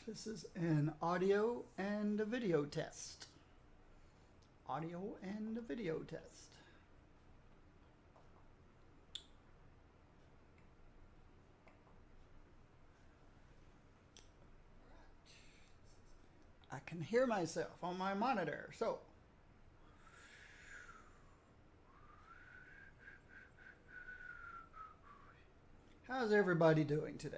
This is an audio and a video test. Audio and a video test. I can hear myself on my monitor, so how's everybody doing today?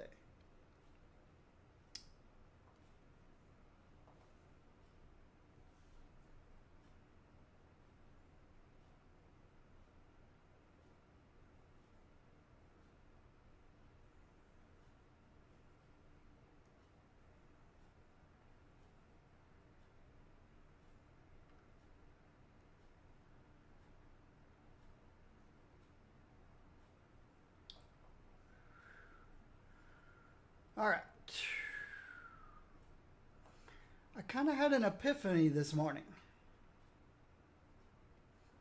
All right. I kind of had an epiphany this morning.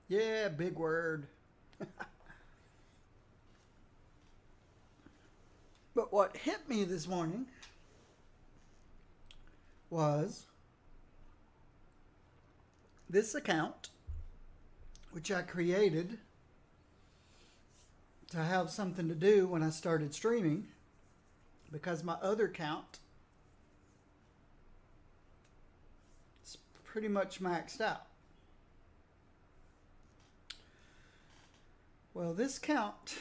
Yeah, big word. But what hit me this morning was this account, which I created to have something to do when I started streaming, because my other account is pretty much maxed out. Well, this account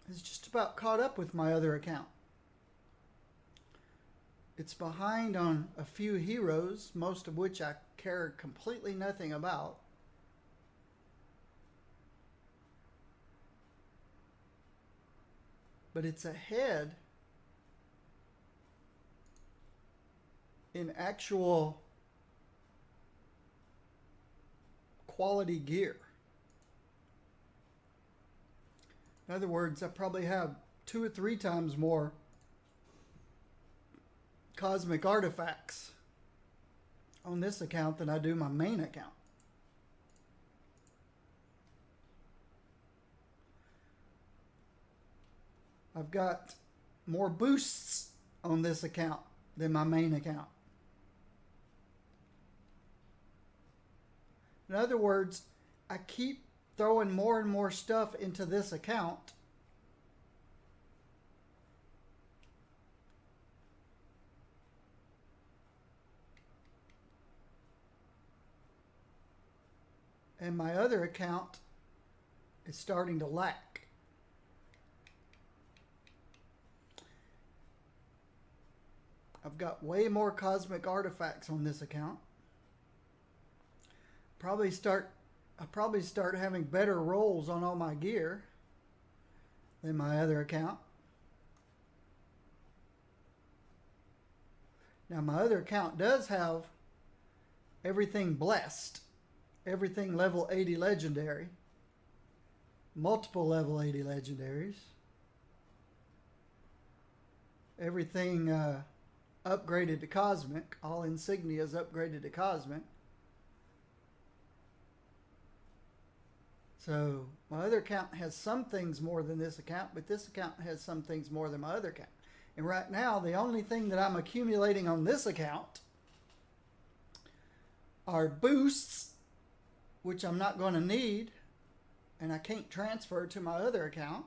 is just about caught up with my other account. It's behind on a few heroes, most of which I care completely nothing about. But it's ahead in actual quality gear. In other words, I probably have 2 or 3 times more cosmic artifacts on this account than I do my main account. I've got more boosts on this account than my main account. In other words, I keep throwing more and more stuff into this account and my other account is starting to lack. I've got way more cosmic artifacts on this account. I probably start having better rolls on all my gear than my other account. Now my other account does have everything blessed, everything level 80 legendary, multiple level 80 legendaries, everything upgraded to cosmic, all insignias upgraded to cosmic. So my other account has some things more than this account, but this account has some things more than my other account. And right now, the only thing that I'm accumulating on this account are boosts, which I'm not going to need, and I can't transfer to my other account.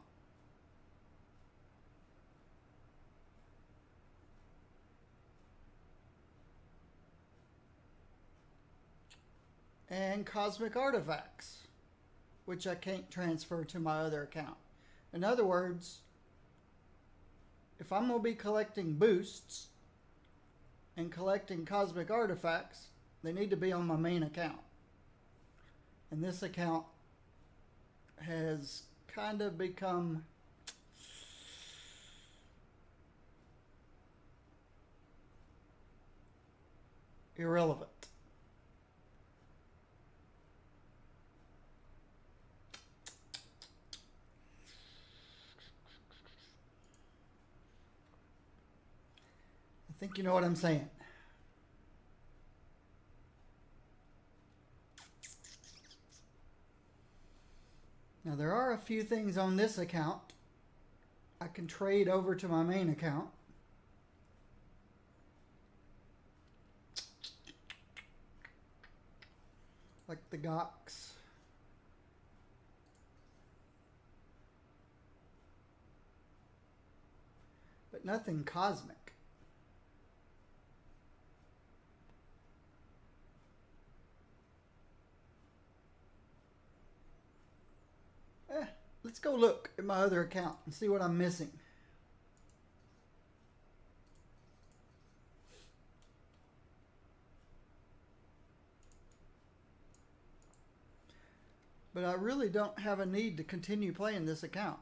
And cosmic artifacts, which I can't transfer to my other account. In other words, if I'm going to be collecting boosts and collecting cosmic artifacts, they need to be on my main account. And this account has kind of become irrelevant. I think you know what I'm saying. Now there are a few things on this account I can trade over to my main account. like the Gox. But nothing cosmic. Let's go look at my other account and see what I'm missing. But I really don't have a need to continue playing this account.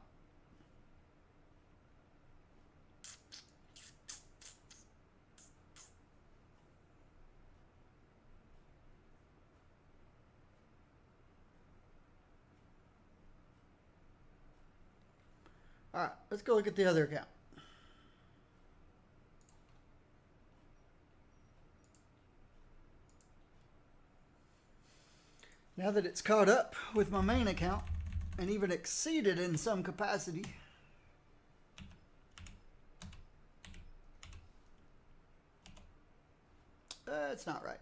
All right, let's go look at the other account. Now that it's caught up with my main account and even exceeded in some capacity, that's not right.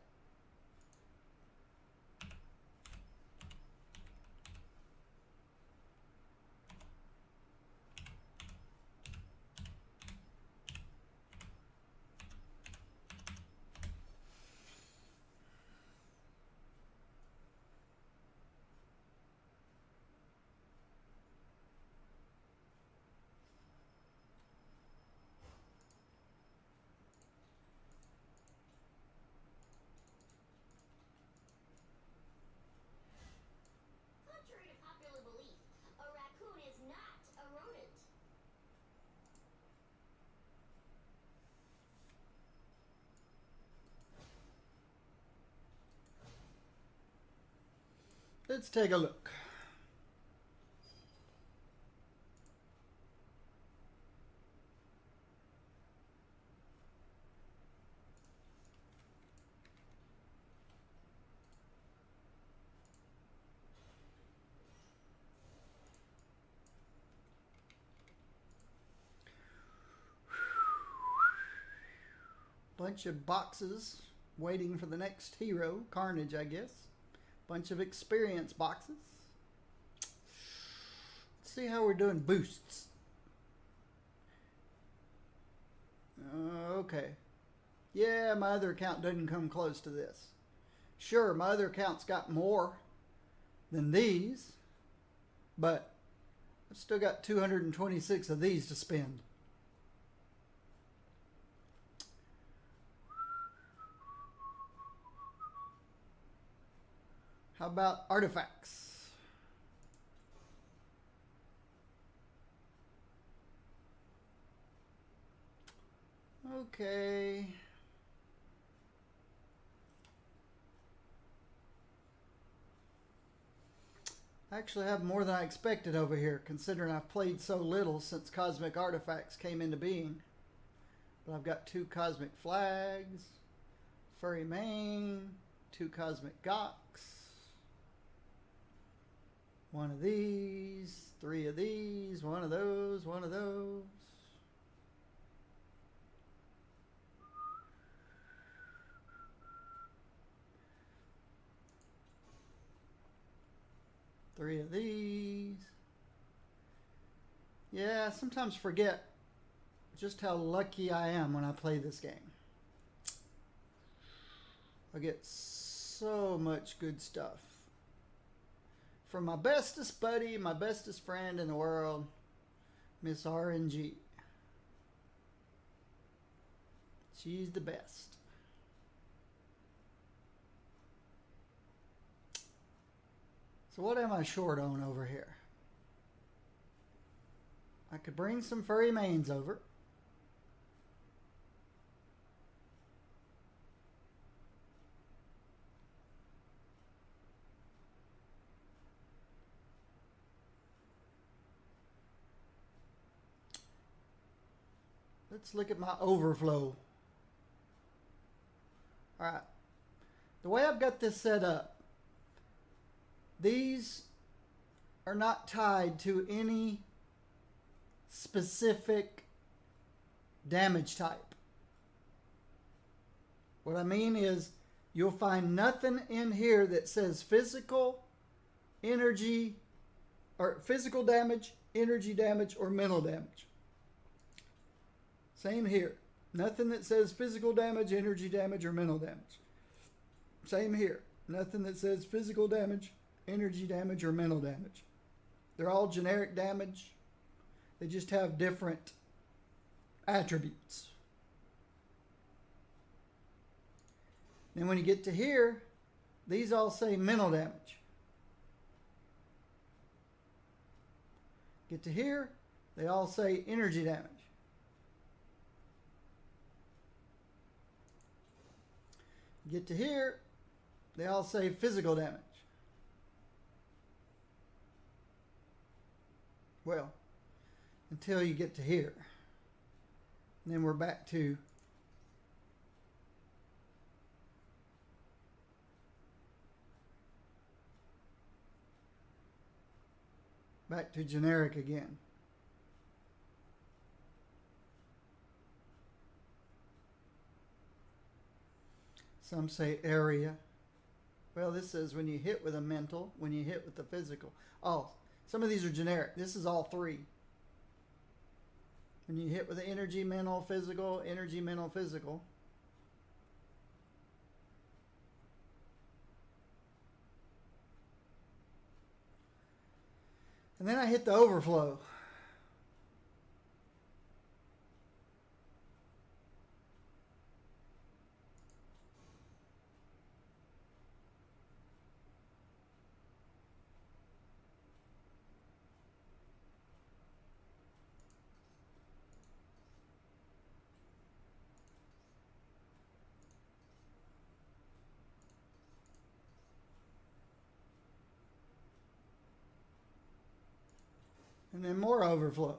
Contrary to popular belief, a raccoon is not a rodent. Let's take a look. Bunch of boxes waiting for the next hero, Carnage, I guess. Bunch of experience boxes. Let's see how we're doing boosts. Okay. Yeah, my other account doesn't come close to this. Sure, my other account's got more than these, but I've still got 226 of these to spend. How about artifacts? Okay. I actually have more than I expected over here, considering I've played so little since Cosmic Artifacts came into being. But I've got 2 Cosmic Flags, Furry Mane, 2 Cosmic Gox, 1 of these, 3 of these, 1 of those, 1 of those. Three of these. Yeah, I sometimes forget just how lucky I am when I play this game. I get so much good stuff from my bestest buddy, my bestest friend in the world, Miss RNG. She's the best. So what am I short on over here? I could bring some furry manes over. Let's look at my overflow. All right. The way I've got this set up, these are not tied to any specific damage type. What I mean is you'll find nothing in here that says physical, energy, or physical damage, energy damage, or mental damage. Same here. Nothing that says physical damage, energy damage, or mental damage. Same here. Nothing that says physical damage, energy damage, or mental damage. They're all generic damage. They just have different attributes. Then when you get to here, these all say mental damage. Get to here, they all say energy damage. Get to here, they all say physical damage. Well, until you get to here. And then we're back to generic again. Some say area. Well, this says when you hit with a mental, when you hit with the physical. Oh, some of these are generic. This is all three. When you hit with the energy, mental, physical, energy, mental, physical. And then I hit the overflow. And then more overflow.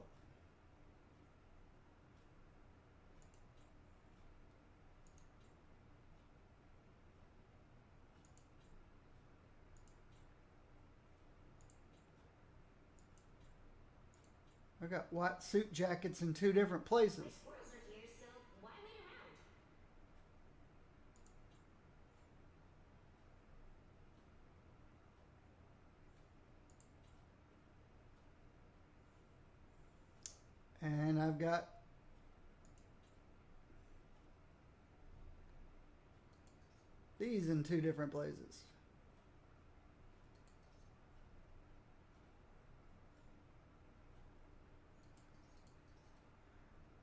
I got white suit jackets in 2 different places. My squirrels are here, so why wait around? And I've got these in 2 different places.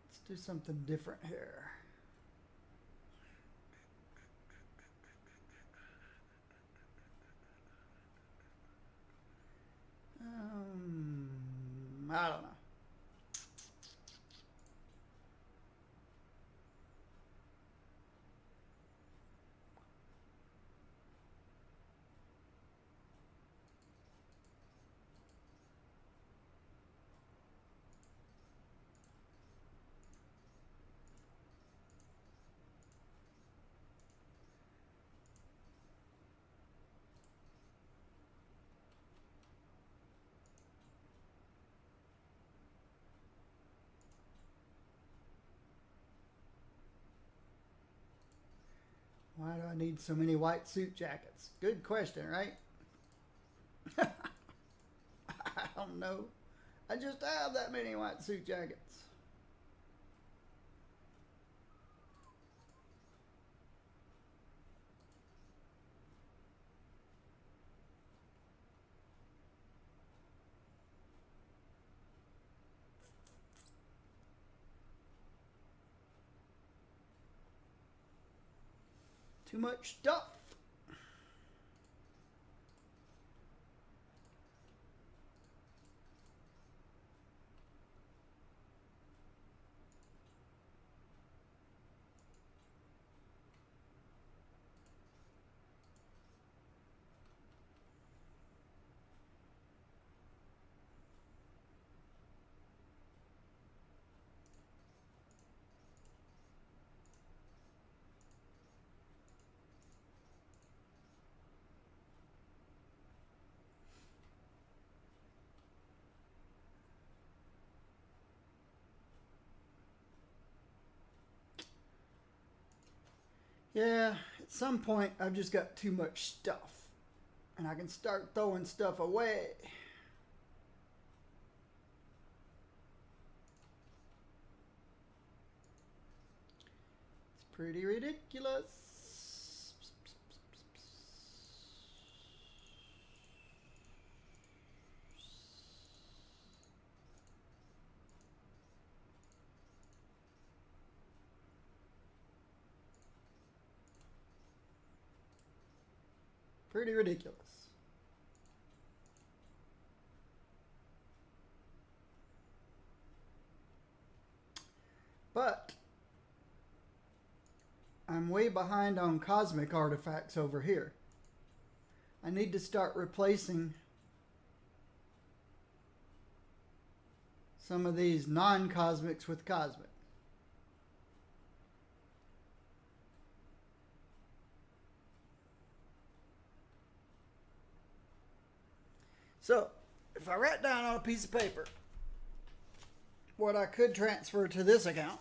Let's do something different here. I don't know. Why do I need so many white suit jackets? Good question, right? I don't know. I just have that many white suit jackets. Too much stuff. Yeah, At some point, I've just got too much stuff, and I can start throwing stuff away. It's pretty ridiculous. Pretty ridiculous. But I'm way behind on cosmic artifacts over here. I need to start replacing some of these non-cosmics with cosmic. So, if I write down on a piece of paper what I could transfer to this account,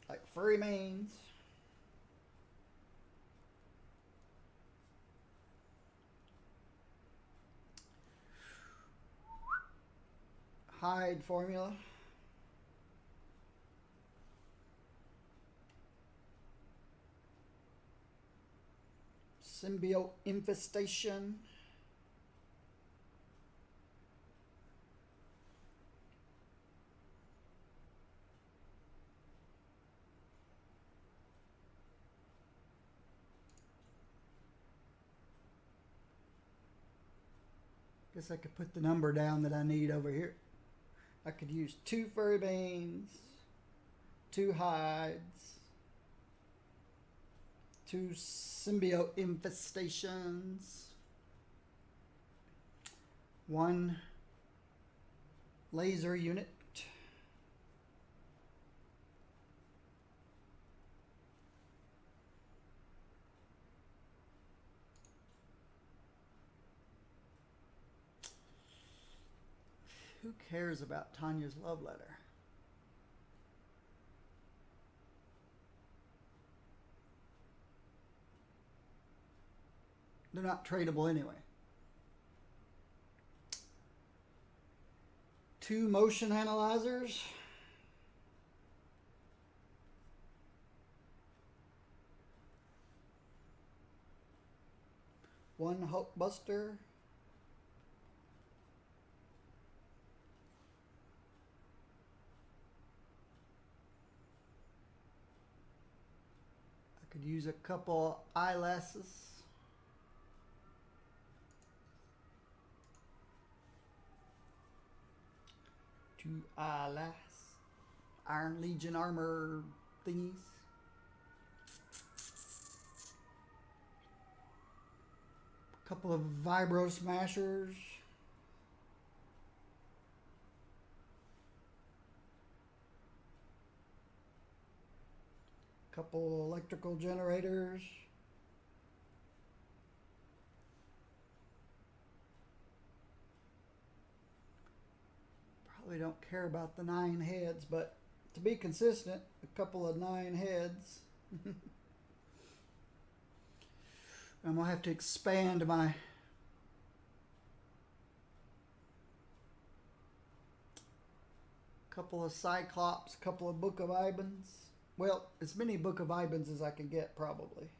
like furry manes, hide formula, symbiote infestation, guess I could put the number down that I need over here. I could use 2 furry banes, 2 hides, 2 symbiote infestations, 1 laser unit, who cares about Tanya's love letter? They're not tradable anyway. 2 motion analyzers. One Hulkbuster. I could use a couple eyelashes. 2 eyelash, Iron Legion armor thingies. A couple of Vibro Smashers. A couple electrical generators. Probably don't care about the 9 heads, but to be consistent, a couple of 9 heads. I'm going to have to expand my couple of Cyclops, couple of Book of Ibans. Well, as many Book of Ibans as I can get, probably.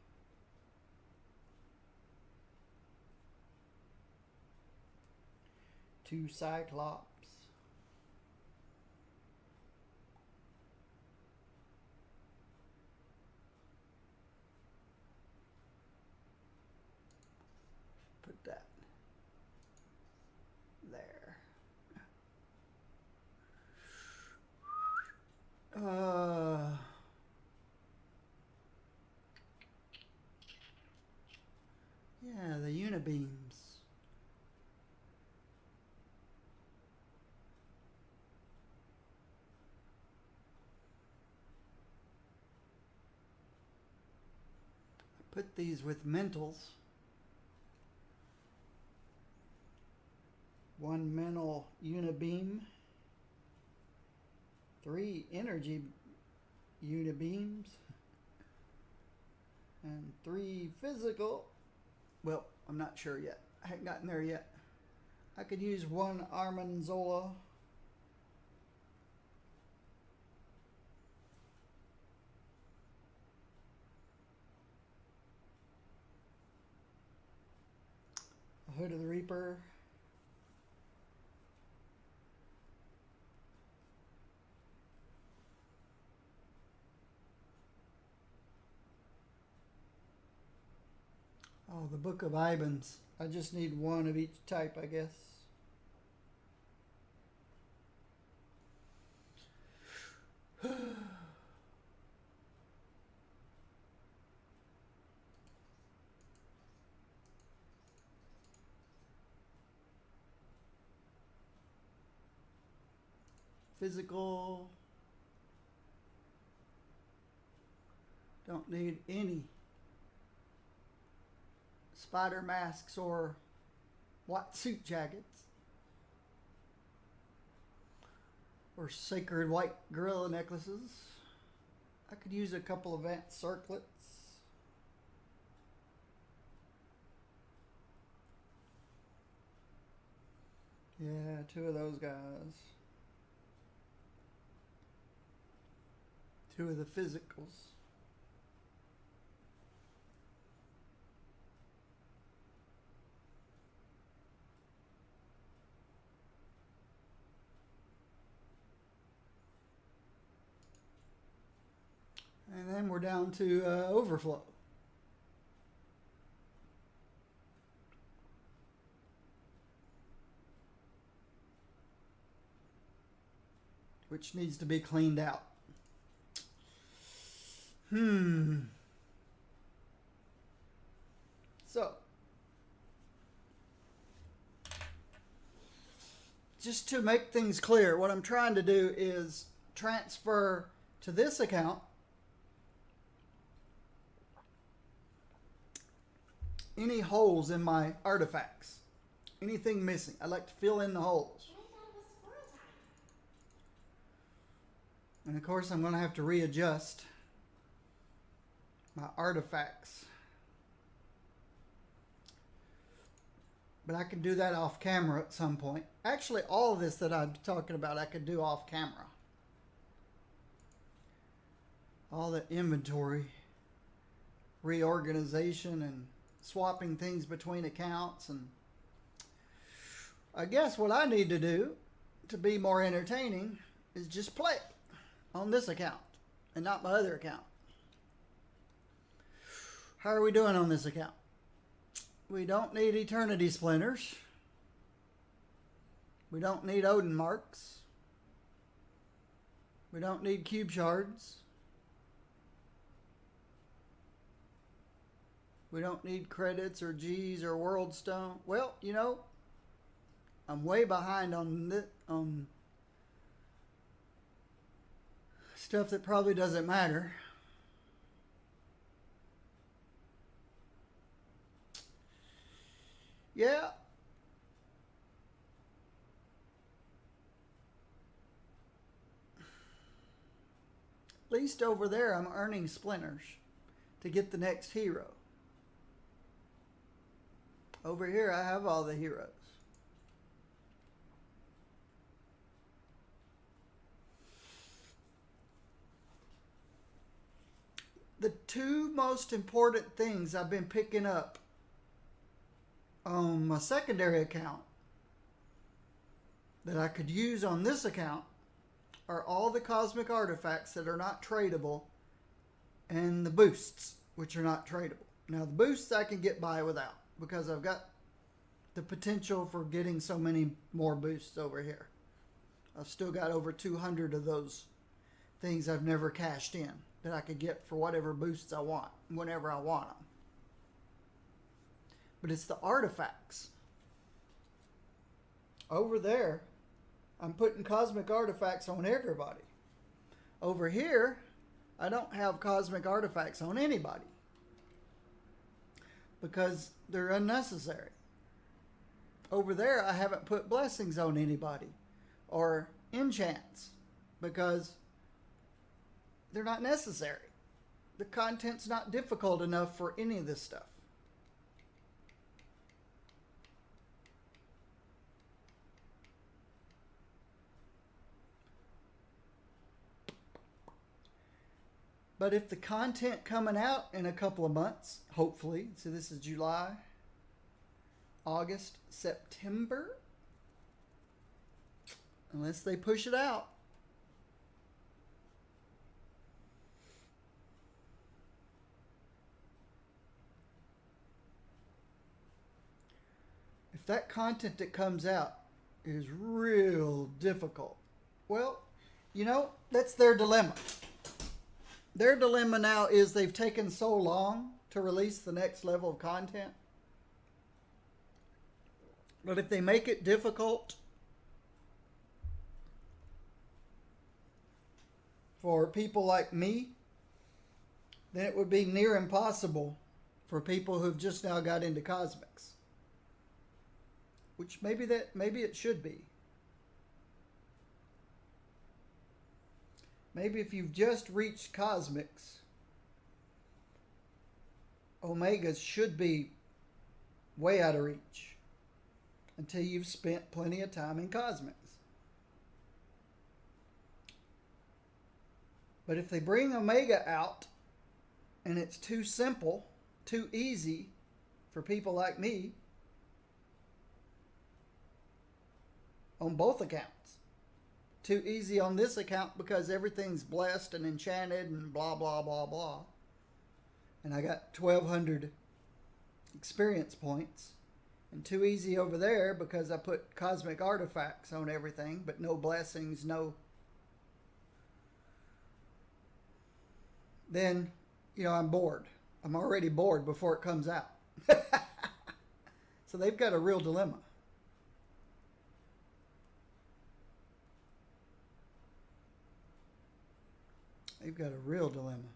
Two Cyclops. Put that there. Yeah, the Unibeams. I put these with mentals. 1 mental Unibeam, 3 energy unibeams and 3 physical. Well, I'm not sure yet. I haven't gotten there yet. I could use 1 Armanzola. A Hood of the Reaper. Oh, the Book of Ibans. I just need 1 of each type, I guess. Physical. Don't need any spider masks or white suit jackets or sacred white gorilla necklaces. I could use a couple of Vance circlets. Yeah, 2 of those guys. 2 of the physicals. And then we're down to overflow. Which needs to be cleaned out. So, just to make things clear, what I'm trying to do is transfer to this account any holes in my artifacts. Anything missing. I like to fill in the holes. I thought it was for a time. And of course, I'm going to have to readjust my artifacts. But I can do that off camera at some point. Actually, all of this that I'm talking about, I could do off camera. All the inventory reorganization and swapping things between accounts. And I guess what I need to do to be more entertaining is just play on this account and not my other account. How are we doing on this account? We don't need Eternity Splinters. We don't need Odin Marks. We don't need Cube Shards. We don't need credits or G's or World Stone. Well, you know, I'm way behind on stuff that probably doesn't matter. Yeah. At least over there, I'm earning splinters to get the next hero. Over here, I have all the heroes. The 2 most important things I've been picking up on my secondary account that I could use on this account are all the cosmic artifacts that are not tradable and the boosts, which are not tradable. Now, the boosts I can get by without because I've got the potential for getting so many more boosts over here. I've still got over 200 of those things I've never cashed in that I could get for whatever boosts I want, whenever I want them. But it's the artifacts. Over there, I'm putting cosmic artifacts on everybody. Over here, I don't have cosmic artifacts on anybody because they're unnecessary. Over there, I haven't put blessings on anybody or enchants because they're not necessary. The content's not difficult enough for any of this stuff. But if the content coming out in a couple of months, hopefully, so this is July, August, September, unless they push it out. If that content that comes out is real difficult, well, you know, that's their dilemma. Their dilemma now is they've taken so long to release the next level of content. But if they make it difficult for people like me, then it would be near impossible for people who've just now got into cosmics. Which maybe it should be. Maybe if you've just reached cosmics, omegas should be way out of reach until you've spent plenty of time in cosmics. But if they bring omega out and it's too simple, too easy for people like me on both accounts, too easy on this account because everything's blessed and enchanted and blah, blah, blah, blah. And I got 1,200 experience points. And too easy over there because I put cosmic artifacts on everything, but no blessings, no. Then, you know, I'm bored. I'm already bored before it comes out. So they've got a real dilemma. They've got a real dilemma.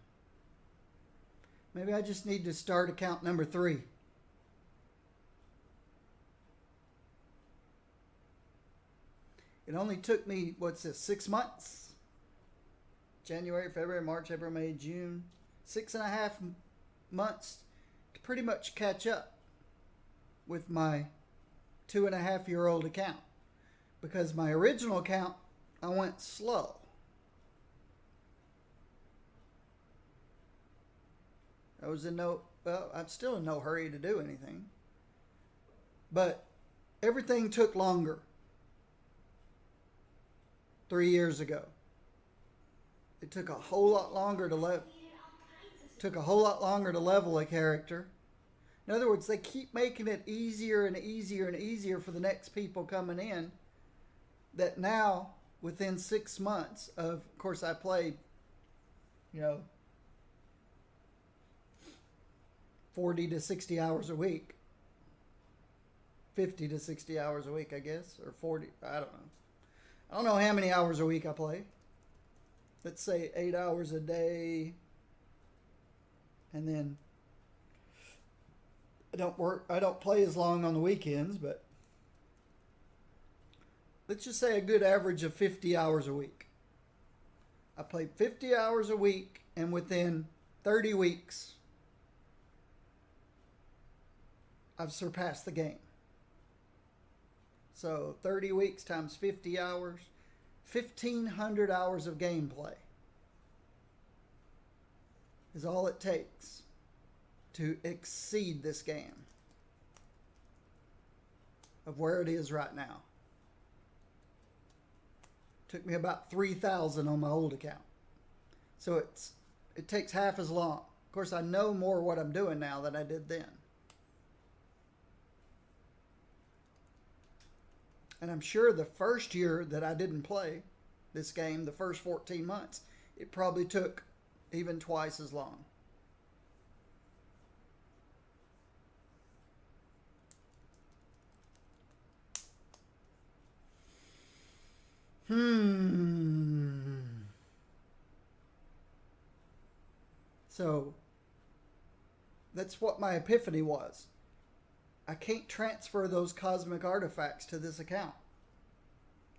Maybe I just need to start account number 3. It only took me, 6 months? January, February, March, April, May, June. 6.5 months to pretty much catch up with my 2.5-year-old account. Because my original account, I went slow. I'm still in no hurry to do anything. But everything took longer 3 years ago. It took a whole lot longer to level a character. In other words, they keep making it easier and easier and easier for the next people coming in. That now, within 6 months of course, I played, 40 to 60 hours a week. 50 to 60 hours a week, I guess. Or 40, I don't know. I don't know how many hours a week I play. Let's say 8 hours a day. And then I don't play as long on the weekends, but let's just say a good average of 50 hours a week. I played 50 hours a week, and within 30 weeks, I've surpassed the game. So 30 weeks times 50 hours, 1,500 hours of gameplay is all it takes to exceed this game of where it is right now. Took me about 3,000 on my old account. So it takes half as long. Of course, I know more what I'm doing now than I did then. And I'm sure the first year that I didn't play this game, the first 14 months, it probably took even twice as long. So that's what my epiphany was. I can't transfer those cosmic artifacts to this account.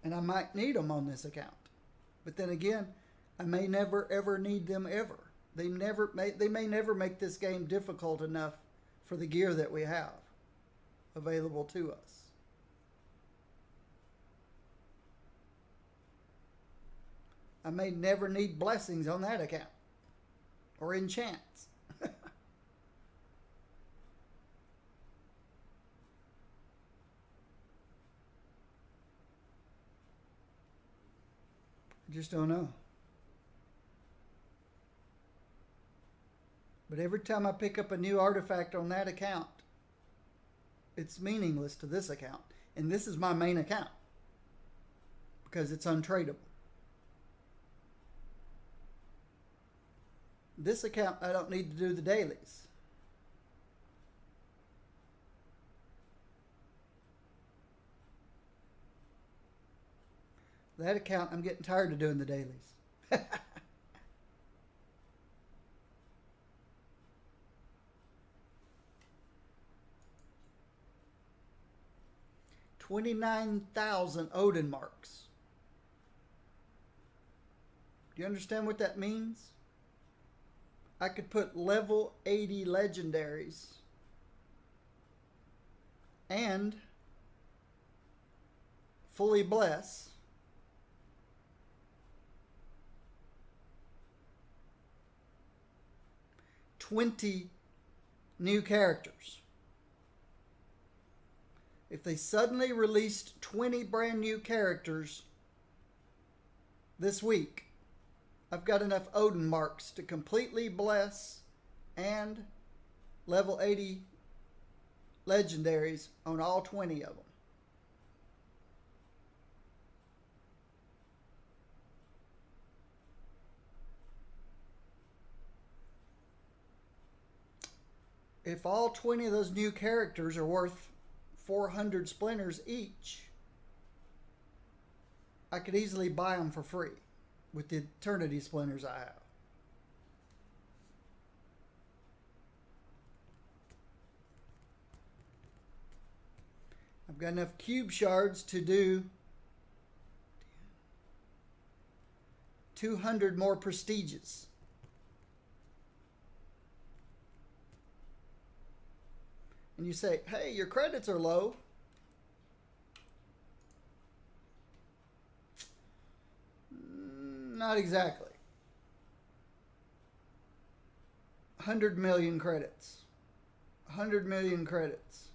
And I might need them on this account. But then again, I may never ever need them ever. They may never make this game difficult enough for the gear that we have available to us. I may never need blessings on that account or enchants. I just don't know. But every time I pick up a new artifact on that account, it's meaningless to this account. And this is my main account because it's untradeable. This account, I don't need to do the dailies. That account, I'm getting tired of doing the dailies. 29,000 Odin marks. Do you understand what that means? I could put level 80 legendaries and fully bless $20 new characters. If they suddenly released 20 brand new characters this week, I've got enough Odin marks to completely bless and level 80 legendaries on all 20 of them. If all 20 of those new characters are worth 400 splinters each, I could easily buy them for free with the Eternity splinters I have. I've got enough cube shards to do 200 more prestiges. And you say, hey, your credits are low. Not exactly. 100 million credits. 100 million credits.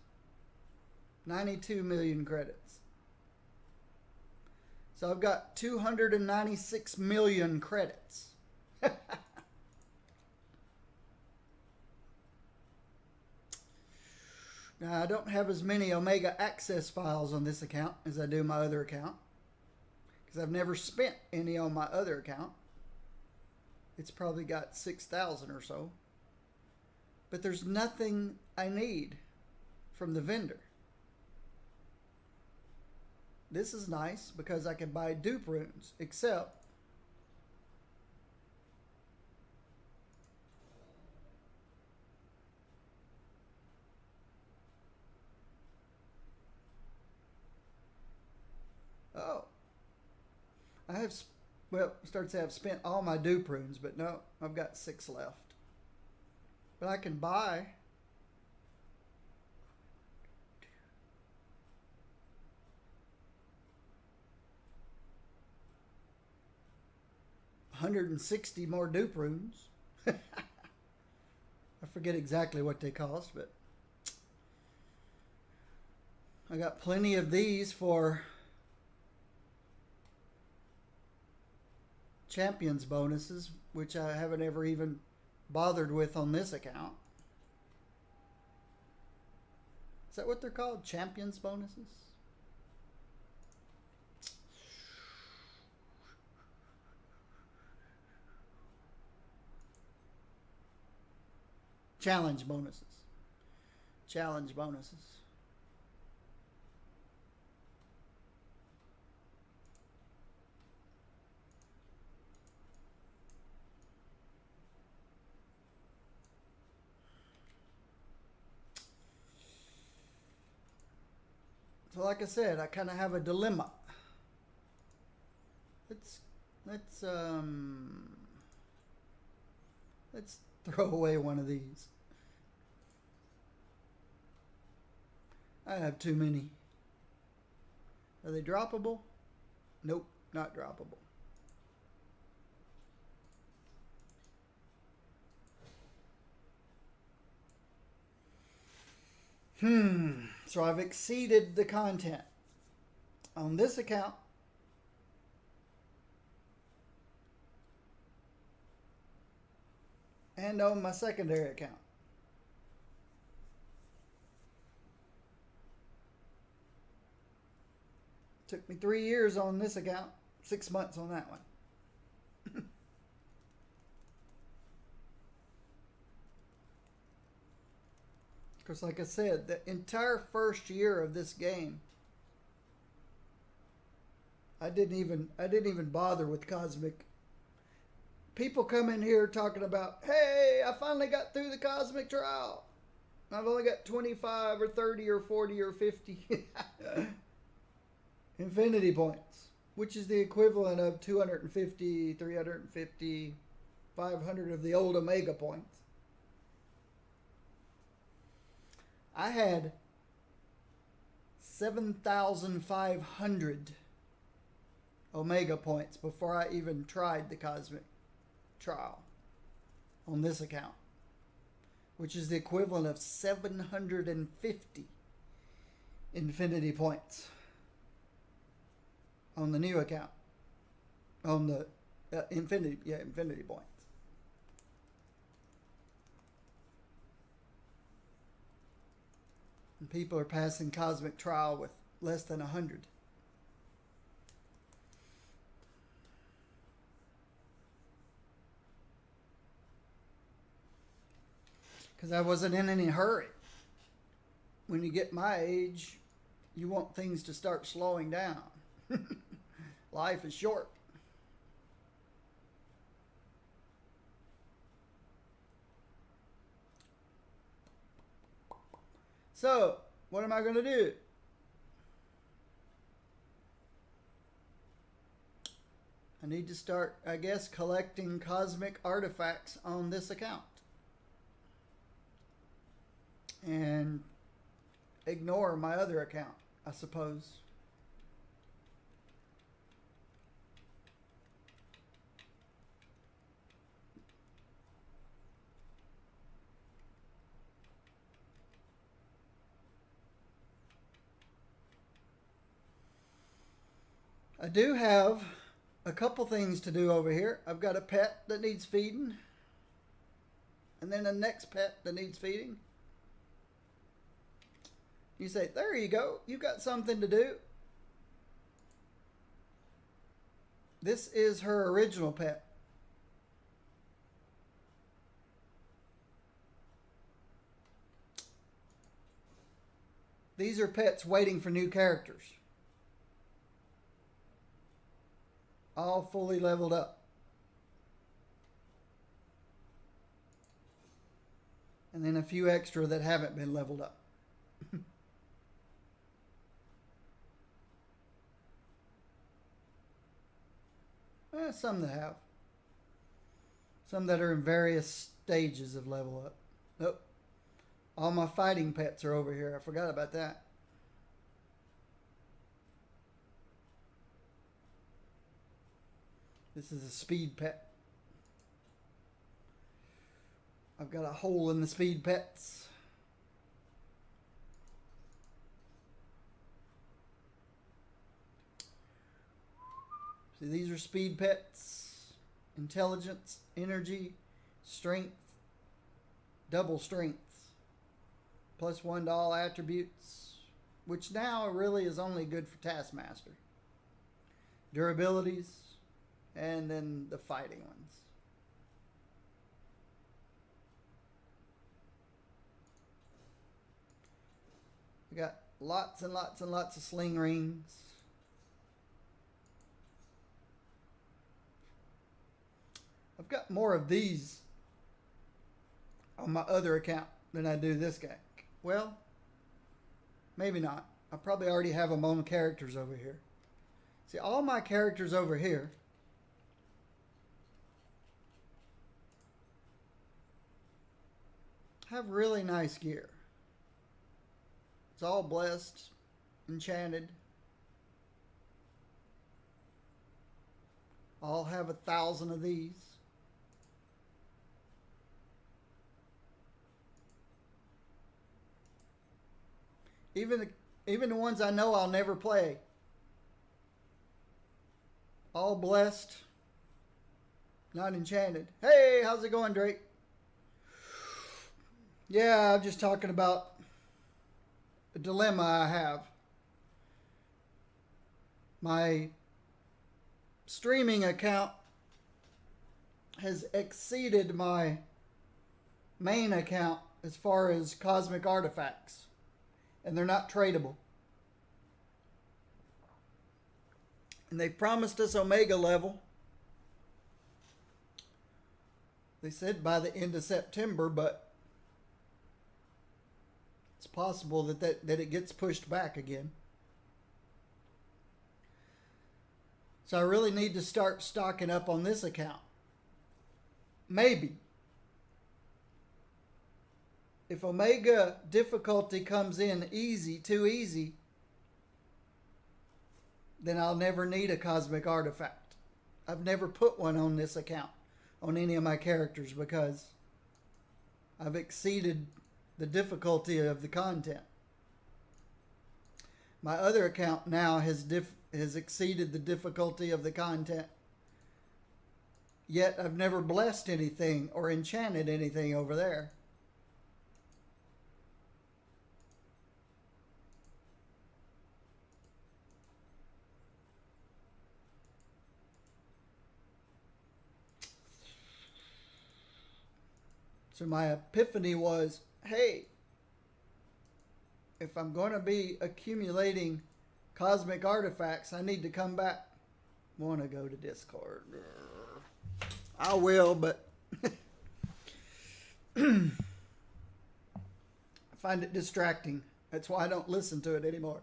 92 million credits. So I've got 296 million credits. Now, I don't have as many Omega Access files on this account as I do my other account, because I've never spent any on my other account. It's probably got 6,000 or so. But there's nothing I need from the vendor. This is nice because I can buy dupe runes, except I have, well, starts to have spent all my dupe runes, but no, I've got 6 left. But I can buy $160 more dupe runes. I forget exactly what they cost, but I got plenty of these for champions bonuses, which I haven't ever even bothered with on this account. Is that what they're called? Champions bonuses? Challenge bonuses. Challenge bonuses. So like I said, I kind of have a dilemma. let's throw away one of these. I have too many. Are they droppable? Nope, not droppable. So I've exceeded the content on this account. And on my secondary account. Took me 3 years on this account, 6 months on that one. Because like I said, the entire first year of this game, I didn't even bother with Cosmic. People come in here talking about, hey, I finally got through the Cosmic Trial. I've only got 25 or 30 or 40 or 50 infinity points, which is the equivalent of 250, 350, 500 of the old Omega points. I had 7,500 Omega points before I even tried the Cosmic Trial on this account, which is the equivalent of 750 infinity points on the new account, on the infinity points. And people are passing Cosmic Trial with less than 100. Because I wasn't in any hurry. When you get my age, you want things to start slowing down. Life is short. So, what am I going to do? I need to start, I guess, collecting cosmic artifacts on this account. And ignore my other account, I suppose. I do have a couple things to do over here. I've got a pet that needs feeding. And then a next pet that needs feeding. You say, there you go. You've got something to do. This is her original pet. These are pets waiting for new characters. All fully leveled up. And then a few extra that haven't been leveled up. Some that have. Some that are in various stages of level up. Nope. All my fighting pets are over here. I forgot about that. This is a speed pet. I've got a hole in the speed pets. See, these are speed pets. Intelligence, energy, strength, double strength. +1 to all attributes, which now really is only good for Taskmaster. Durabilities, and then the fighting ones. We got lots and lots and lots of sling rings. I've got more of these on my other account than I do this guy. Well, maybe not. I probably already have them on characters over here. See, all my characters over here have really nice gear. It's all blessed, enchanted. I'll have 1,000 of these. Even the ones I know I'll never play. All blessed, not enchanted. Hey, how's it going, Drake? Yeah, I'm just talking about a dilemma I have. My streaming account has exceeded my main account as far as cosmic artifacts, and they're not tradable. And they promised us Omega level. They said by the end of September, but it's possible that it gets pushed back again. So I really need to start stocking up on this account. Maybe. If Omega difficulty comes in easy, too easy, then I'll never need a cosmic artifact. I've never put one on this account, on any of my characters, because I've exceeded the difficulty of the content. My other account now has exceeded the difficulty of the content, yet I've never blessed anything or enchanted anything over there. So my epiphany was, hey, if I'm going to be accumulating cosmic artifacts, I need to come back. Want to go to Discord. I will, but I find it distracting. That's why I don't listen to it anymore.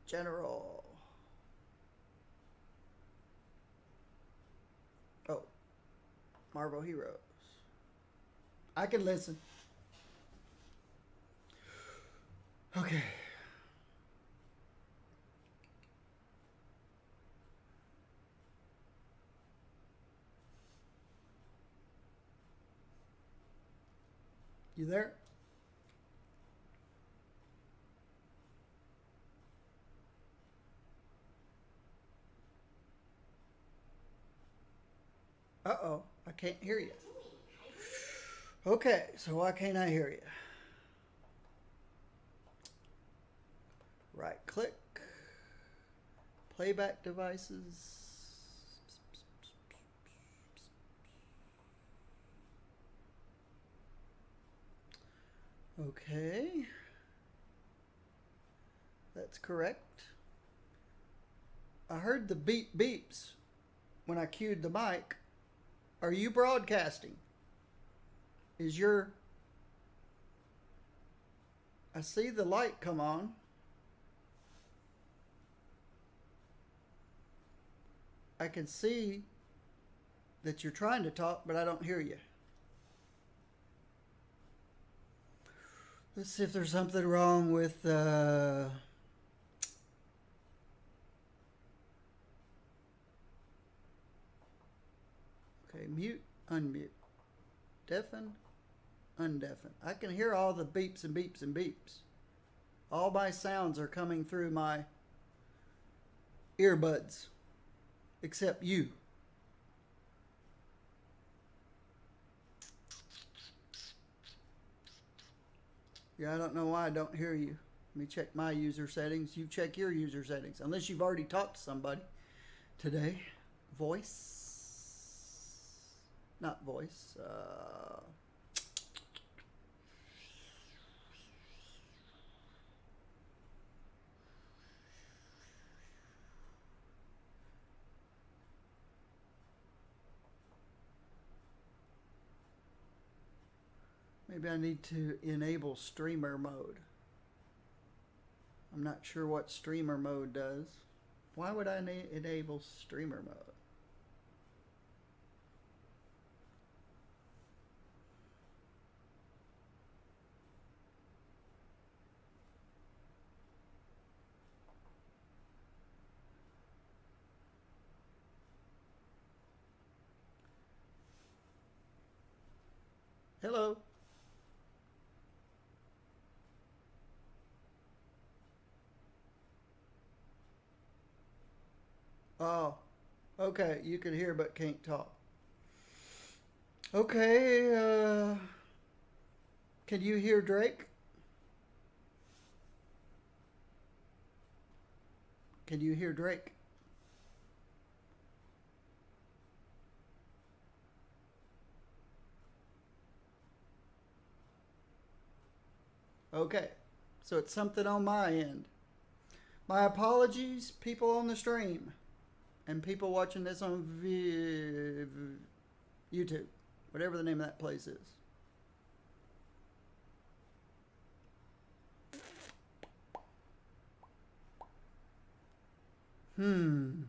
General. Oh. Marvel Heroes. I can listen. Okay. You there? Uh-oh, I can't hear you. Okay, so why can't I hear you? Right click. Playback devices. Okay. That's correct. I heard the beep beeps when I cued the mic. Are you broadcasting? Is your... I see the light come on. I can see that you're trying to talk, but I don't hear you. Let's see if there's something wrong with... Okay, mute, unmute. Deafen, undeafen. I can hear all the beeps and beeps and beeps. All my sounds are coming through my earbuds, except you. Yeah, I don't know why I don't hear you. Let me check my user settings. You check your user settings, unless you've already talked to somebody today. Voice. Not voice. Maybe I need to enable streamer mode. I'm not sure what streamer mode does. Why would I enable streamer mode? Hello. Oh, okay. You can hear but can't talk. Okay. Can you hear Drake? Can you hear Drake? Okay. So it's something on my end. My apologies, people on the stream and people watching this on YouTube, whatever the name of that place is. Hmm.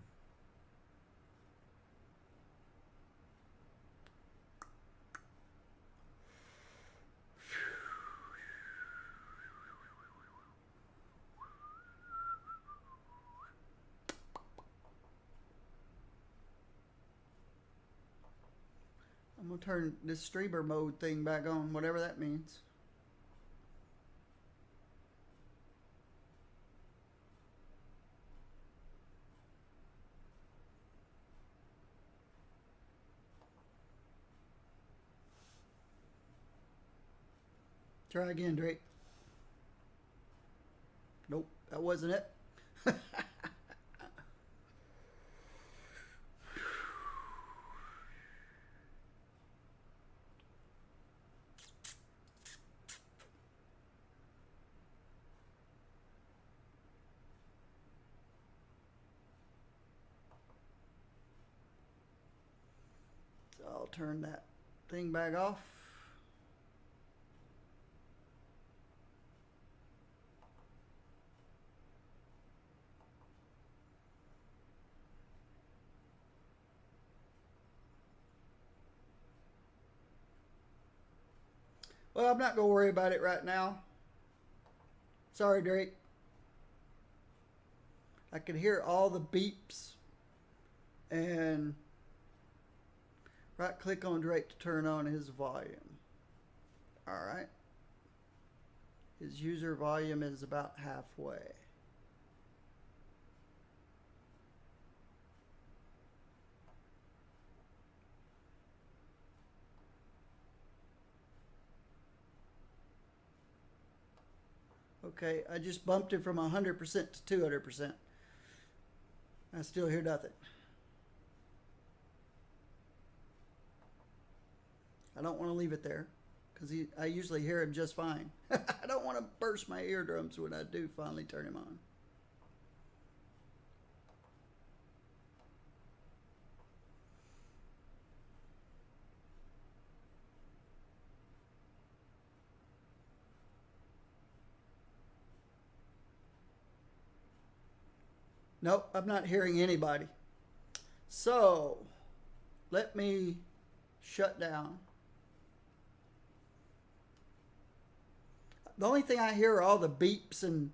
I'm gonna turn this streamer mode thing back on, whatever that means. Try again, Drake. Nope, that wasn't it. So I'll turn that thing back off. Well, I'm not gonna worry about it right now. Sorry, Drake. I could hear all the beeps and right click on Drake to turn on his volume. Alright. His user volume is about halfway. Okay, I just bumped it from 100% to 200%. I still hear nothing. I don't want to leave it there because I usually hear him just fine. I don't want to burst my eardrums when I do finally turn him on. Nope, I'm not hearing anybody. So, let me shut down. The only thing I hear are all the beeps and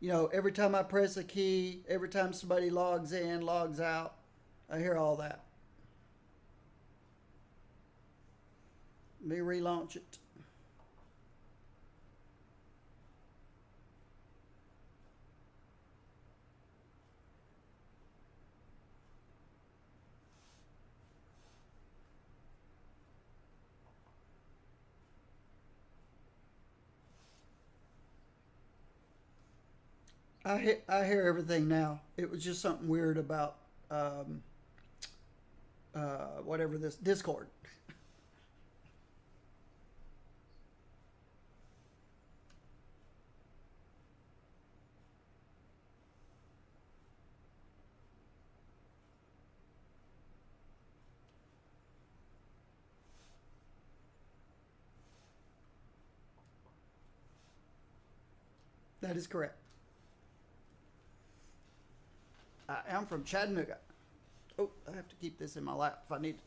you know, every time I press a key, every time somebody logs in, logs out, I hear all that. Let me relaunch it. I hear everything now. It was just something weird about whatever this Discord. That is correct. I am from Chattanooga. Oh, I have to keep this in my lap if I need it.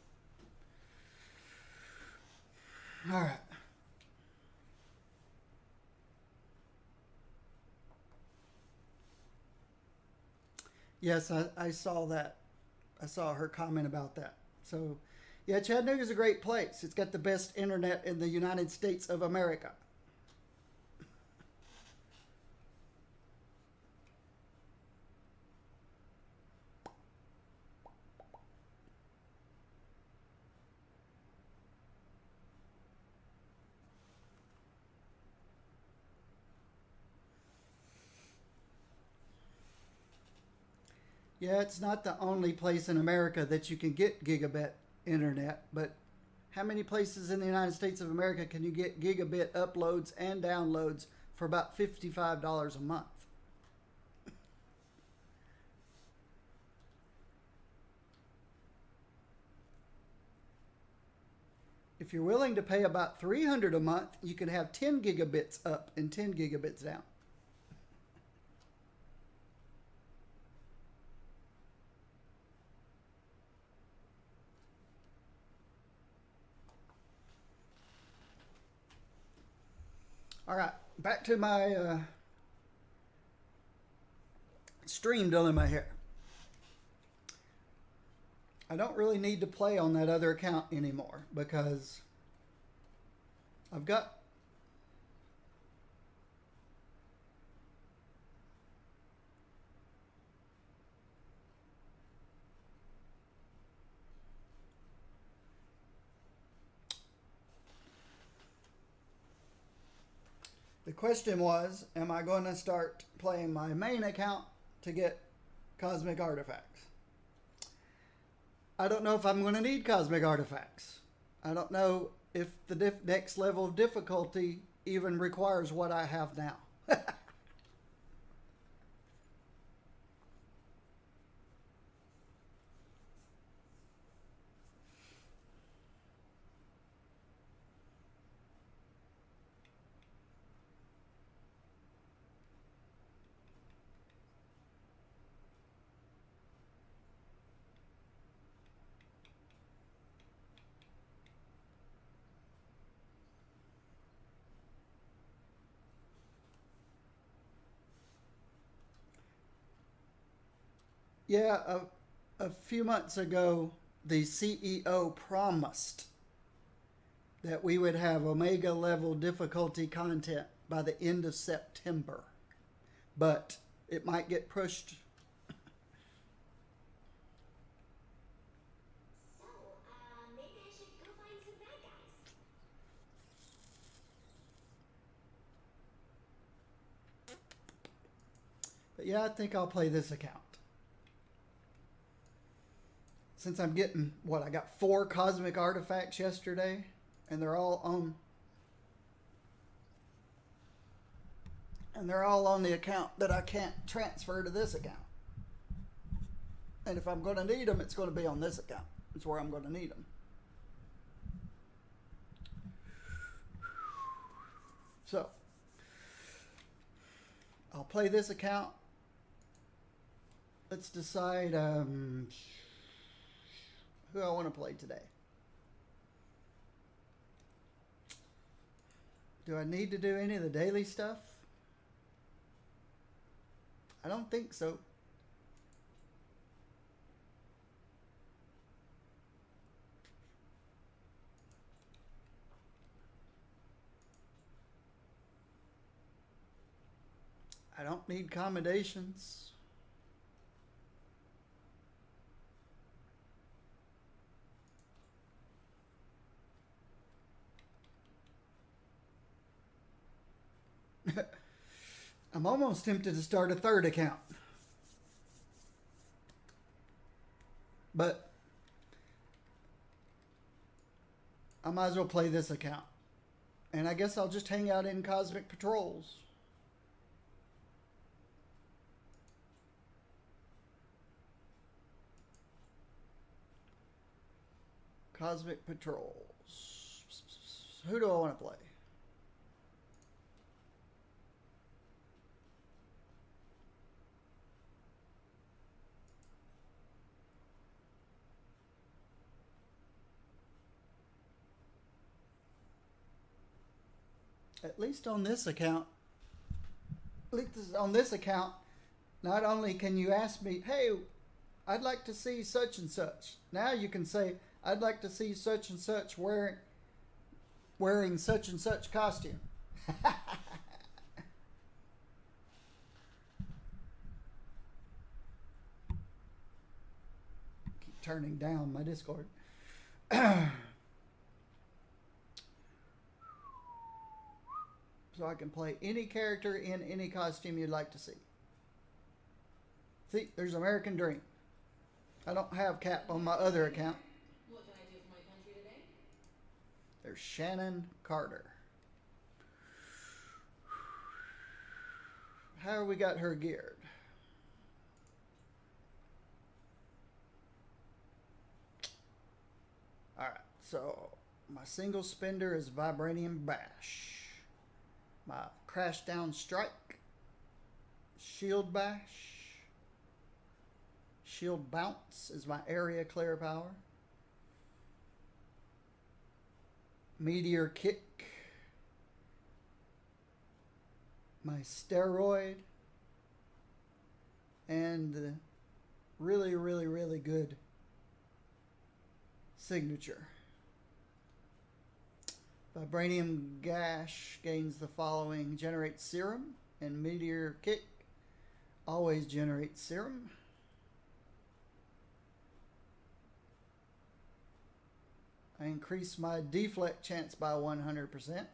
All right. Yes, I saw that. I saw her comment about that. So, yeah, Chattanooga's a great place. It's got the best internet in the United States of America. Yeah, it's not the only place in America that you can get gigabit internet, but how many places in the United States of America can you get gigabit uploads and downloads for about $55 a month? If you're willing to pay about $300 a month, you can have 10 gigabits up and 10 gigabits down. All right, back to my stream dilemma here. I don't really need to play on that other account anymore because I've got the question was, am I going to start playing my main account to get cosmic artifacts? I don't know if I'm going to need cosmic artifacts. I don't know if the next level of difficulty even requires what I have now. Yeah, a few months ago, the CEO promised that we would have Omega level difficulty content by the end of September. But it might get pushed. So, maybe I should go find some bad guys. But yeah, I think I'll play this account. Since I'm getting, what, I got 4 cosmic artifacts yesterday, and they're all on the account that I can't transfer to this account. And if I'm going to need them, it's going to be on this account. It's where I'm going to need them. So, I'll play this account. Let's decide who I want to play today. Do I need to do any of the daily stuff? I don't think so. I don't need commendations. I'm almost tempted to start a third account. But I might as well play this account. And I guess I'll just hang out in Cosmic Patrols. Cosmic Patrols. Who do I want to play? at least on this account, not only can you ask me, hey, I'd like to see such and such. Now you can say, I'd like to see such and such wearing such and such costume. Keep turning down my Discord. So I can play any character in any costume you'd like to see. See, there's American Dream. I don't have Cap on my other account. What can I do for my country today? There's Shannon Carter. How we got her geared? Alright, so my single spender is Vibranium Bash. My Crash Down Strike, Shield Bash, Shield Bounce is my area clear power. Meteor Kick, my Steroid, and the really, really, really good signature. Vibranium Gash gains the following: generates serum, and Meteor Kick always generates serum. I increase my deflect chance by 100%,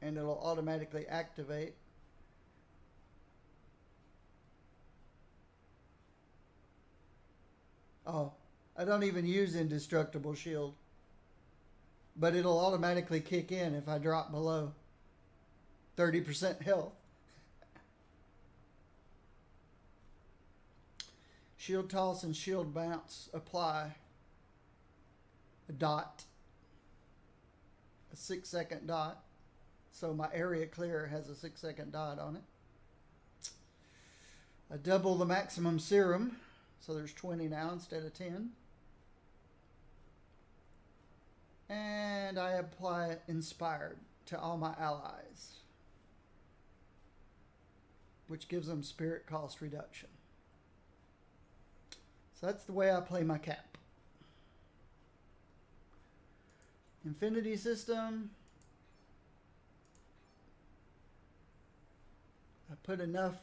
and it'll automatically activate. Oh, I don't even use Indestructible Shield, but it'll automatically kick in if I drop below 30% health. Shield Toss and Shield Bounce apply a dot, a 6-second dot. So my area clear has a 6-second dot on it. I double the maximum serum, so there's 20 now instead of 10. And I apply Inspired to all my allies, which gives them spirit cost reduction. So that's the way I play my Cap. Infinity System. I put enough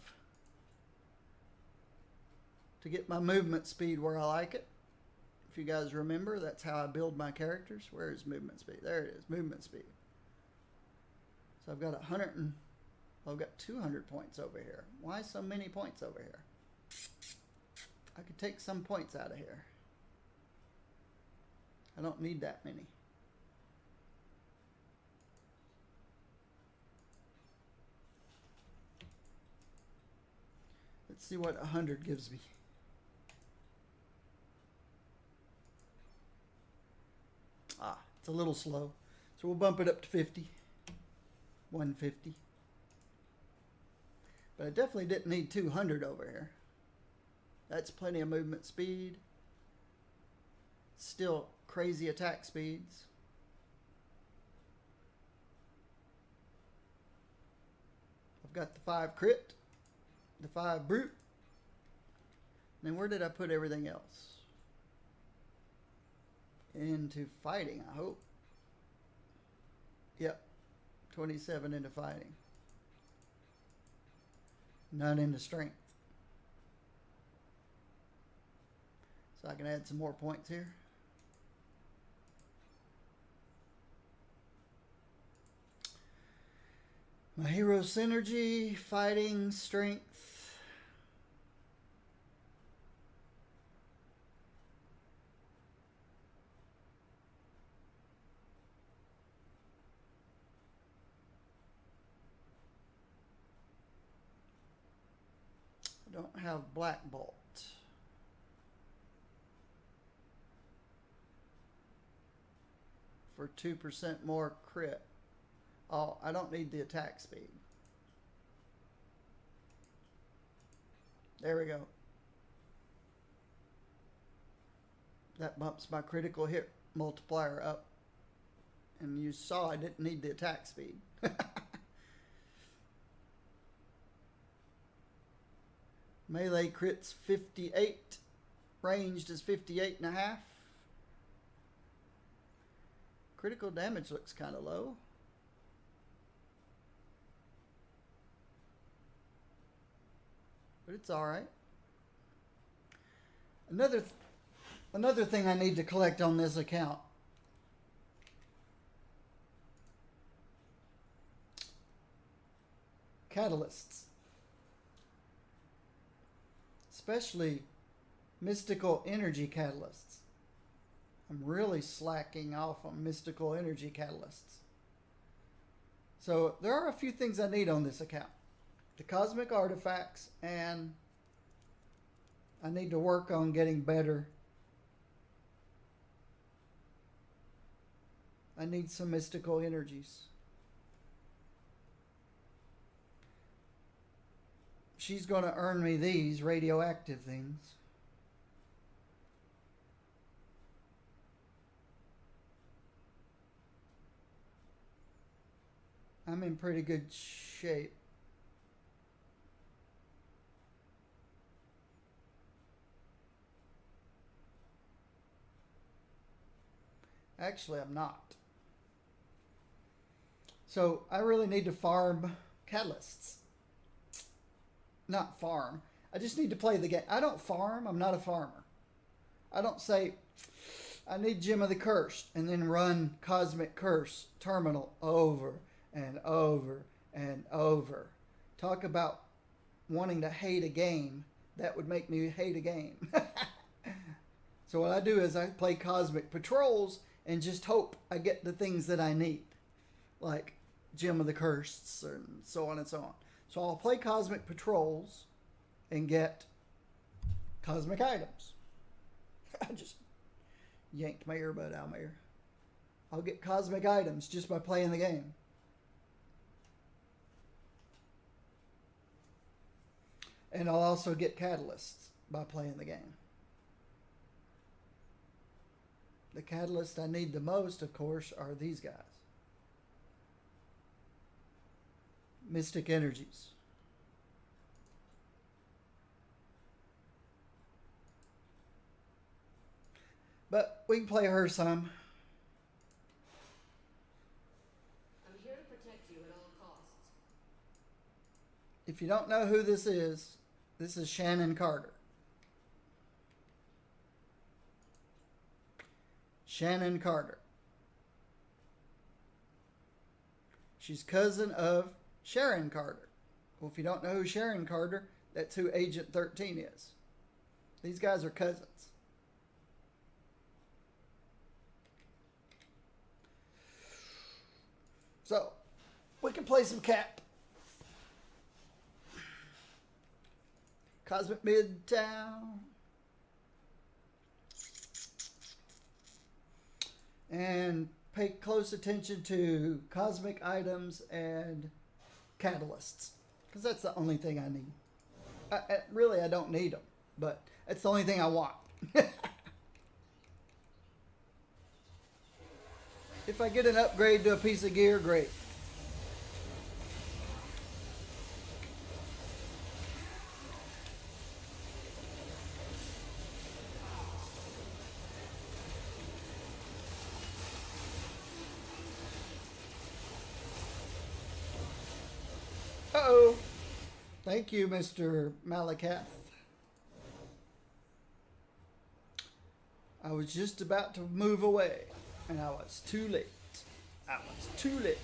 to get my movement speed where I like it. If you guys remember, that's how I build my characters. Where is movement speed? There it is, movement speed. So I've got 200 points over here. Why so many points over here? I could take some points out of here. I don't need that many. Let's see what 100 gives me. It's a little slow. So we'll bump it up to 50. 150. But I definitely didn't need 200 over here. That's plenty of movement speed. Still crazy attack speeds. I've got the 5 crit, the 5 brute. And then where did I put everything else? Into fighting, I hope. Yep. 27 into fighting. None into strength. So I can add some more points here. My hero synergy, fighting, strength. I don't have Black Bolt. For 2% more crit. Oh, I don't need the attack speed. There we go. That bumps my critical hit multiplier up And you saw I didn't need the attack speed. Melee crits 58. Ranged is 58.5. Critical damage looks kind of low. But it's alright. Another thing I need to collect on this account. Catalysts. Especially mystical energy catalysts. I'm really slacking off on mystical energy catalysts. So there are a few things I need on this account. The cosmic artifacts, and I need to work on getting better. I need some mystical energies. She's going to earn me these radioactive things. I'm in pretty good shape. Actually, I'm not. So I really need to farm catalysts. Not farm. I just need to play the game. I don't farm. I'm not a farmer. I don't say, I need Gem of the Curse, and then run Cosmic Curse Terminal over and over and over. Talk about wanting to hate a game. That would make me hate a game. So what I do is I play Cosmic Patrols and just hope I get the things that I need. Like Gem of the Curse and so on and so on. So I'll play Cosmic Patrols and get Cosmic Items. I just yanked my earbud out of my ear. I'll get Cosmic Items just by playing the game. And I'll also get Catalysts by playing the game. The catalyst I need the most, of course, are these guys. Mystic Energies. But we can play her some. I'm here to protect you at all costs. If you don't know who this is Shannon Carter. Shannon Carter. She's cousin of Sharon Carter. Well, if you don't know who Sharon Carter, that's who Agent 13 is. These guys are cousins. So, we can play some Cap. Cosmic Midtown. And pay close attention to cosmic items and catalysts. Because that's the only thing I need. Really, I don't need them. But it's the only thing I want. If I get an upgrade to a piece of gear, great. Uh-oh. Thank you, Mr. Malakath. I was just about to move away, and I was too late. I was too late.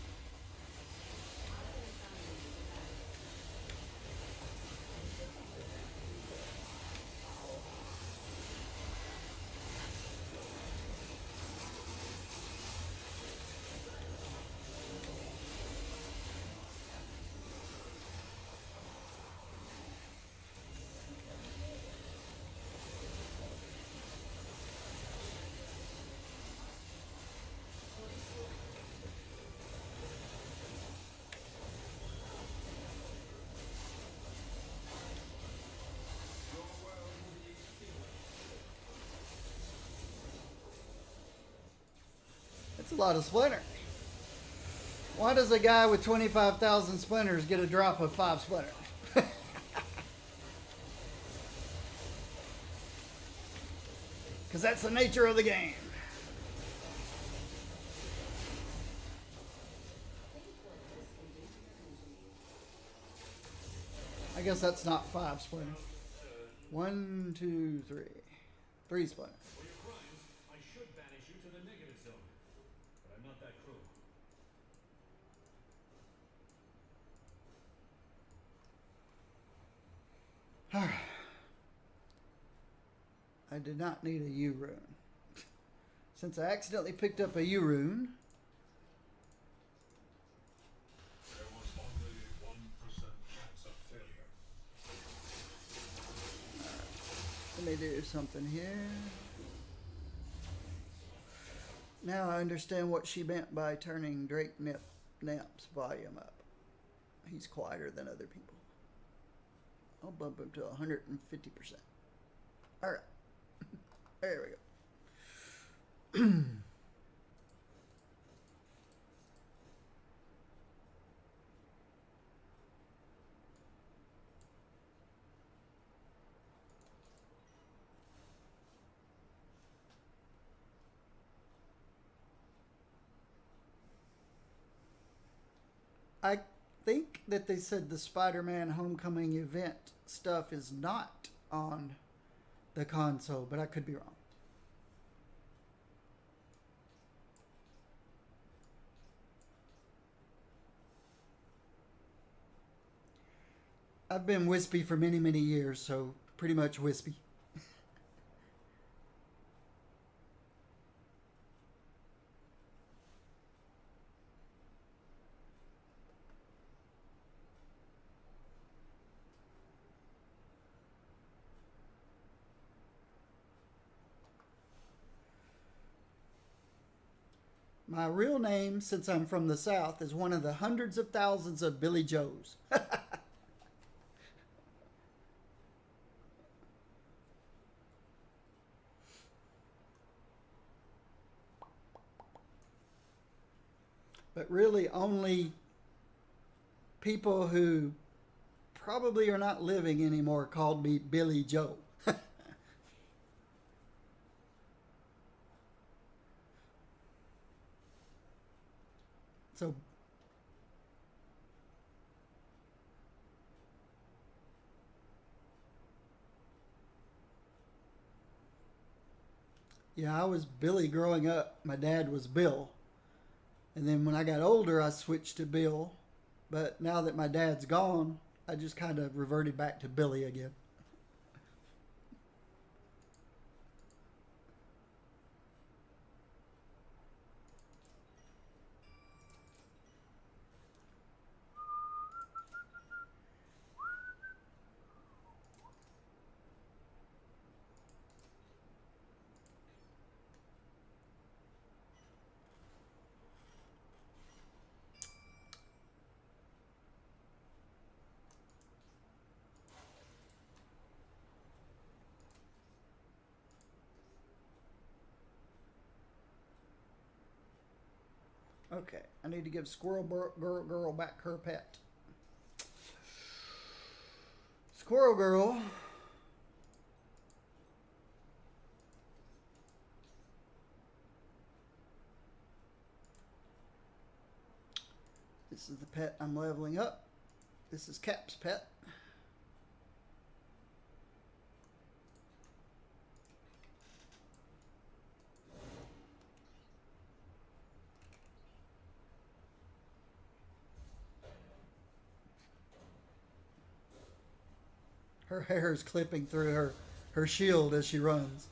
That's a lot of splinter. Why does a guy with 25,000 splinters get a drop of 5 splinters? Because that's the nature of the game. I guess that's not 5 splinters. 1, 2, 3. 3 splinters. For your crimes, I should banish you to the negative zone. But I'm not that cruel. I did not need a U rune. Since I accidentally picked up a U rune, There was only a 1% chance of failure. let me do something here. Now I understand what she meant by turning Drake Knapp's volume up. He's quieter than other people. I'll bump him to 150%. Alright. There we go. I think that they said the Spider-Man Homecoming event stuff is not on the console, but I could be wrong. I've been wispy for many, many years, so pretty much wispy. My real name, since I'm from the South, is one of the hundreds of thousands of Billy Joes. But really only people who probably are not living anymore called me Billy Joe. So yeah, I was Billy growing up. My dad was Bill. And then when I got older, I switched to Bill. But now that my dad's gone, I just kind of reverted back to Billy again. Okay, I need to give Squirrel Girl back her pet. Squirrel Girl. This is the pet I'm leveling up. This is Cap's pet. Her hair is clipping through her shield as she runs.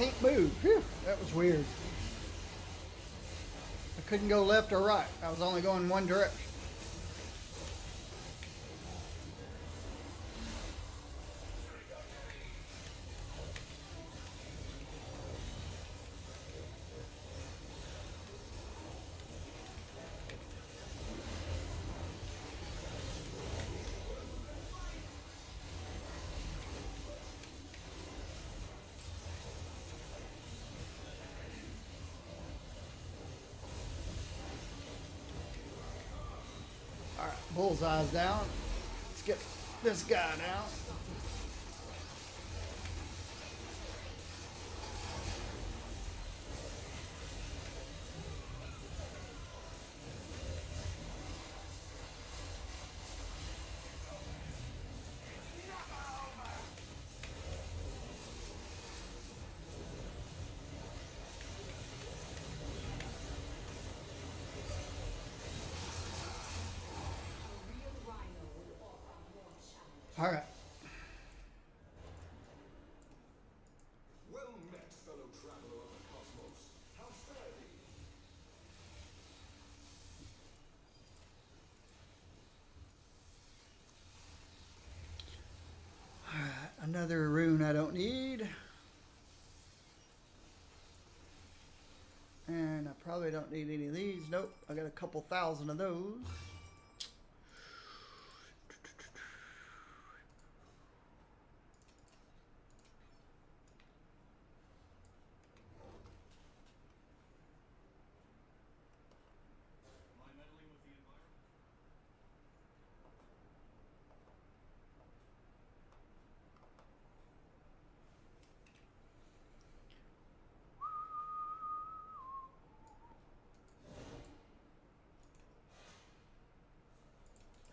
can't move. Phew, that was weird. I couldn't go left or right. I was only going one direction. Alright, bullseye's down. Let's get this guy down. Alright. Well met, fellow traveler of the cosmos. How fare thee? Alright, another rune I don't need. And I probably don't need any of these. Nope, I got a couple thousand of those. Am I meddling with the environment?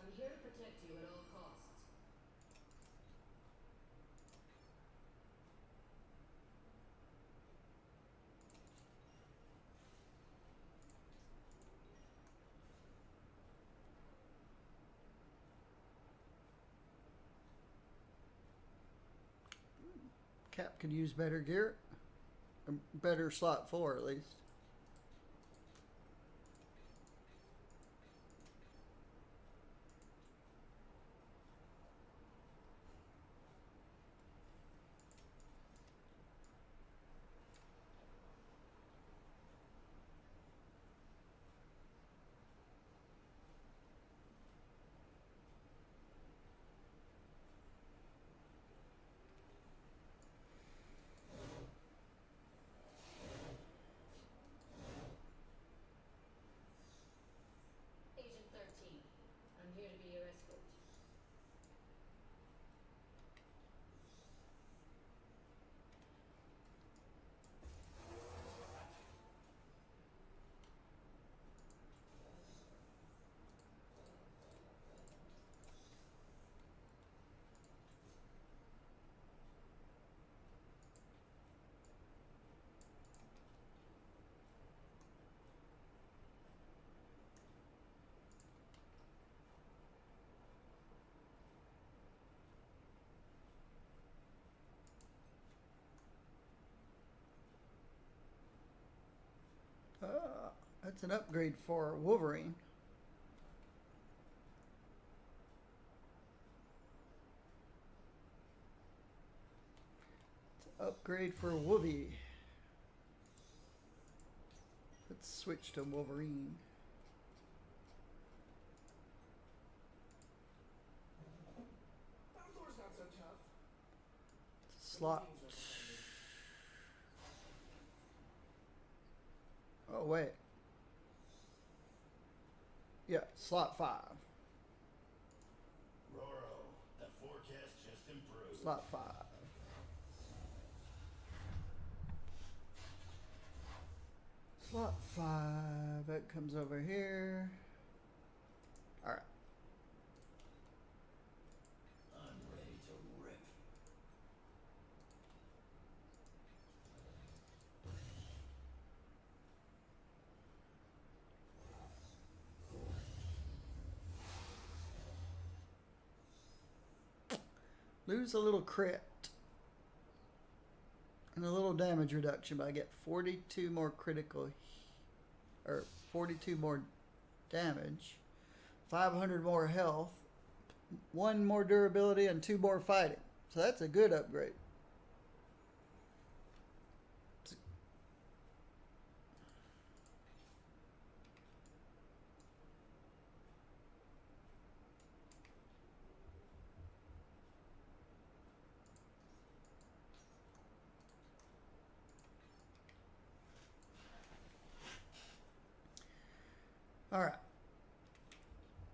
I'm here to protect you at all costs. Cap could use better gear. Or better slot 4 at least. Agent 13. I'm here to be your escort. That's an upgrade for Wolverine. It's an upgrade for Woovie. Let's switch to Wolverine. Thor's not so tough. Slot. Oh, wait. Yeah, slot 5. Roro, the forecast just improved. Slot 5. Slot 5. That comes over here. Alright. I'm ready to rip. Lose a little crit. And a little damage reduction, but I get 42 more critical, or 42 more damage, 500 more health, 1 more durability, and 2 more fighting. So that's a good upgrade. All right.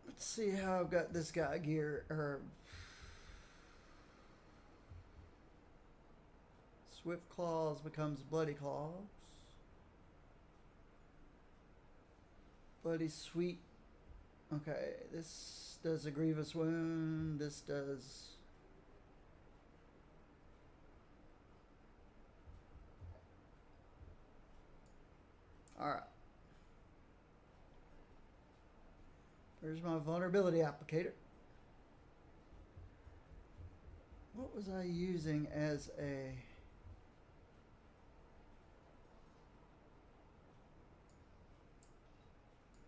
Let's see how I've got this guy gear. Or Swift Claws becomes Bloody Claws. Bloody Sweet. Okay, this does a Grievous Wound. This does. All right. There's my vulnerability applicator. What was I using as a...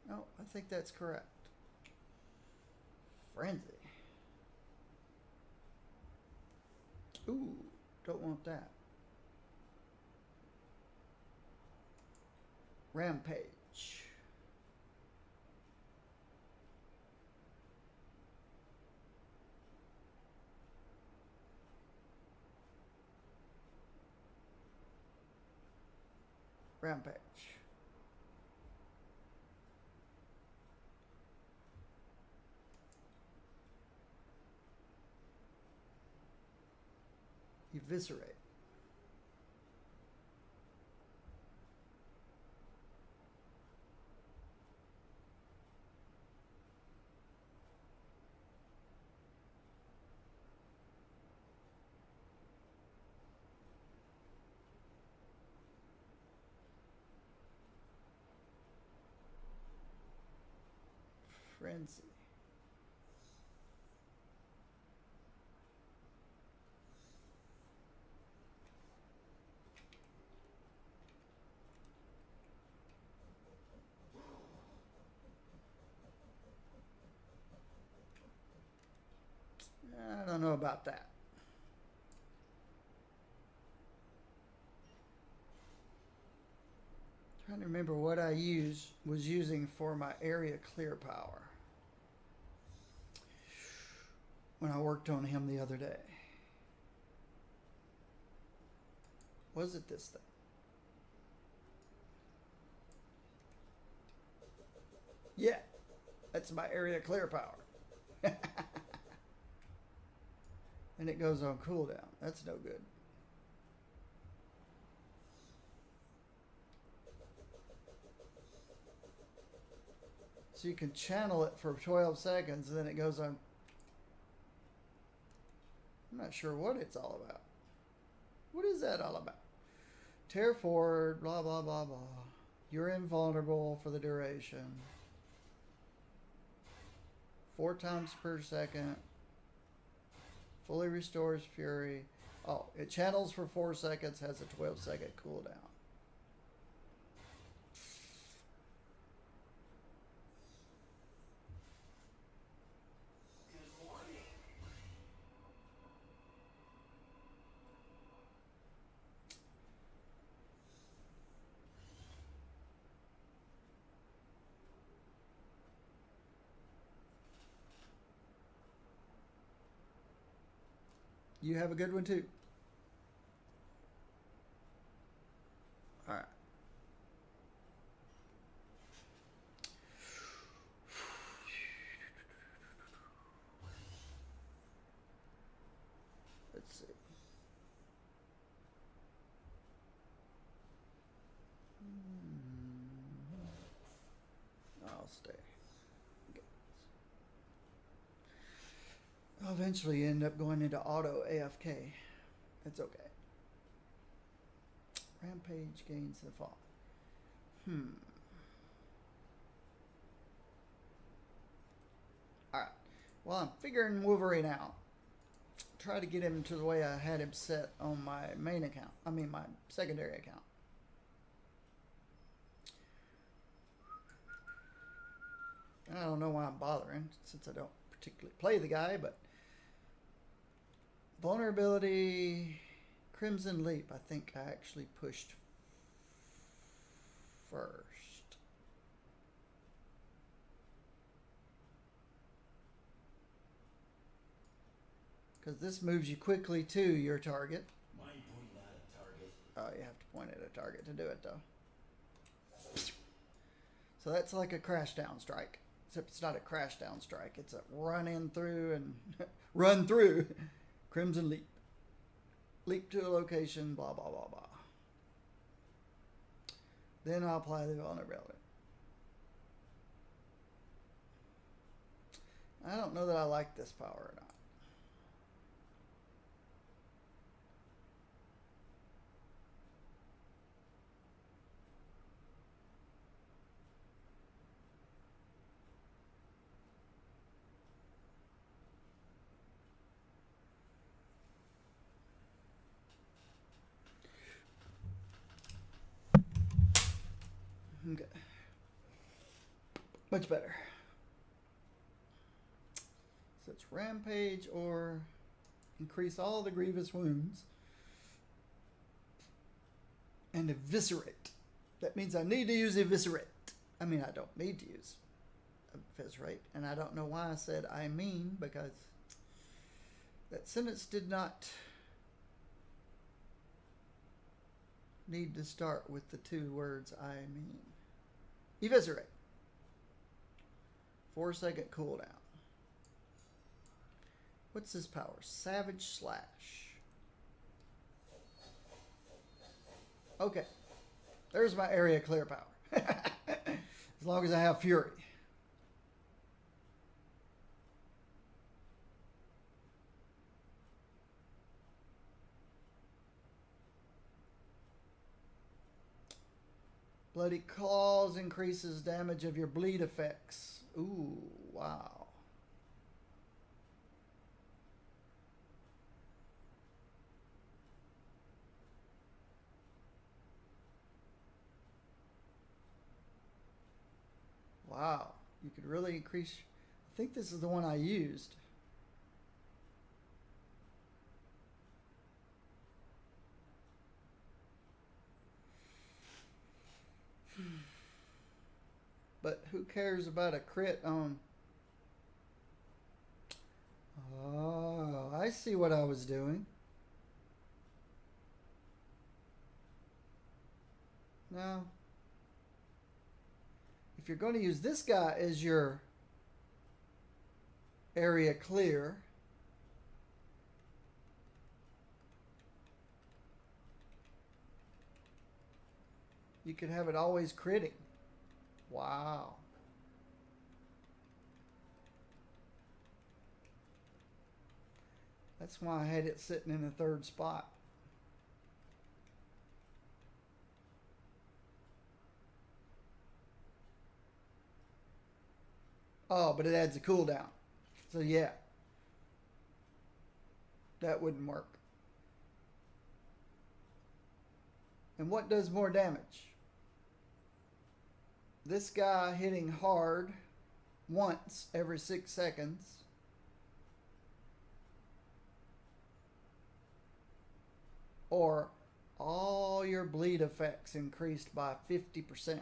No, I think that's correct. Frenzy. Ooh, don't want that. Rampage. Rampage. Eviscerate. Frenzy. I don't know about that. Trying to remember what I was using for my area clear power when I worked on him the other day. Was it this thing? Yeah, that's my area clear power. And it goes on cooldown. That's no good. So you can channel it for 12 seconds and then it goes on. I'm not sure what it's all about. What is that all about? Tear forward, blah, blah, blah, blah. You're invulnerable for the duration. 4 times per second. Fully restores fury. Oh, it channels for 4 seconds, has a 12-second cooldown. Good morning. You have a good one too. All right. Let's see. I'll stay. I'll eventually end up going into auto AFK. It's okay. Rampage gains the fall. Alright. Well, I'm figuring Wolverine out. try to get him to the way I had him set on my main account. I mean, my secondary account. I don't know why I'm bothering, since I don't particularly play the guy, but vulnerability, Crimson Leap, I think I actually pushed first. Because this moves you quickly to your target. Mind pointing at a target? Oh, you have to point at a target to do it, though. So that's like a crash down strike. Except it's not a crash down strike. It's a run in through and run through. Crimson Leap. Leap to a location, blah, blah, blah, blah. Then I'll apply the vulnerability. I don't know that I like this power or not. Okay. Much better. So it's Rampage or increase all the grievous wounds and Eviscerate. That means I need to use Eviscerate. I mean, I don't need to use Eviscerate, and I don't know why I said I mean, because that sentence did not need to start with the two words I mean. Eviscerate. 4-second cooldown. What's this power? Savage Slash. Okay. There's my area clear power. As long as I have Fury. Bloody Claws increases damage of your bleed effects. Ooh, wow. Wow. You could really increase. I think this is the one I used. But who cares about a crit on... Oh, I see what I was doing. Now, if you're going to use this guy as your area clear, you could have it always critting. Wow. That's why I had it sitting in the third spot. Oh, but it adds a cooldown. So yeah. That wouldn't work. And what does more damage? This guy hitting hard once every 6 seconds. Or all your bleed effects increased by 50%.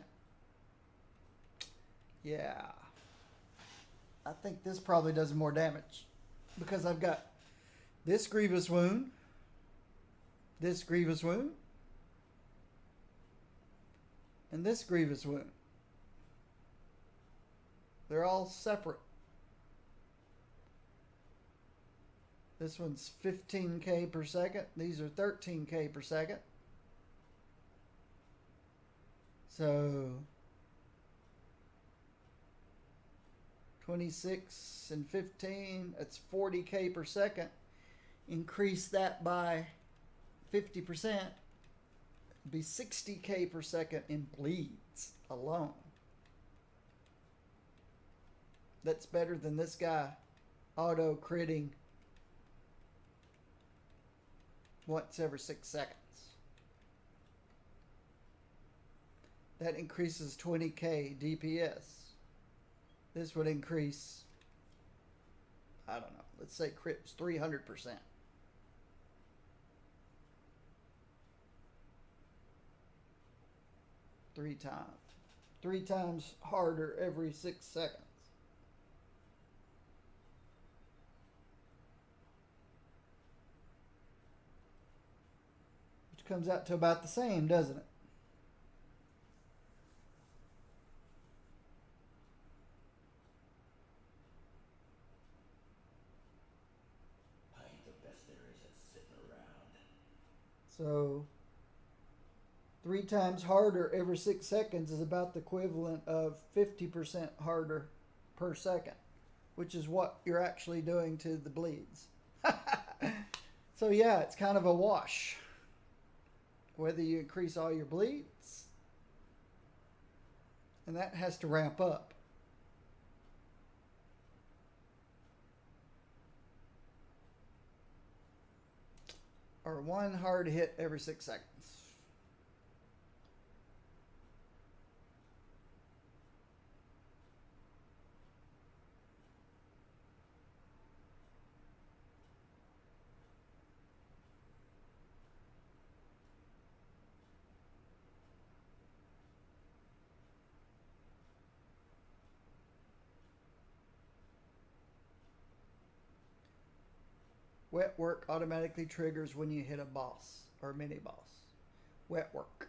Yeah. I think this probably does more damage. Because I've got this grievous wound. This grievous wound. And this grievous wound. They're all separate. This one's 15k per second. These are 13k per second. So 26 and 15, that's 40k per second. Increase that by 50%. It'd be 60k per second in bleeds alone. That's better than this guy auto critting once every 6 seconds. That increases 20k DPS. This would increase, I don't know, let's say crips 300%. 3 times. 3 times harder every 6 seconds. Which comes out to about the same, doesn't it? I ain't the best there is at sitting around. So 3 times harder every 6 seconds is about the equivalent of 50% harder per second, which is what you're actually doing to the bleeds. So yeah, it's kind of a wash. Whether you increase all your bleeds, and that has to ramp up. Or 1 hard hit every 6 seconds. Wet work automatically triggers when you hit a boss or mini boss. Wet work.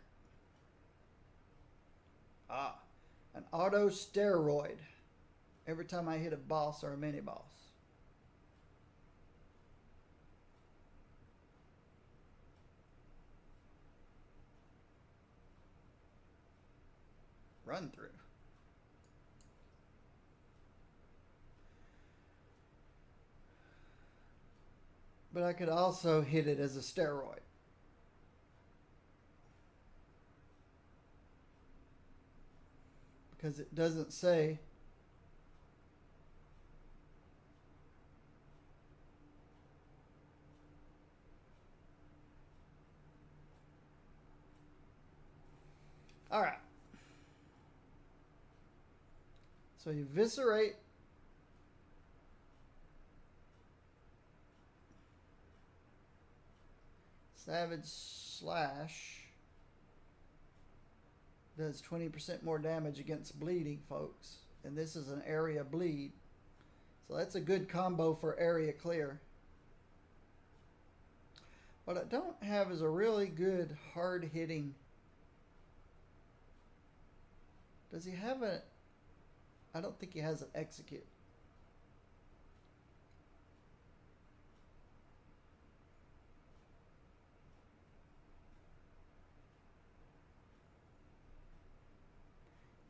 Ah, an auto steroid every time I hit a boss or a mini boss. Run through. But I could also hit it as a steroid. Because it doesn't say all right. So you eviscerate Savage Slash does 20% more damage against bleeding, folks. And this is an area bleed. So that's a good combo for area clear. What I don't have is a really good hard hitting. Does he have a... I don't think he has an execute.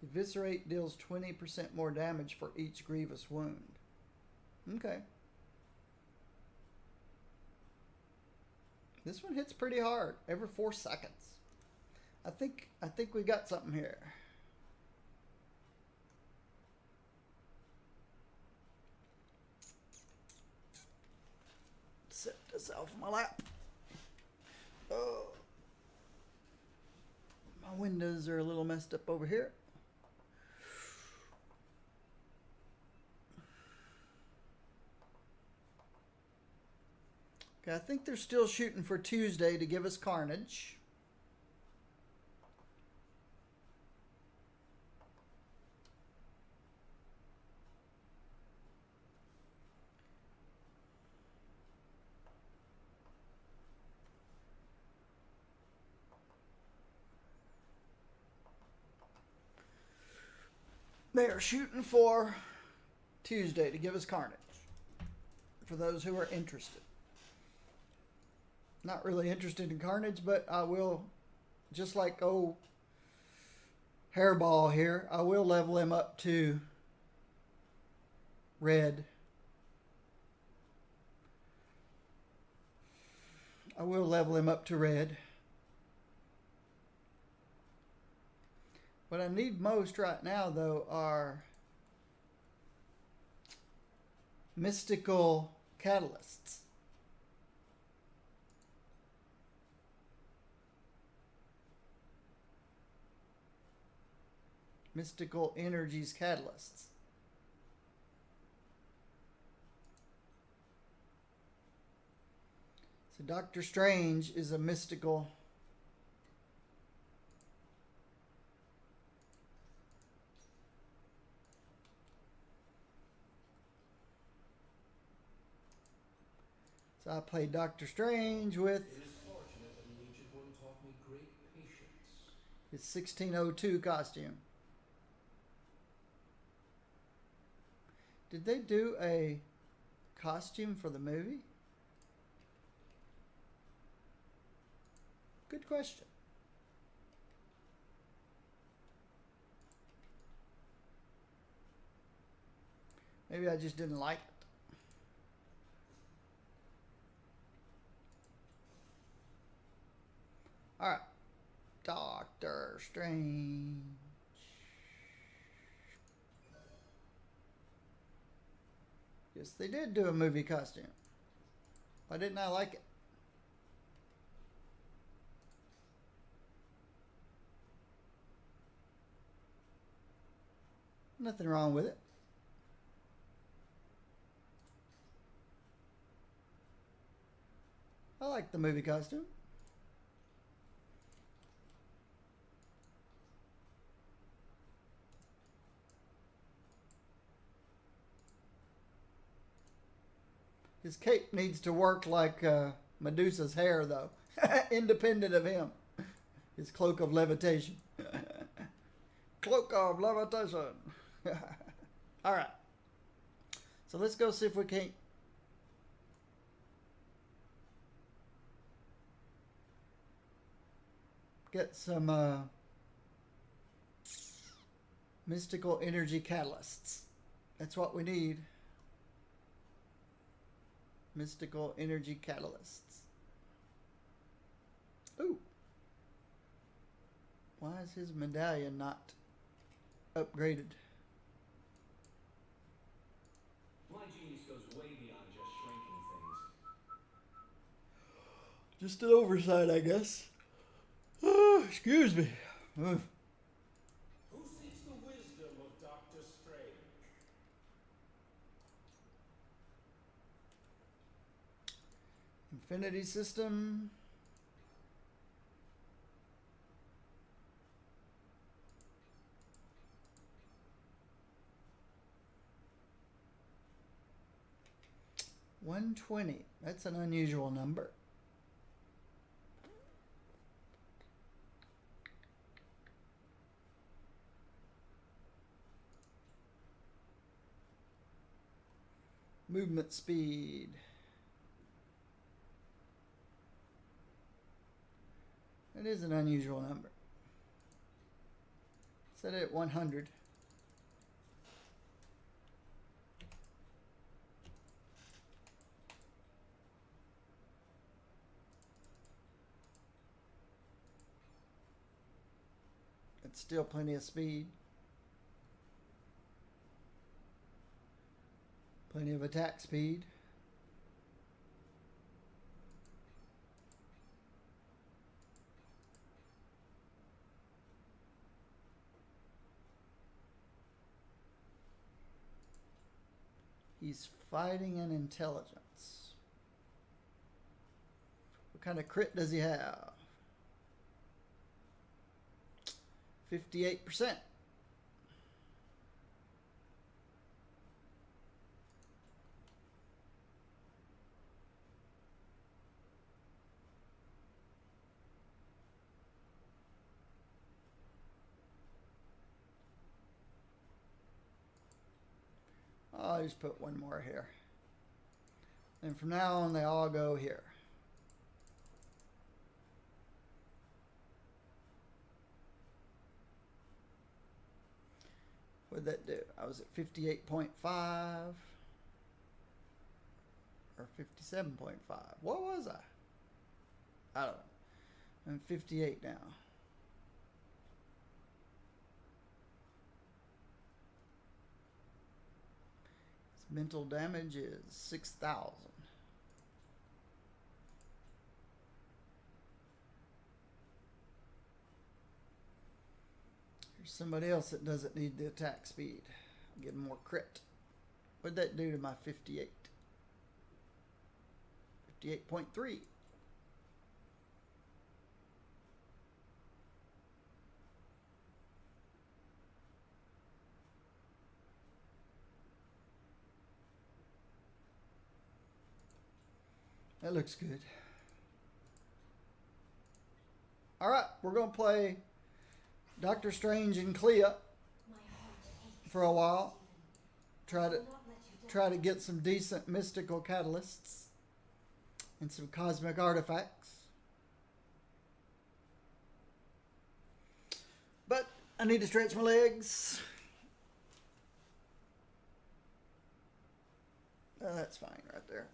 Eviscerate deals 20% more damage for each grievous wound. Okay. This one hits pretty hard every 4 seconds. I think we got something here. Set this off my lap. Oh. My windows are a little messed up over here. Okay, I think they're still shooting for Tuesday to give us Carnage. They are shooting for Tuesday to give us Carnage. For those who are interested. Not really interested in Carnage, but I will, just like old Hairball here, I will level him up to red. I will level him up to red. What I need most right now, though, are mystical catalysts. Mystical energies catalysts. So Doctor Strange is a mystical. So I played Doctor Strange with It is fortunate that the ancient one taught me great patience. his 1602 costume. Did they do a costume for the movie? Good question. Maybe I just didn't like it. Alright. Doctor Strange. Yes, they did do a movie costume. Why didn't I like it? Nothing wrong with it. I like the movie costume. His cape needs to work like Medusa's hair, though, independent of him. His cloak of levitation. Cloak of levitation. All right. So let's go see if we can't get some mystical energy catalysts. That's what we need. Mystical energy catalysts. Ooh. Why is his medallion not upgraded? My genius goes way beyond just shrinking things. Just an oversight, I guess. Excuse me. Who seeks the wisdom of Doctor Strange? Infinity System. $120. That's an unusual number. Movement speed. It is an unusual number. Set it at 100. It's still plenty of speed. Plenty of attack speed. He's fighting an intelligence. What kind of crit does he have? 58%. I'll just put one more here. And from now on, they all go here. What'd that do? I was at 58.5 or 57.5. What was I? I don't know. I'm 58 now. His mental damage is 6,000. There's somebody else that doesn't need the attack speed. Give them more crit. What'd that do to my 58? 58.3. That looks good. All right, we're going to play Doctor Strange and Clea for a while. Try to get some decent mystical catalysts and some cosmic artifacts. But I need to stretch my legs. Oh, that's fine right there.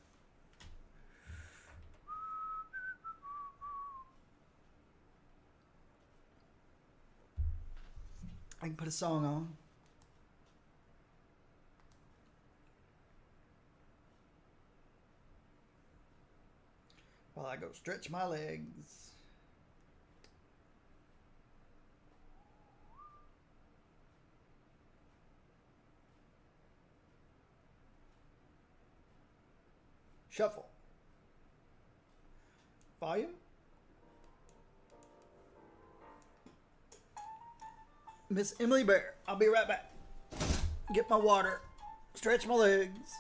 I can put a song on. While I go stretch my legs. Shuffle. Volume. Miss Emily Bear. I'll be right back. Get my water. Stretch my legs.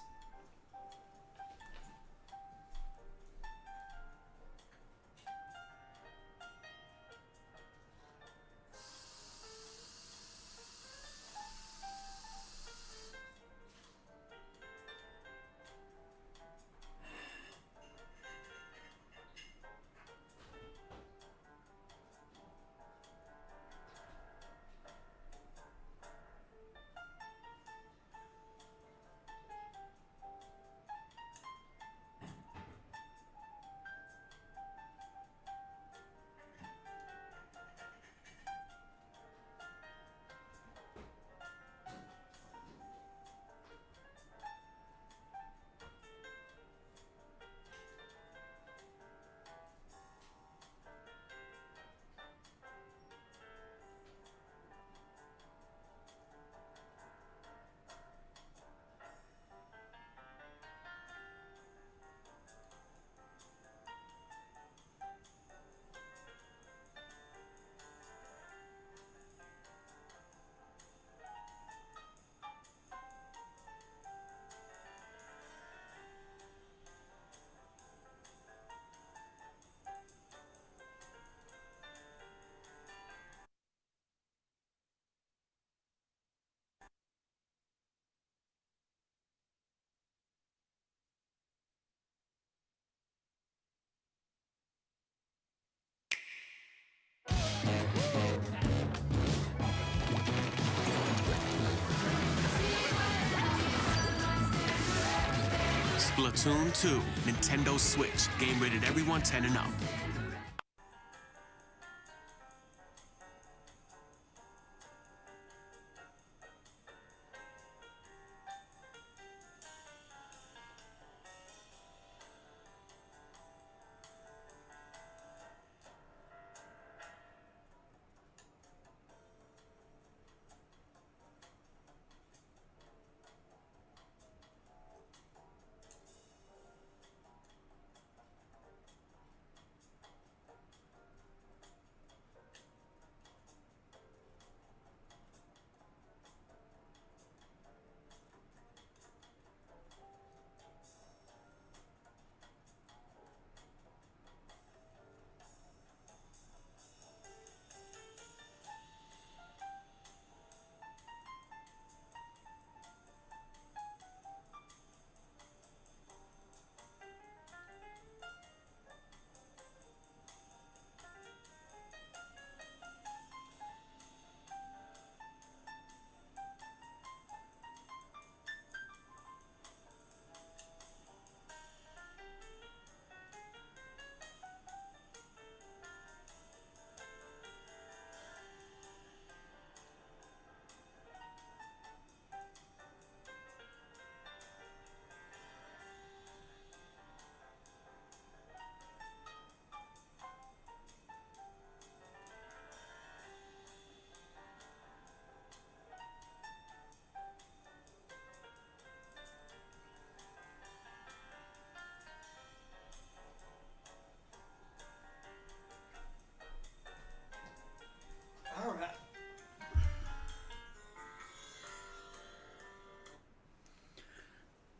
Splatoon 2, Nintendo Switch. Game rated everyone 10 and up.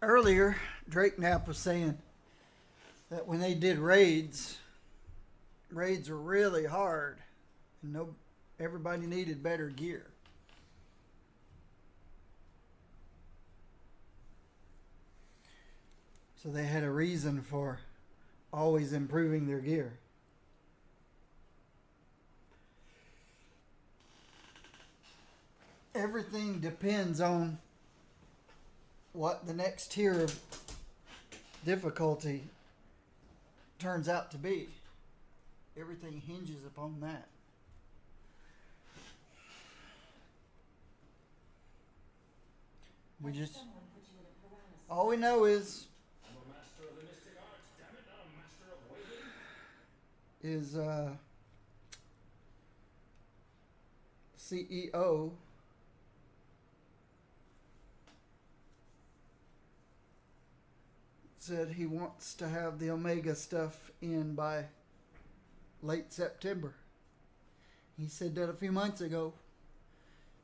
Earlier, Drake Knapp was saying that when they did raids were really hard, and everybody needed better gear. So they had a reason for always improving their gear. Everything depends on what the next tier of difficulty turns out to be. Everything hinges upon that. We just, all we know is I'm a master of the mystic arts, damn it, not a master of waiting. CEO said he wants to have the Omega stuff in by late September. He said that a few months ago,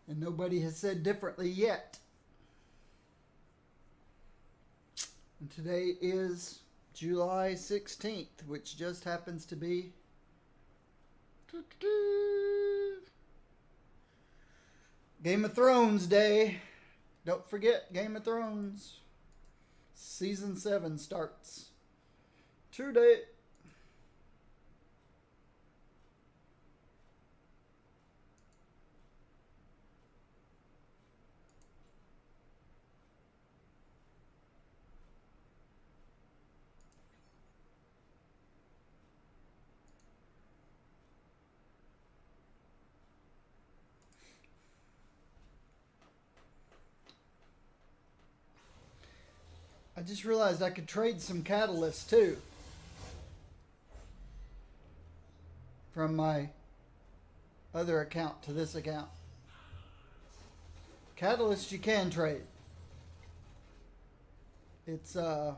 and nobody has said differently yet. And today is July 16th, which just happens to be Game of Thrones Day. Don't forget Game of Thrones. Season 7 starts today. I just realized I could trade some catalysts too from my other account to this account. Catalysts you can trade. It's the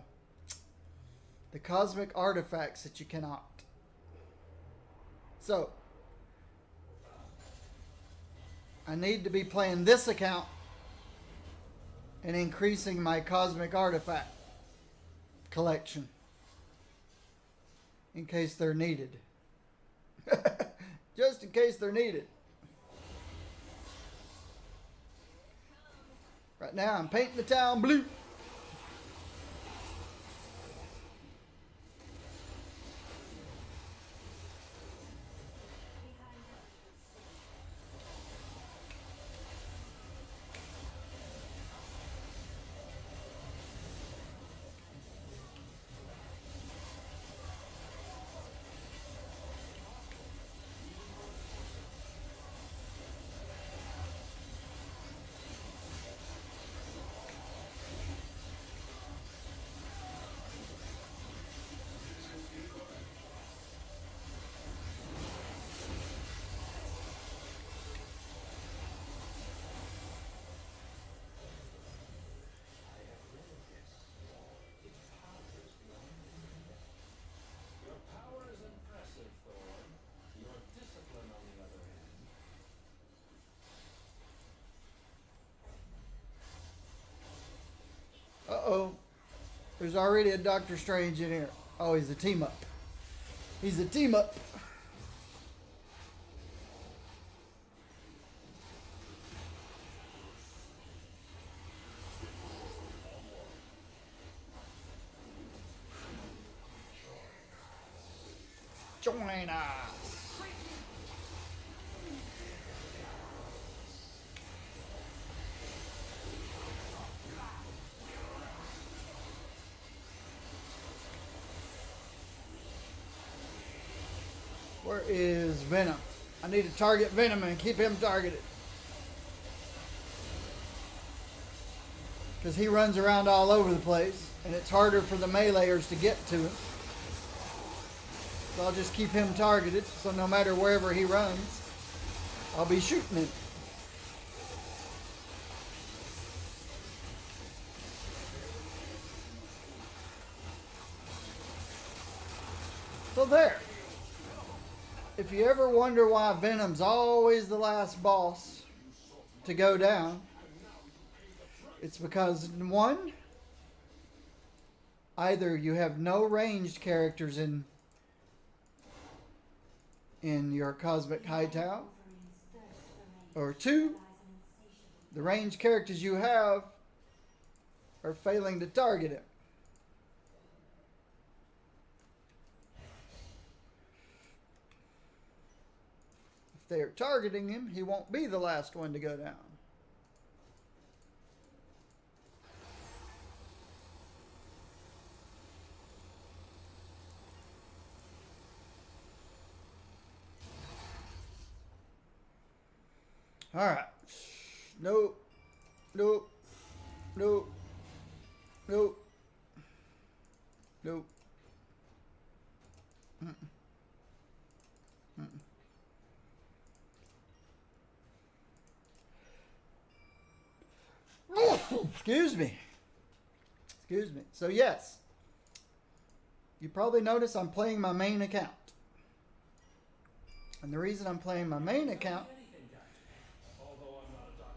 cosmic artifacts that you cannot. So I need to be playing this account and increasing my cosmic artifact collection in case they're needed. Just in case they're needed. Right now I'm painting the town blue. Your power is impressive, Thor. Your discipline, on the other hand. Uh-oh. There's already a Doctor Strange in here. Oh, he's a team up. He's a team up. Join us. Where is Venom? I need to target Venom and keep him targeted. Because he runs around all over the place, and it's harder for the meleeers to get to him. So I'll just keep him targeted, so no matter wherever he runs, I'll be shooting him. So there. If you ever wonder why Venom's always the last boss to go down, it's because, one, either you have no ranged characters in your Cosmic Hightower, or 2, the ranged characters you have are failing to target him. If they are targeting him, he won't be the last one to go down. All right. Nope. Nope. Nope. Nope. Nope. Mm-mm. Mm-mm. Excuse me. Excuse me. So yes, you probably notice I'm playing my main account. And the reason I'm playing my main account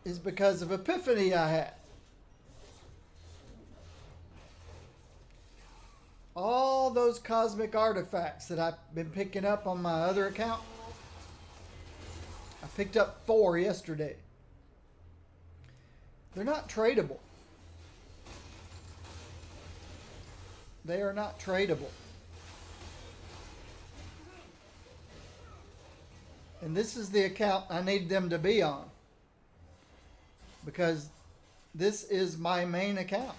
is because of Epiphany I had. All those cosmic artifacts that I've been picking up on my other account, I picked up 4 yesterday. They're not tradable. They are not tradable. And this is the account I need them to be on, because this is my main account.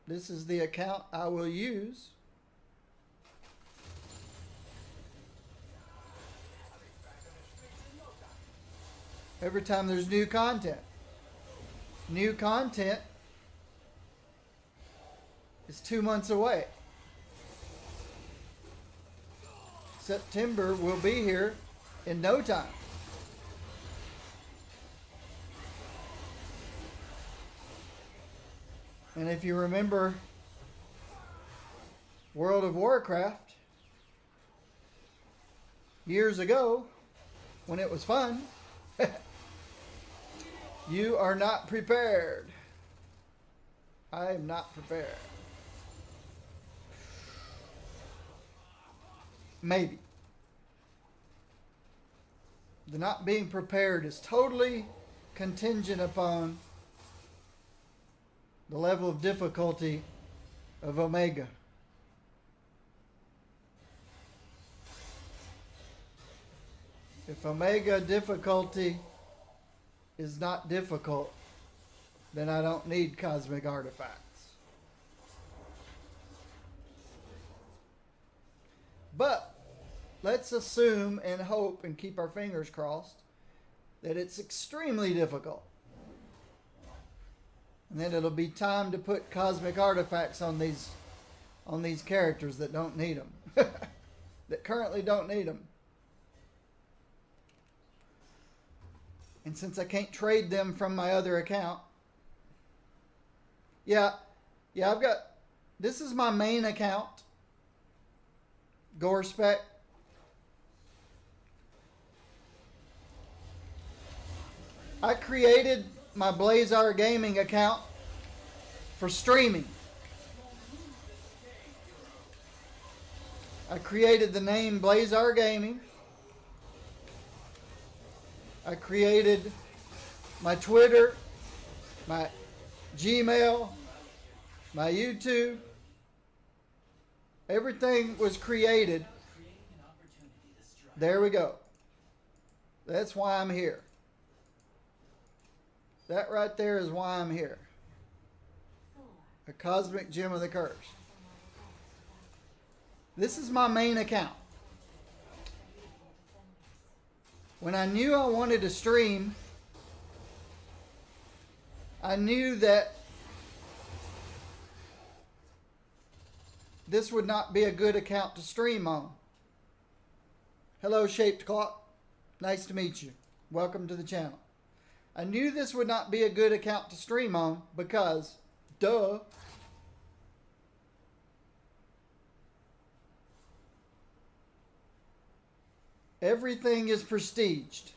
This is the account I will use every time there's new content. New content is 2 months away. September will be here in no time. And if you remember World of Warcraft years ago, when it was fun, you are not prepared. I am not prepared. Maybe. The not being prepared is totally contingent upon the level of difficulty of Omega. If Omega difficulty is not difficult, then I don't need cosmic artifacts. But let's assume and hope and keep our fingers crossed that it's extremely difficult. And then it'll be time to put cosmic artifacts on these characters that don't need them. That currently don't need them. And since I can't trade them from my other account, yeah, I've got, this is my main account, Gorspec. I created my Blazar Gaming account for streaming. I created the name Blazar Gaming. I created my Twitter, my Gmail, my YouTube. Everything was created. There we go. That's why I'm here. That right there is why I'm here. A Cosmic Gem of the Curse. This is my main account. When I knew I wanted to stream, I knew that this would not be a good account to stream on. Hello, Shaped Clock. Nice to meet you. Welcome to the channel. I knew this would not be a good account to stream on because, duh, everything is prestiged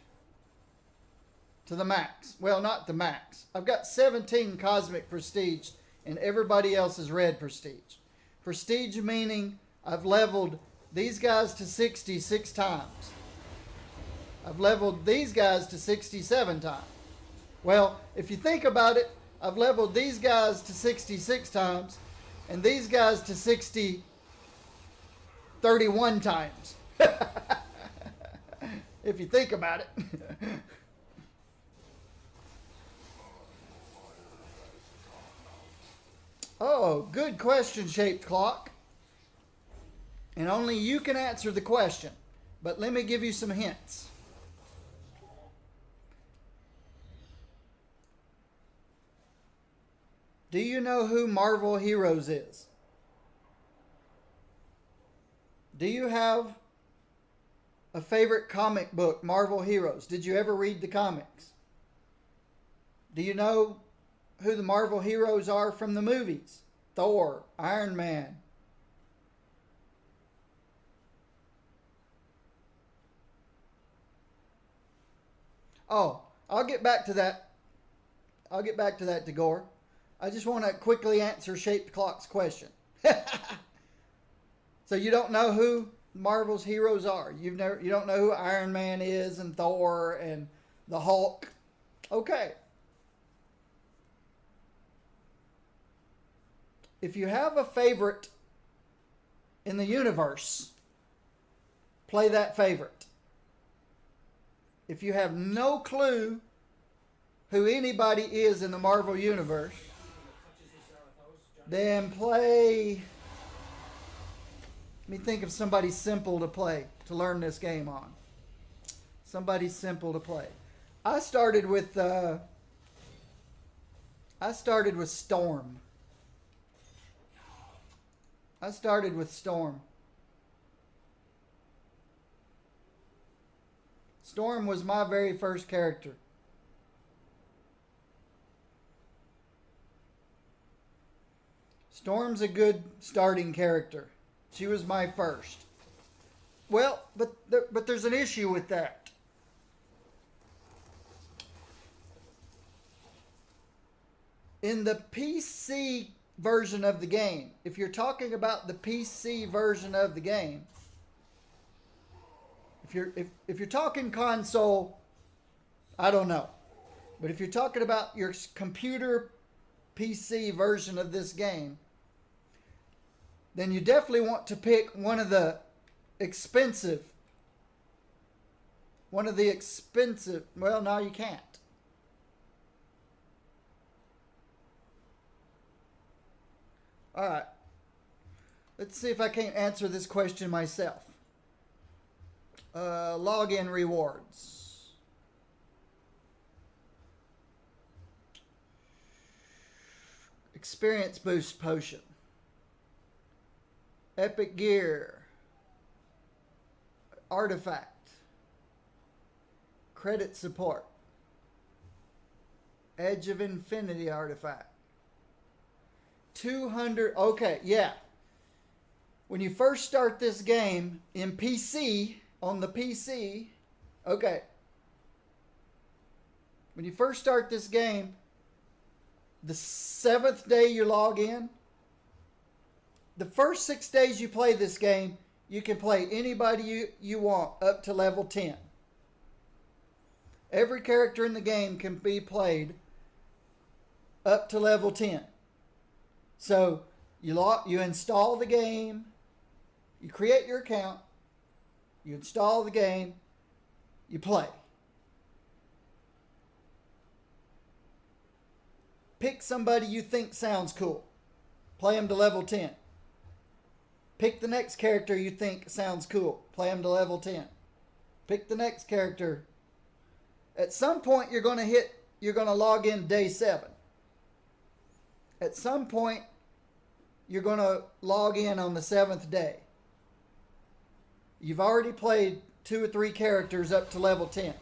to the max. Well, not the max. I've got 17 Cosmic Prestige and everybody else is Red Prestige. Prestige meaning I've leveled these guys to 66 times. I've leveled these guys to 67 times. Well, if you think about it, I've leveled these guys to 66 times and these guys to 31 times. If you think about it. Oh, good question, Shaped Clock. And only you can answer the question. But let me give you some hints. Do you know who Marvel Heroes is? Do you have a favorite comic book, Marvel Heroes? Did you ever read the comics? Do you know who the Marvel Heroes are from the movies? Thor, Iron Man. Oh, I'll get back to that. I'll get back to that, Degore. I just want to quickly answer Shaped Clock's question. So you don't know who Marvel's heroes are? You don't know who Iron Man is and Thor and the Hulk? Okay. If you have a favorite in the universe, play that favorite. If you have no clue who anybody is in the Marvel universe, then play... Let me think of somebody simple to play, to learn this game on. Somebody simple to play. I started with Storm. I started with Storm. Storm was my very first character. Storm's a good starting character. She was my first. Well, but there's an issue with that. In the PC version of the game, if you're talking about the PC version of the game, if you're talking console, I don't know. But if you're talking about your computer PC version of this game, then you definitely want to pick one of the expensive. Well, no, you can't. All right. Let's see if I can't answer this question myself. Login rewards. Experience boost potion. Epic gear. Artifact. Credit support. Edge of Infinity artifact. 200. Okay, yeah. When you first start this game in PC, on the PC, okay. When you first start this game, the 7th day you log in, the first 6 days you play this game, you can play anybody you want up to level 10. Every character in the game can be played up to level 10. So you install the game, you create your account, you install the game, you play. Pick somebody you think sounds cool. Play them to level 10. Pick the next character you think sounds cool. Play them to level 10. Pick the next character. At some point you're going to log in day 7. At some point you're going to log in on the 7th day. You've already played 2 or 3 characters up to level 10.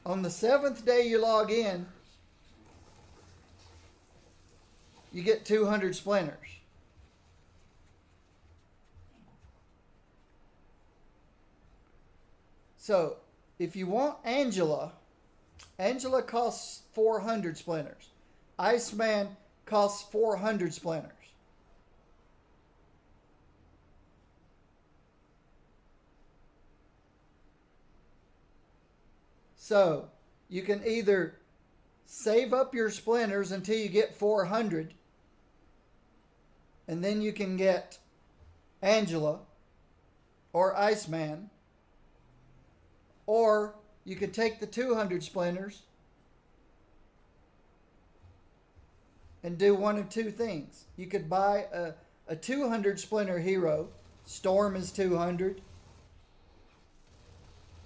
On the 7th day you log in, you get 200 splinters. So, if you want Angela costs 400 splinters. Iceman costs 400 splinters. So, you can either save up your splinters until you get 400, and then you can get Angela or Iceman, or you could take the 200 splinters and do one of two things. You could buy a 200 splinter hero. Storm is 200.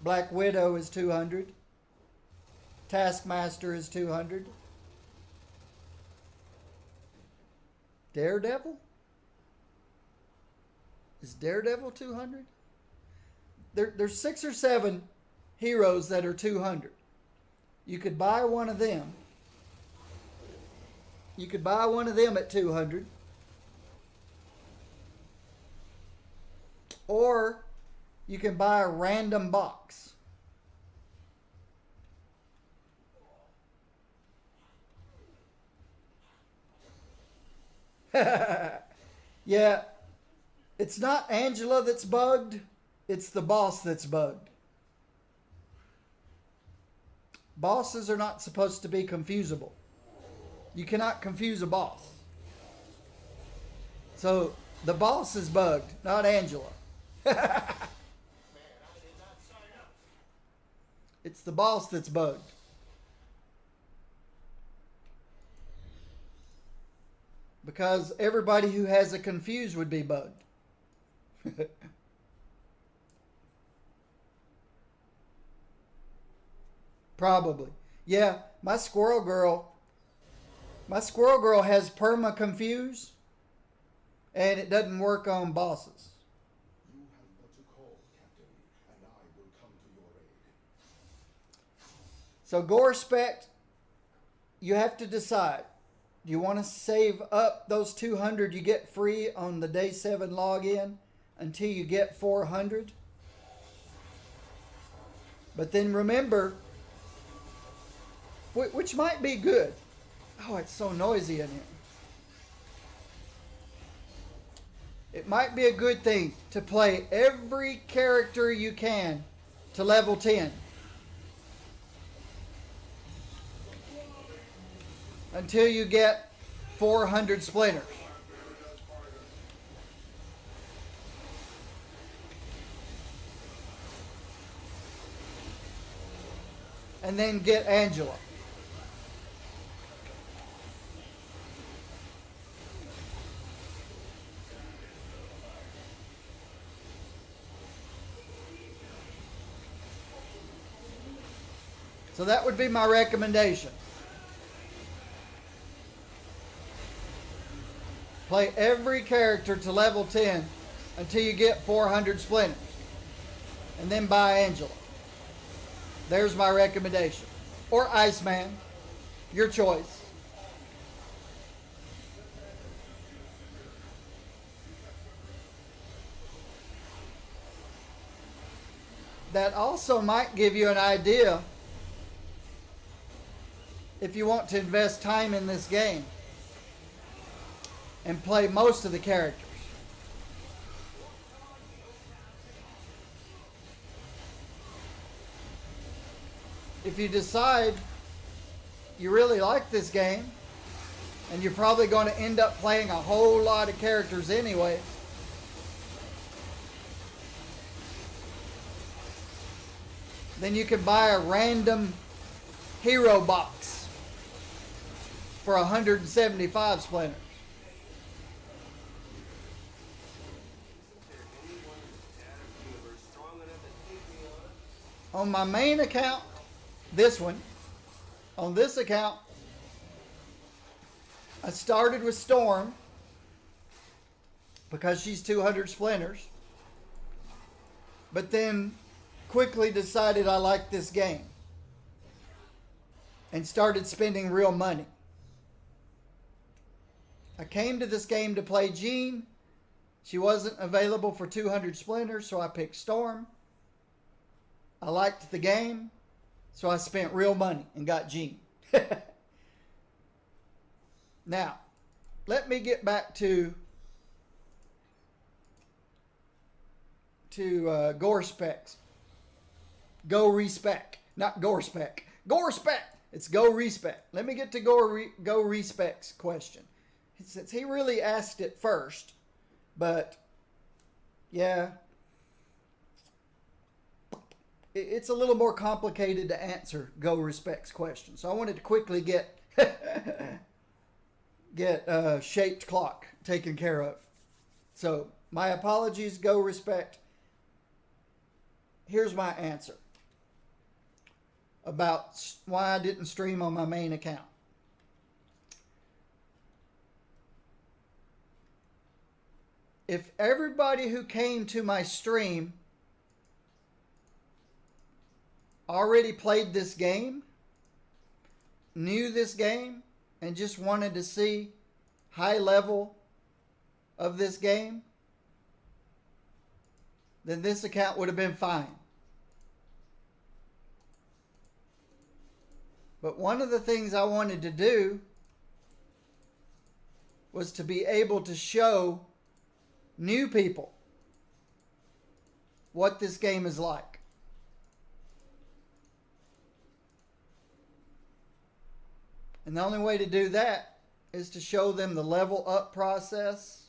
Black Widow is 200. Taskmaster is 200. Daredevil? Is Daredevil 200? There's 6 or 7 heroes that are 200. You could buy one of them. You could buy one of them at 200. Or you can buy a random box. Yeah, it's not Angela that's bugged, it's the boss that's bugged. Bosses are not supposed to be confusable. You cannot confuse a boss. So the boss is bugged, not Angela. It's the boss that's bugged. Because everybody who has a confuse would be bugged. Probably. Yeah, my squirrel girl has perma confuse, and it doesn't work on bosses. You have but to call, Captain, and I will come to your aid. So Gore Spect, you have to decide. Do you want to save up those 200 you get free on the day 7 login until you get 400? But then remember, which might be good. Oh, it's so noisy in here. It might be a good thing to play every character you can to level 10. Until you get 400 splinters. And then get Angela. So that would be my recommendation. Play every character to level 10 until you get 400 splinters. And then buy Angela. There's my recommendation. Or Iceman. Your choice. That also might give you an idea if you want to invest time in this game and play most of the characters. If you decide you really like this game, and you're probably going to end up playing a whole lot of characters anyway, then you can buy a random hero box for 175 splinters. On my main account, this one, on this account, I started with Storm because she's 200 splinters, but then quickly decided I liked this game and started spending real money. I came to this game to play Jean. She wasn't available for 200 splinters, so I picked Storm. I liked the game, so I spent real money and got Jean. Now, let me get back to Gore Specs. Go Respec, not Gore Spec. Gore Spec. It's Go Respec. Let me get to Go Respec's question, since he really asked it first. But yeah, it's a little more complicated to answer Go Respec's question. So I wanted to quickly get Shaped Clock taken care of. So my apologies, Go Respect. Here's my answer about why I didn't stream on my main account. If everybody who came to my stream already played this game, knew this game, and just wanted to see high level of this game, then this account would have been fine. But one of the things I wanted to do was to be able to show new people what this game is like. And the only way to do that is to show them the level up process.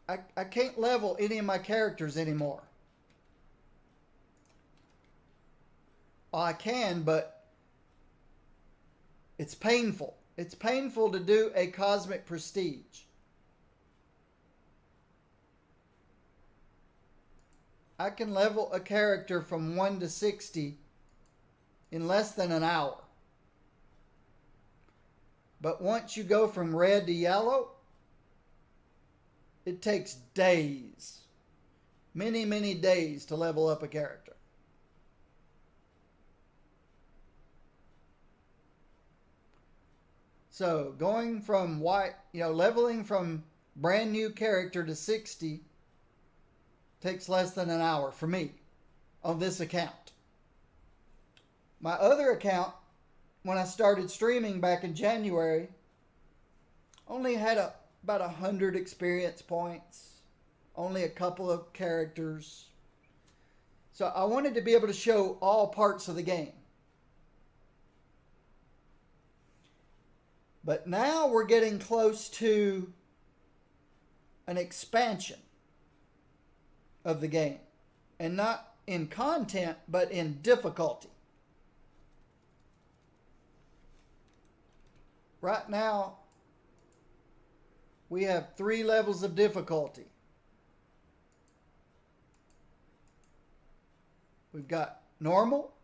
I can't level any of my characters anymore. Well, I can, but it's painful. It's painful to do a cosmic prestige. I can level a character from 1 to 60 in less than an hour. But once you go from red to yellow, it takes days. Many, many days to level up a character. So going from leveling from brand new character to 60 takes less than an hour for me on this account. My other account, when I started streaming back in January, only had about 100 experience points, only a couple of characters. So I wanted to be able to show all parts of the game. But now we're getting close to an expansion of the game. And not in content, but in difficulty. Right now, we have 3 levels of difficulty. We've got normal.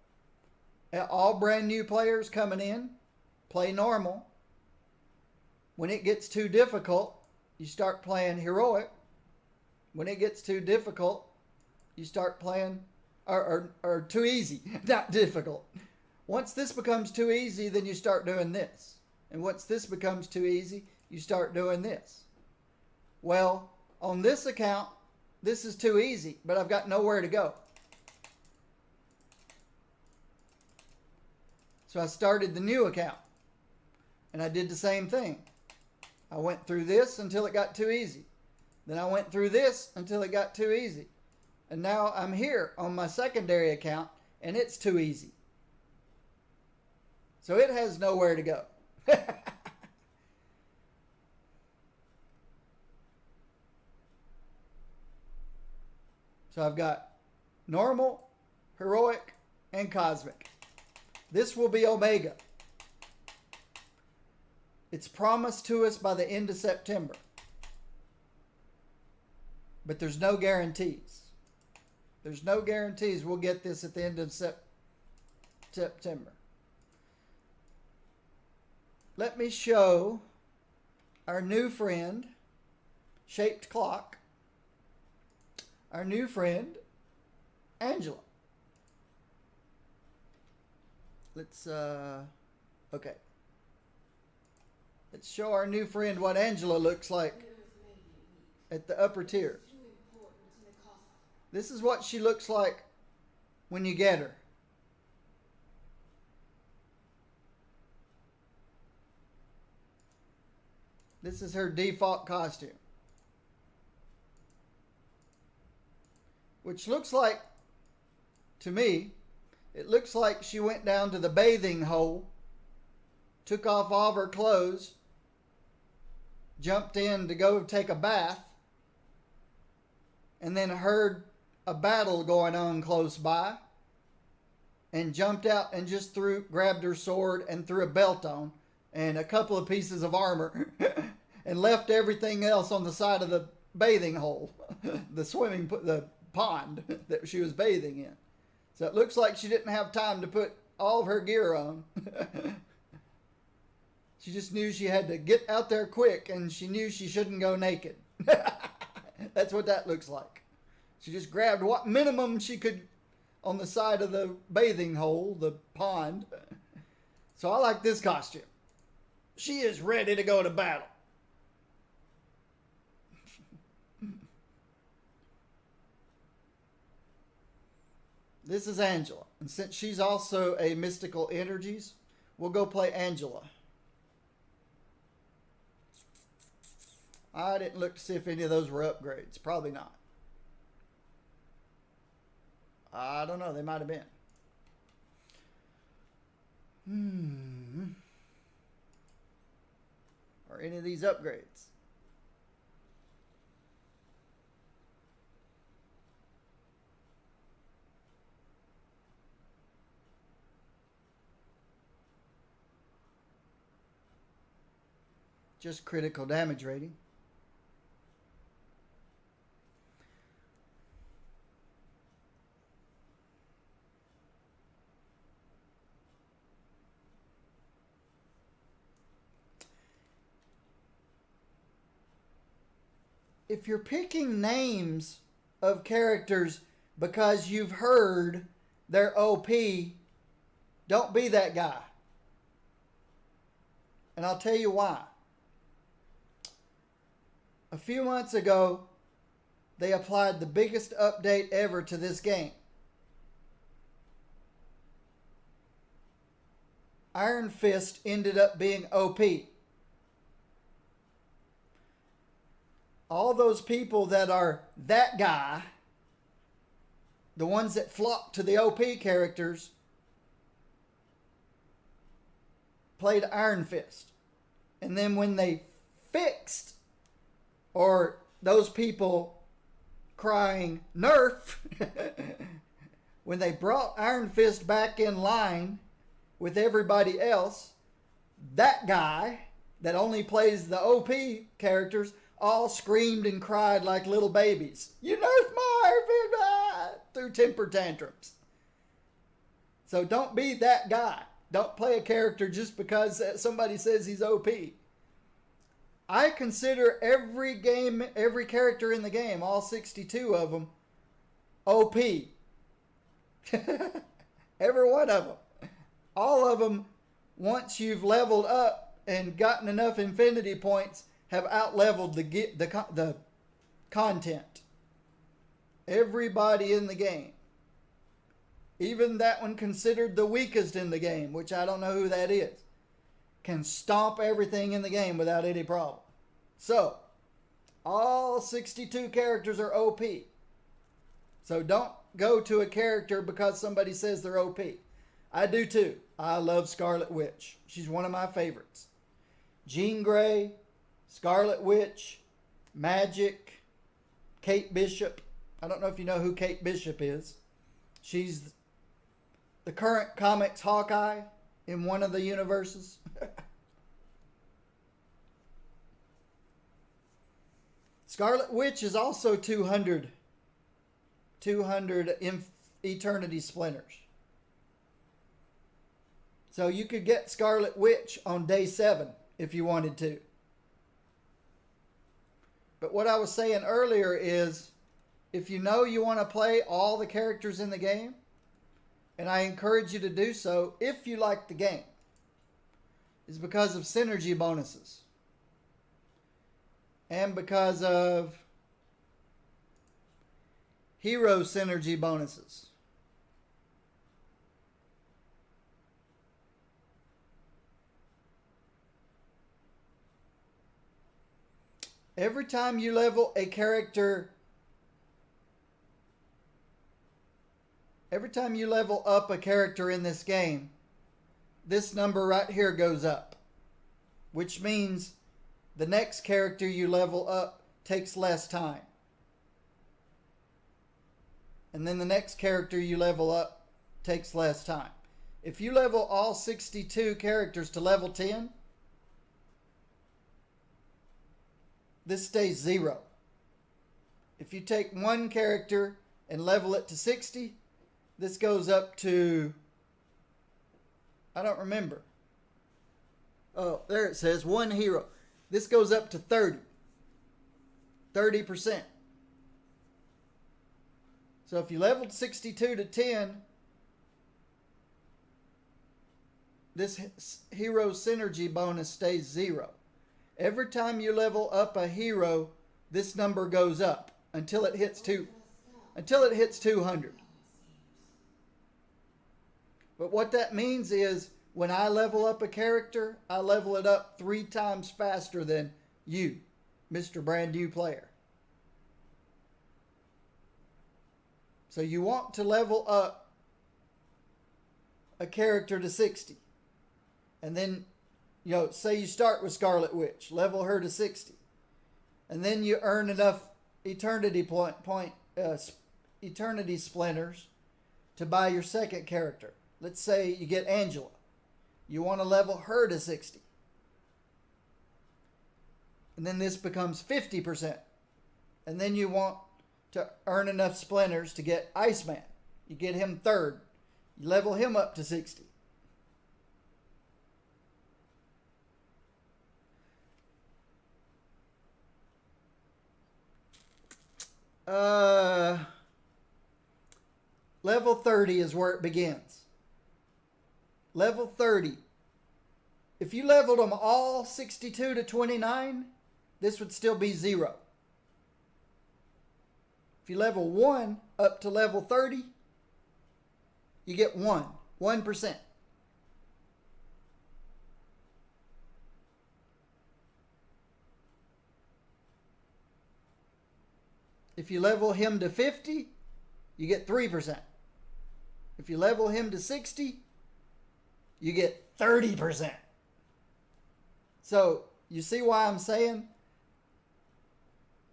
All brand new players coming in, play normal. When it gets too difficult, you start playing heroic. When it gets too difficult, you start playing, or too easy, not difficult. Once this becomes too easy, then you start doing this. And once this becomes too easy, you start doing this. Well, on this account, this is too easy, but I've got nowhere to go. So I started the new account. And I did the same thing. I went through this until it got too easy. Then I went through this until it got too easy. And now I'm here on my secondary account, and it's too easy. So it has nowhere to go. So I've got normal, heroic, and cosmic. This will be Omega. It's promised to us by the end of September. But there's no guarantees. There's no guarantees we'll get this at the end of September. Let me show our new friend, Shaped Clock, our new friend, Angela. Let's, okay. Let's show our new friend what Angela looks like at the upper tier. This is what she looks like when you get her. This is her default costume. Which looks like, to me, it looks like she went down to the bathing hole, took off all of her clothes, jumped in to go take a bath, and then heard a battle going on close by, and jumped out and just grabbed her sword and threw a belt on and a couple of pieces of armor and left everything else on the side of the bathing hole, the pond that she was bathing in. So it looks like she didn't have time to put all of her gear on. She just knew she had to get out there quick, and she knew she shouldn't go naked. That's what that looks like. She just grabbed what minimum she could on the side of the bathing hole, the pond. So I like this costume. She is ready to go to battle. This is Angela. And since she's also a Mystical Energies, we'll go play Angela. I didn't look to see if any of those were upgrades. Probably not. I don't know. They might have been. Are any of these upgrades? Just critical damage rating. If you're picking names of characters because you've heard they're OP, don't be that guy. And I'll tell you why. A few months ago, they applied the biggest update ever to this game. Iron Fist ended up being OP. All those people that are that guy, the ones that flock to the OP characters, played Iron Fist. And then when they fixed, or those people crying nerf, when they brought Iron Fist back in line with everybody else, that guy that only plays the OP characters all screamed and cried like little babies. You nerfed my Iron Fist! Threw temper tantrums. So don't be that guy. Don't play a character just because somebody says he's OP. I consider every character in the game, all 62 of them, OP. Every one of them. All of them, once you've leveled up and gotten enough infinity points, have out-leveled the content. Everybody in the game. Even that one considered the weakest in the game, which I don't know who that is, can stomp everything in the game without any problem. So, all 62 characters are OP. So don't go to a character because somebody says they're OP. I do too. I love Scarlet Witch. She's one of my favorites. Jean Grey, Scarlet Witch, Magic, Kate Bishop. I don't know if you know who Kate Bishop is. She's the current comics Hawkeye in one of the universes. Scarlet Witch is also 200 Eternity Splinters. So you could get Scarlet Witch on day 7 if you wanted to. But what I was saying earlier is, if you know you want to play all the characters in the game, and I encourage you to do so if you like the game, is because of synergy bonuses. And because of hero synergy bonuses. Every time you level a character, every time you level up a character in this game, this number right here goes up, which means the next character you level up takes less time. And then the next character you level up takes less time. If you level all 62 characters to level 10, this stays 0. If you take one character and level it to 60, this goes up to, I don't remember. Oh, there it says one hero. This goes up to 30. 30%. So if you leveled 62 to 10, this hero synergy bonus stays 0. Every time you level up a hero, this number goes up until it hits 200. But what that means is when I level up a character, I level it up 3 times faster than you, Mr. Brand New Player. So you want to level up a character to 60. And then, say you start with Scarlet Witch, level her to 60. And then you earn enough eternity eternity splinters to buy your second character. Let's say you get Angela. You want to level her to 60. And then this becomes 50%. And then you want to earn enough splinters to get Iceman. You get him third. You level him up to 60. Level 30 is where it begins. Level 30. If you leveled them all 62 to 29, this would still be 0. If you level 1 up to level 30, you get 1%. If you level him to 50, you get 3%. If you level him to 60, you get 30%. So, you see why I'm saying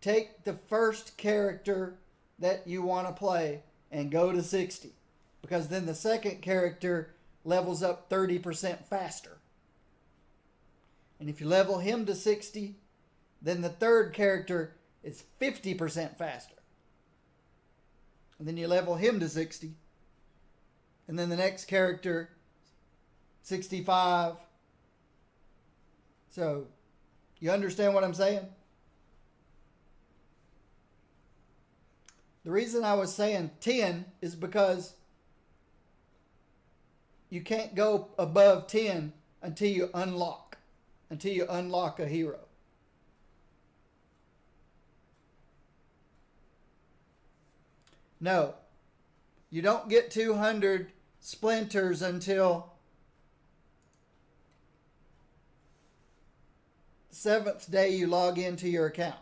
take the first character that you want to play and go to 60. Because then the second character levels up 30% faster. And if you level him to 60, then the third character is 50% faster. And then you level him to 60. And then the next character, 65. So, you understand what I'm saying? The reason I was saying 10 is because you can't go above 10 until you unlock a hero. No, you don't get 200 splinters until 7th day you log into your account.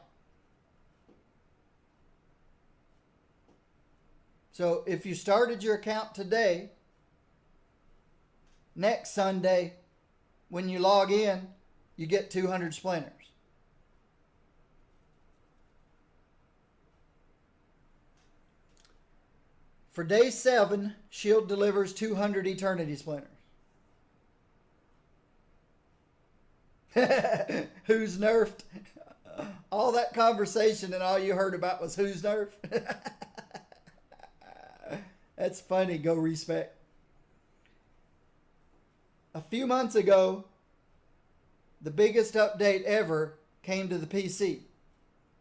So if you started your account today, next Sunday, when you log in, you get 200 splinters. For day 7, Shield delivers 200 Eternity Splinters. Who's nerfed? All that conversation and all you heard about was who's nerfed? That's funny, Go Respect. A few months ago, the biggest update ever came to the PC.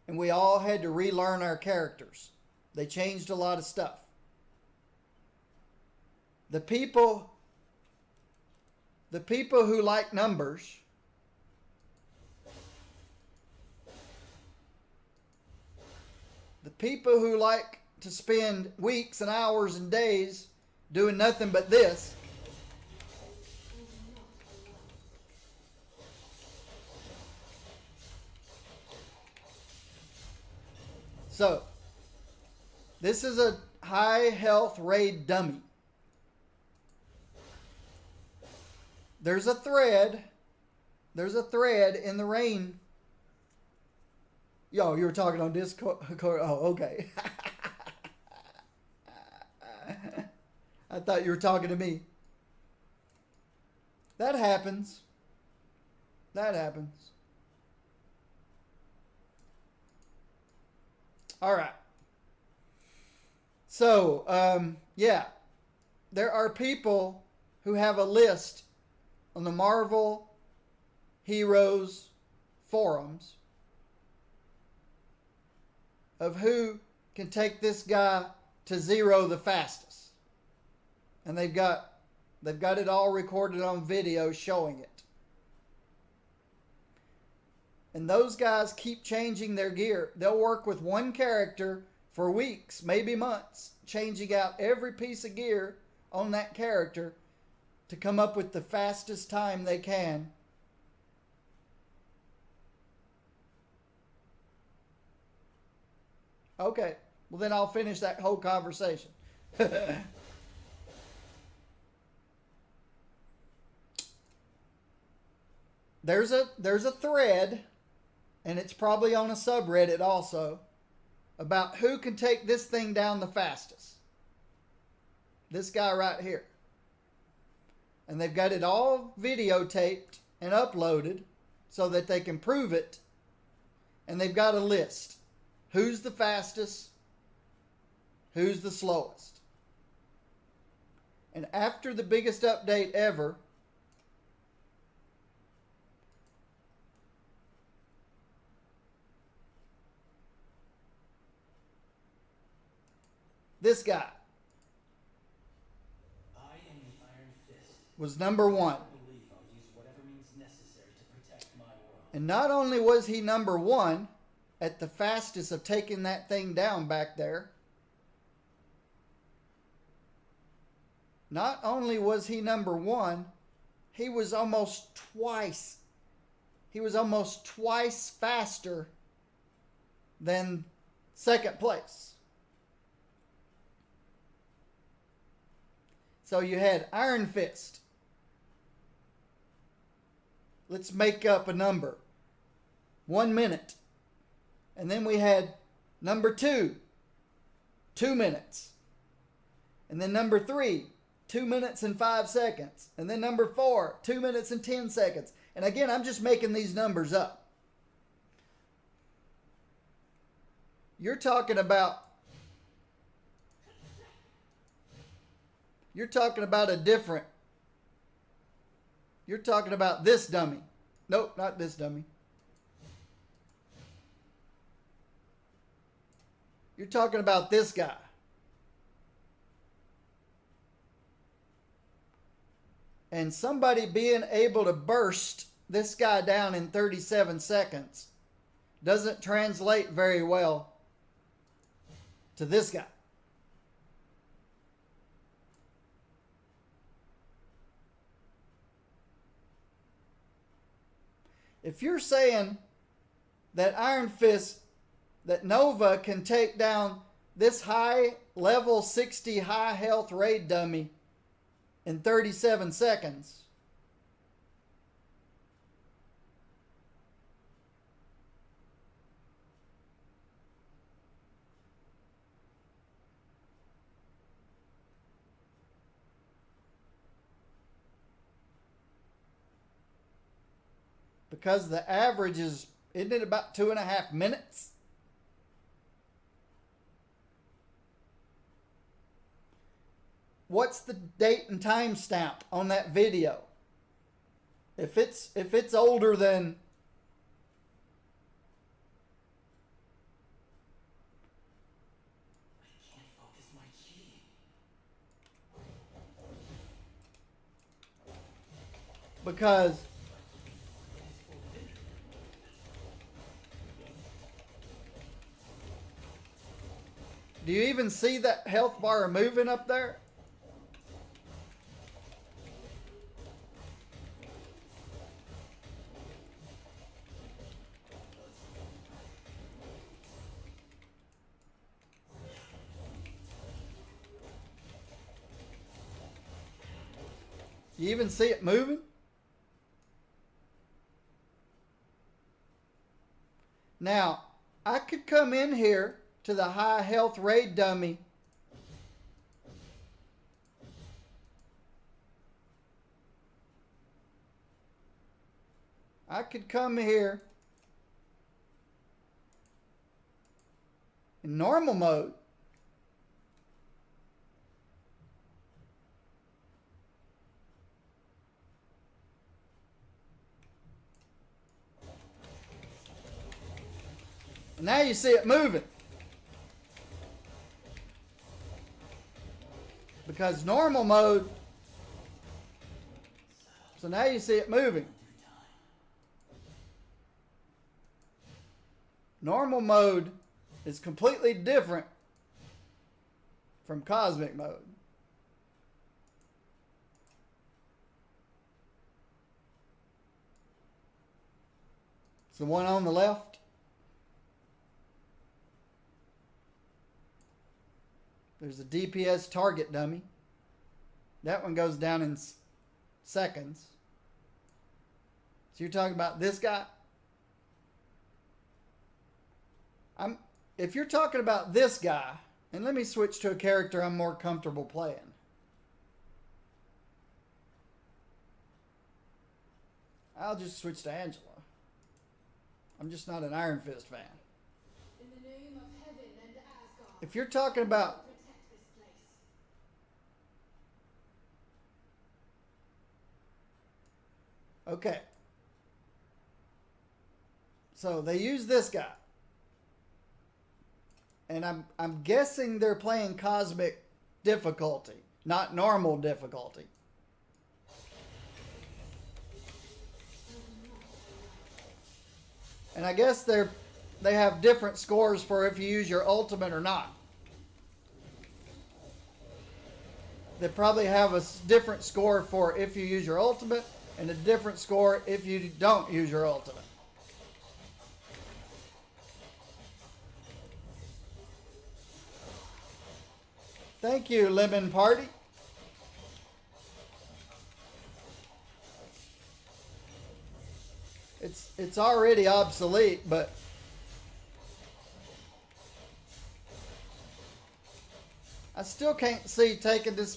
And we all had to relearn our characters. They changed a lot of stuff. The people who like numbers to spend weeks and hours and days doing nothing but this, So, this is a high health raid dummy. There's a thread. There's a thread in the rain. Yo, you were talking on Discord. Oh, okay. I thought you were talking to me. That happens. That happens. All right. So, yeah. There are people who have a list on the Marvel Heroes forums of who can take this guy to zero the fastest. And they've got it all recorded on video showing it. And those guys keep changing their gear. They'll work with one character for weeks, maybe months, changing out every piece of gear on that character to come up with the fastest time they can. Okay, well then I'll finish that whole conversation. There's a thread, and it's probably on a subreddit also, about who can take this thing down the fastest. This guy right here. And they've got it all videotaped and uploaded so that they can prove it. And they've got a list. Who's the fastest? Who's the slowest? And after the biggest update ever, this guy was number one. And not only was he number one at the fastest of taking that thing down back there, not only was he number one, he was almost twice faster than second place. So you had Iron Fist. Let's make up a number. 1 minute. And then we had number 2, 2 minutes. And then number 3, 2 minutes and 5 seconds. And then number 4, 2 minutes and 10 seconds. And again, I'm just making these numbers up. You're talking about a different. You're talking about this dummy. Nope, not this dummy. You're talking about this guy. And somebody being able to burst this guy down in 37 seconds doesn't translate very well to this guy. If you're saying that Iron Fist, that Nova can take down this high level 60 high health raid dummy in 37 seconds, because the average is, isn't it about 2.5 minutes? What's the date and time stamp on that video? If it's older than because do you even see that health bar moving up there? You even see it moving? Now, I could come in here to the high health raid dummy. I could come here in normal mode. Now you see it moving. Because normal mode. So now you see it moving. Normal mode is completely different from cosmic mode. It's the one on the left. There's a DPS target dummy. That one goes down in seconds. So you're talking about this guy? If you're talking about this guy, and let me switch to a character I'm more comfortable playing. I'll just switch to Angela. I'm just not an Iron Fist fan. In the name of heaven and Asgard, If you're talking about protect this place. okay. So they use this guy. And I'm guessing they're playing cosmic difficulty, not normal difficulty. And I guess they have different scores for if you use your ultimate or not. They probably have a different score for if you use your ultimate and a different score if you don't use your ultimate. Thank you, Lemon Party. It's already obsolete, but I still can't see taking this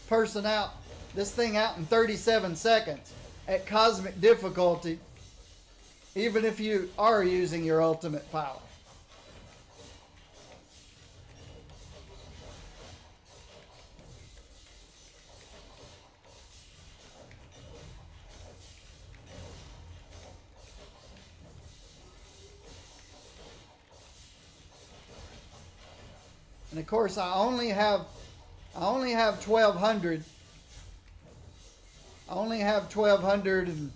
thing out in 37 seconds at cosmic difficulty, even if you are using your ultimate power. And of course, I only have 1,200. I only have 1,200 and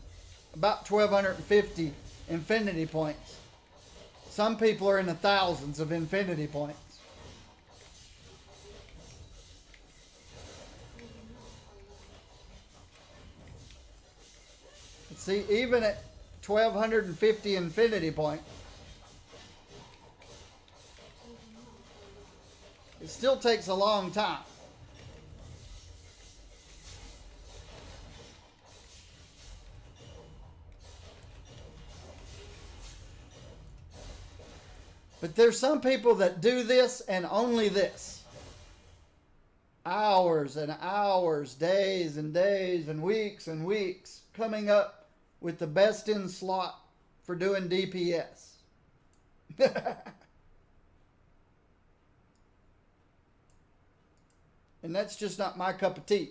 about 1,250 infinity points. Some people are in the thousands of infinity points. See, even at 1,250 infinity points, it still takes a long time. But there's some people that do this and only this. Hours and hours, days and days and weeks, coming up with the best in slot for doing DPS. And that's just not my cup of tea.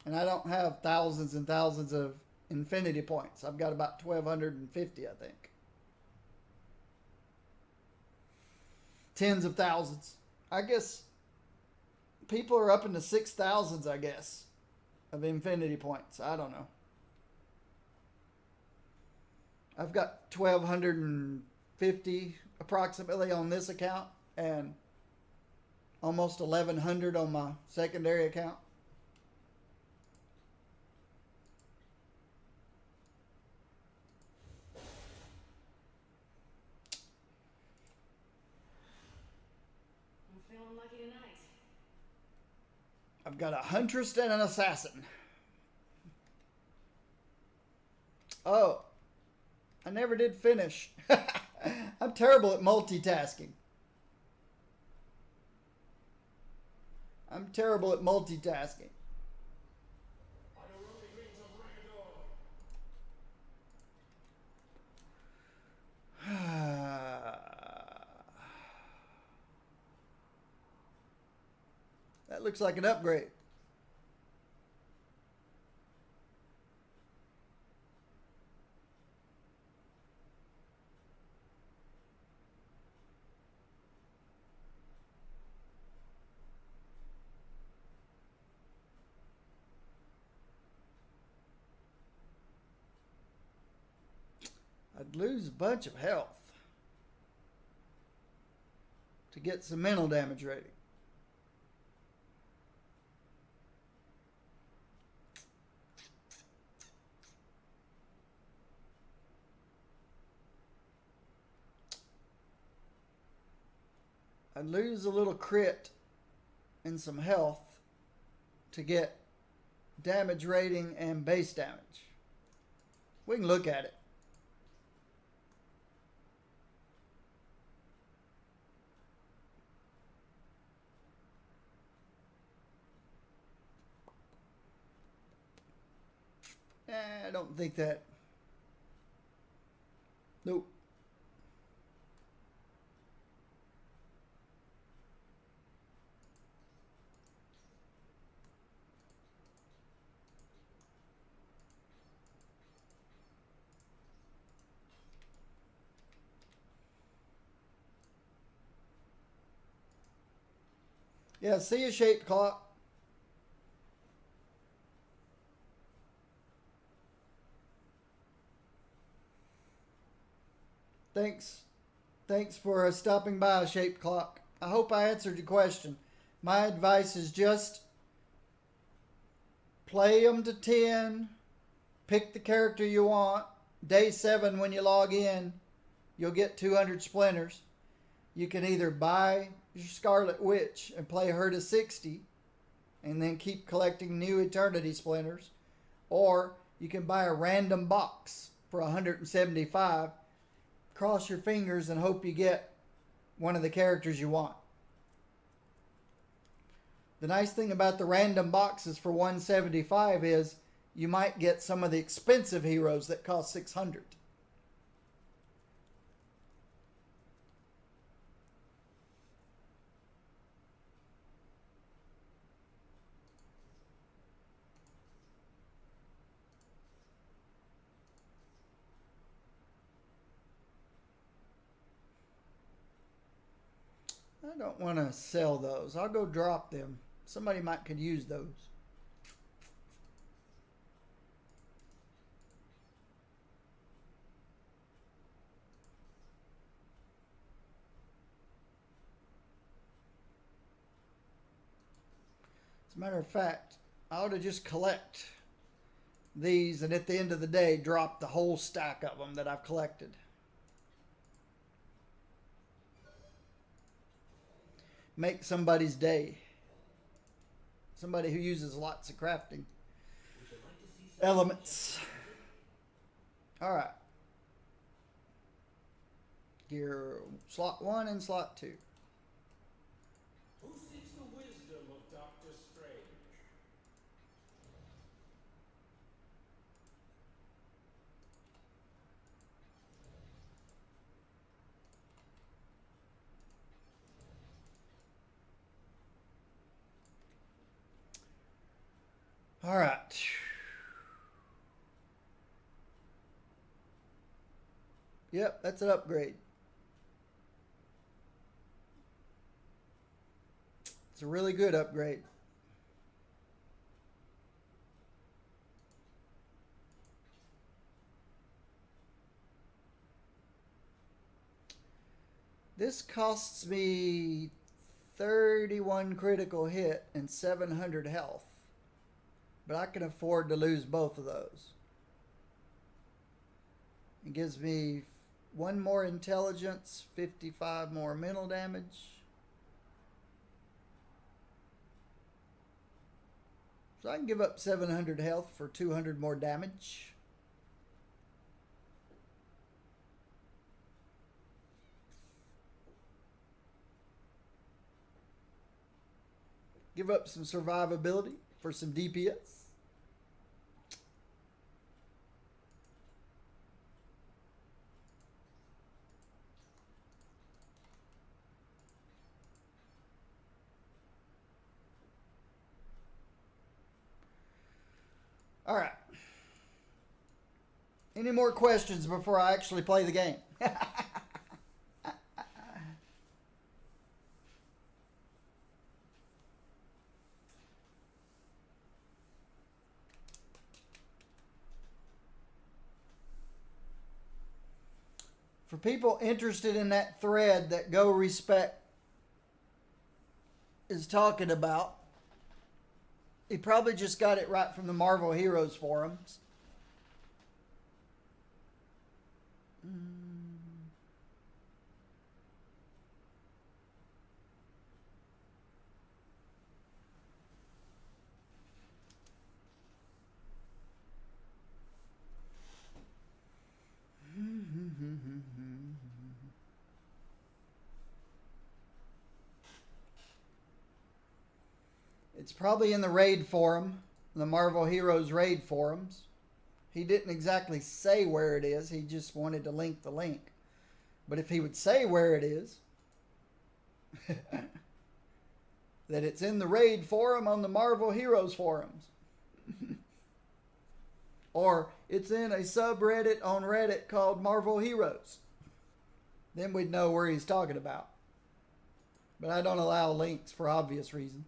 And I don't have thousands and thousands of infinity points. I've got about 1,250, I think. Tens of thousands. I guess people are up in the 6,000s, I guess, of infinity points. I don't know. I've got 1,250 approximately on this account and almost 1,100 on my secondary account. I'm feeling lucky tonight. I've got a huntress and an assassin. Oh, I never did finish. I'm terrible at multitasking. I'm terrible at multitasking. By the rolling wings of Ragador. That looks like an upgrade. I'd lose a bunch of health to get some mental damage rating. I'd lose a little crit and some health to get damage rating and base damage. We can look at it. I don't think that. Nope. Yeah, see a shaped clock. Thanks for stopping by, Shaped Clock. I hope I answered your question. My advice is just play them to 10. Pick the character you want. Day 7 when you log in, you'll get 200 splinters. You can either buy your Scarlet Witch and play her to 60 and then keep collecting new Eternity splinters. Or you can buy a random box for 175. Cross your fingers and hope you get one of the characters you want. The nice thing about the random boxes for 175 is you might get some of the expensive heroes that cost 600. I don't want to sell those. I'll go drop them. Somebody might could use those. As a matter of fact, I ought to just collect these and at the end of the day drop the whole stack of them that I've collected. Make somebody's day. Somebody who uses lots of crafting elements. All right. Gear slot 1 and slot 2. Who seeks the wisdom of Doctor Strange? All right. Yep, that's an upgrade. It's a really good upgrade. This costs me 31 critical hit and 700 health. But I can afford to lose both of those. It gives me 1 more intelligence, 55 more mental damage. So I can give up 700 health for 200 more damage. Give up some survivability for some DPS. All right. Any more questions before I actually play the game? For people interested in that thread that Go Respect is talking about, he probably just got it right from the Marvel Heroes forums. It's probably in the raid forum, the Marvel Heroes raid forums. He didn't exactly say where it is. He just wanted to link the link. But if he would say where it is, that it's in the raid forum on the Marvel Heroes forums. Or it's in a subreddit on Reddit called Marvel Heroes. Then we'd know where he's talking about. But I don't allow links for obvious reasons.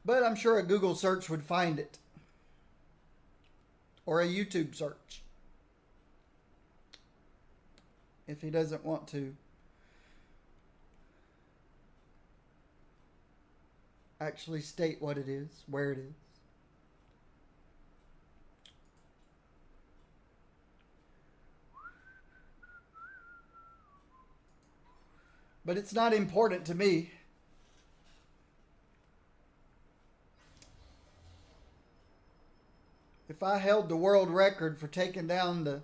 But I'm sure a Google search would find it. Or a YouTube search. If he doesn't want to actually state what it is, where it is. But it's not important to me. If I held the world record for taking down the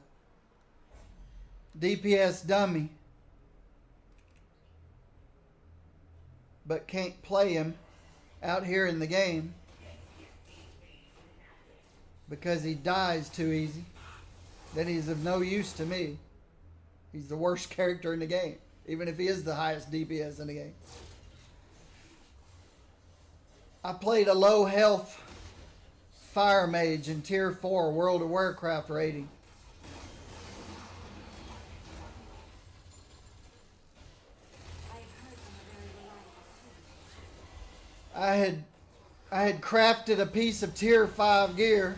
DPS dummy, but can't play him out here in the game because he dies too easy, then he's of no use to me. He's the worst character in the game, even if he is the highest DPS in the game. I played a low health Fire Mage in Tier 4 World of Warcraft rating. I had crafted a piece of Tier 5 gear.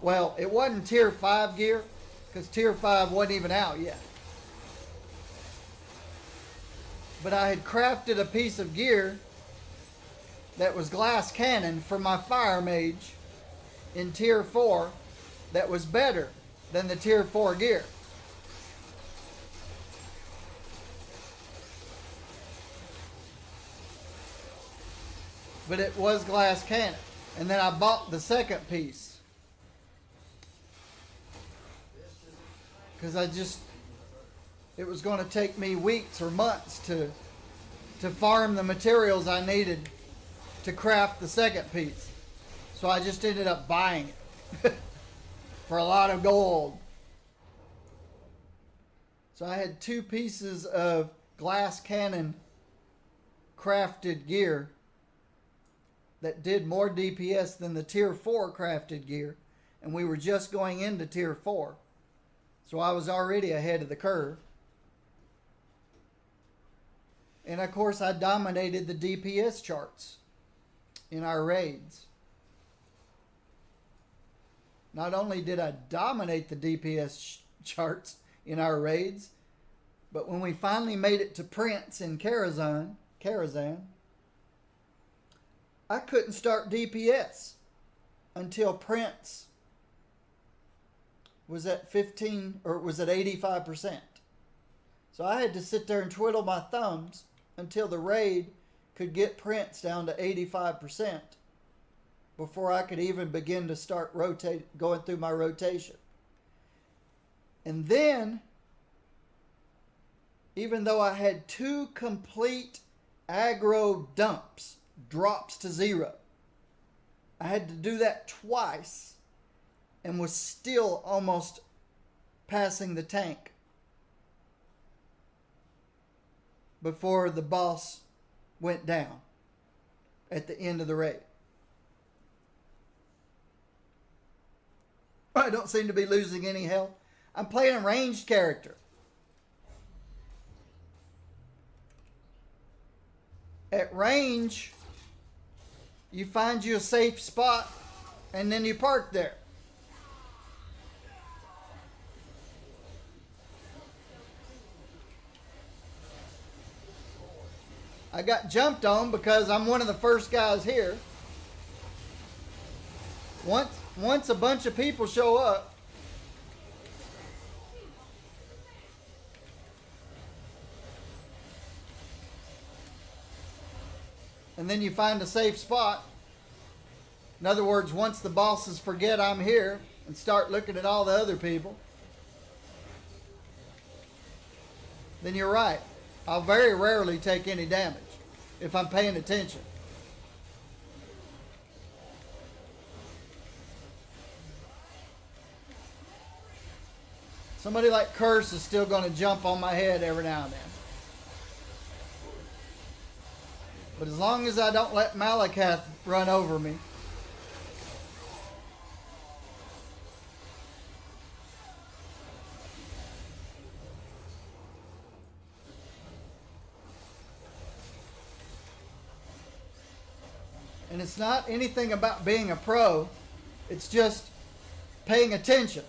Well, it wasn't Tier 5 gear, because Tier 5 wasn't even out yet. But I had crafted a piece of gear that was glass cannon for my Fire Mage in Tier 4 that was better than the Tier 4 gear. But it was glass cannon. And then I bought the second piece. Because it was going to take me weeks or months to farm the materials I needed to craft the second piece. So I just ended up buying it for a lot of gold. So I had 2 pieces of glass cannon crafted gear that did more DPS than the Tier 4 crafted gear. And we were just going into Tier 4. So I was already ahead of the curve. And of course I dominated the DPS charts in our raids. Not only did I dominate the DPS charts in our raids, but when we finally made it to Prince in Karazhan, I couldn't start DPS until Prince was at 15 or was at 85%. So I had to sit there and twiddle my thumbs until the raid could get Prince down to 85% before I could even begin to start going through my rotation. And then, even though I had 2 complete aggro dumps, drops to 0, I had to do that twice and was still almost passing the tank before the boss went down at the end of the raid. I don't seem to be losing any health. I'm playing a ranged character. At range, you find you a safe spot and then you park there. I got jumped on because I'm one of the first guys here. Once a bunch of people show up, and then you find a safe spot. In other words, once the bosses forget I'm here and start looking at all the other people, then you're right. I'll very rarely take any damage if I'm paying attention. Somebody like Curse is still going to jump on my head every now and then. But as long as I don't let Malakath run over me, and it's not anything about being a pro, it's just paying attention.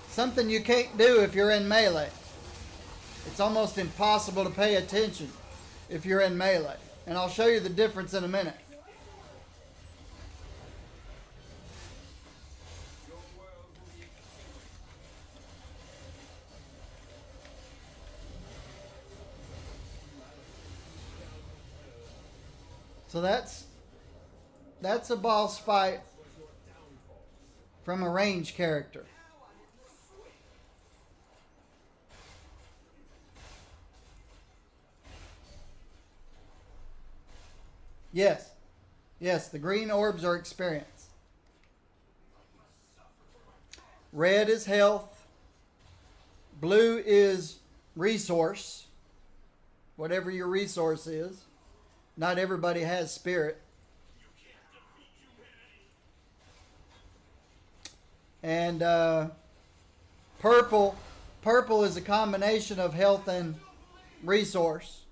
Something you can't do if you're in melee. It's almost impossible to pay attention if you're in melee. And I'll show you the difference in a minute. So that's a boss fight from a range character. Yes, the green orbs are experience. Red is health. Blue is resource. Whatever your resource is. Not everybody has spirit. And purple is a combination of health and resource.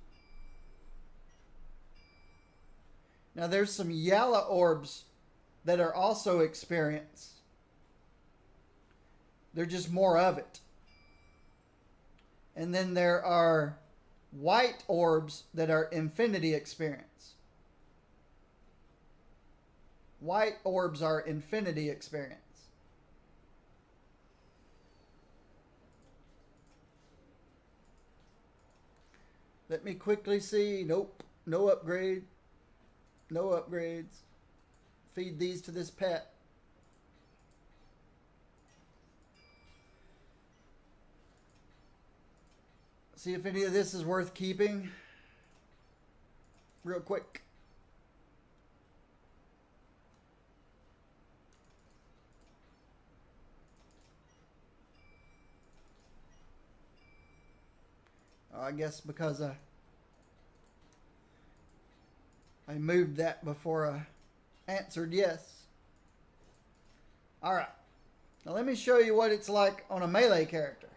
Now there's some yellow orbs that are also experience. They're just more of it. And then there are white orbs that are infinity experience. White orbs are infinity experience. Let me quickly see. Nope. No upgrade. No upgrades. Feed these to this pet. See if any of this is worth keeping. Real quick. I guess because I moved that before I answered yes. Alright. Now let me show you what it's like on a melee character.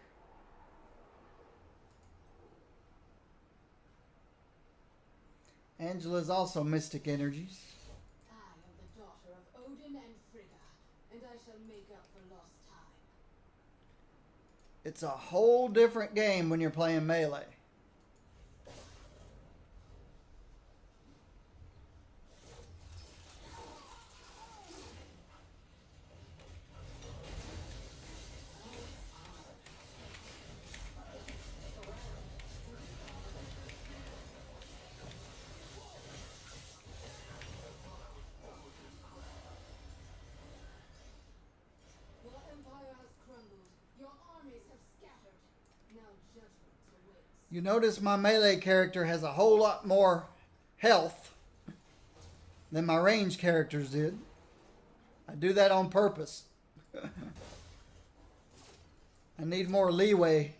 Angela is also mystic energies. I am the daughter of Odin and Frigga, and I shall make up for lost time. It's a whole different game when you're playing melee. Now judgment awaits. You notice my melee character has a whole lot more health than my range characters did. I do that on purpose. I need more leeway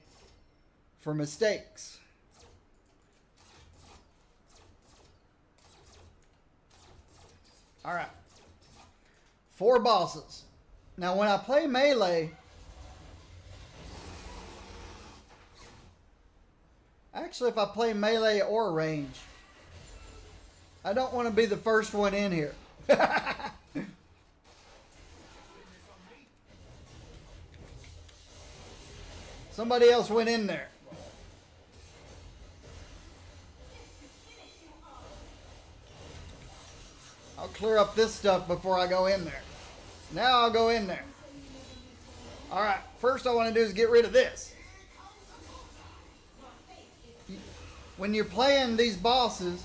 for mistakes. Alright. 4 bosses. Now when I play melee, actually if I play melee or range, I don't want to be the first one in here. Somebody else went in there. I'll clear up this stuff before I go in there. Now I'll go in there. Alright, first I want to do is get rid of this. When you're playing these bosses,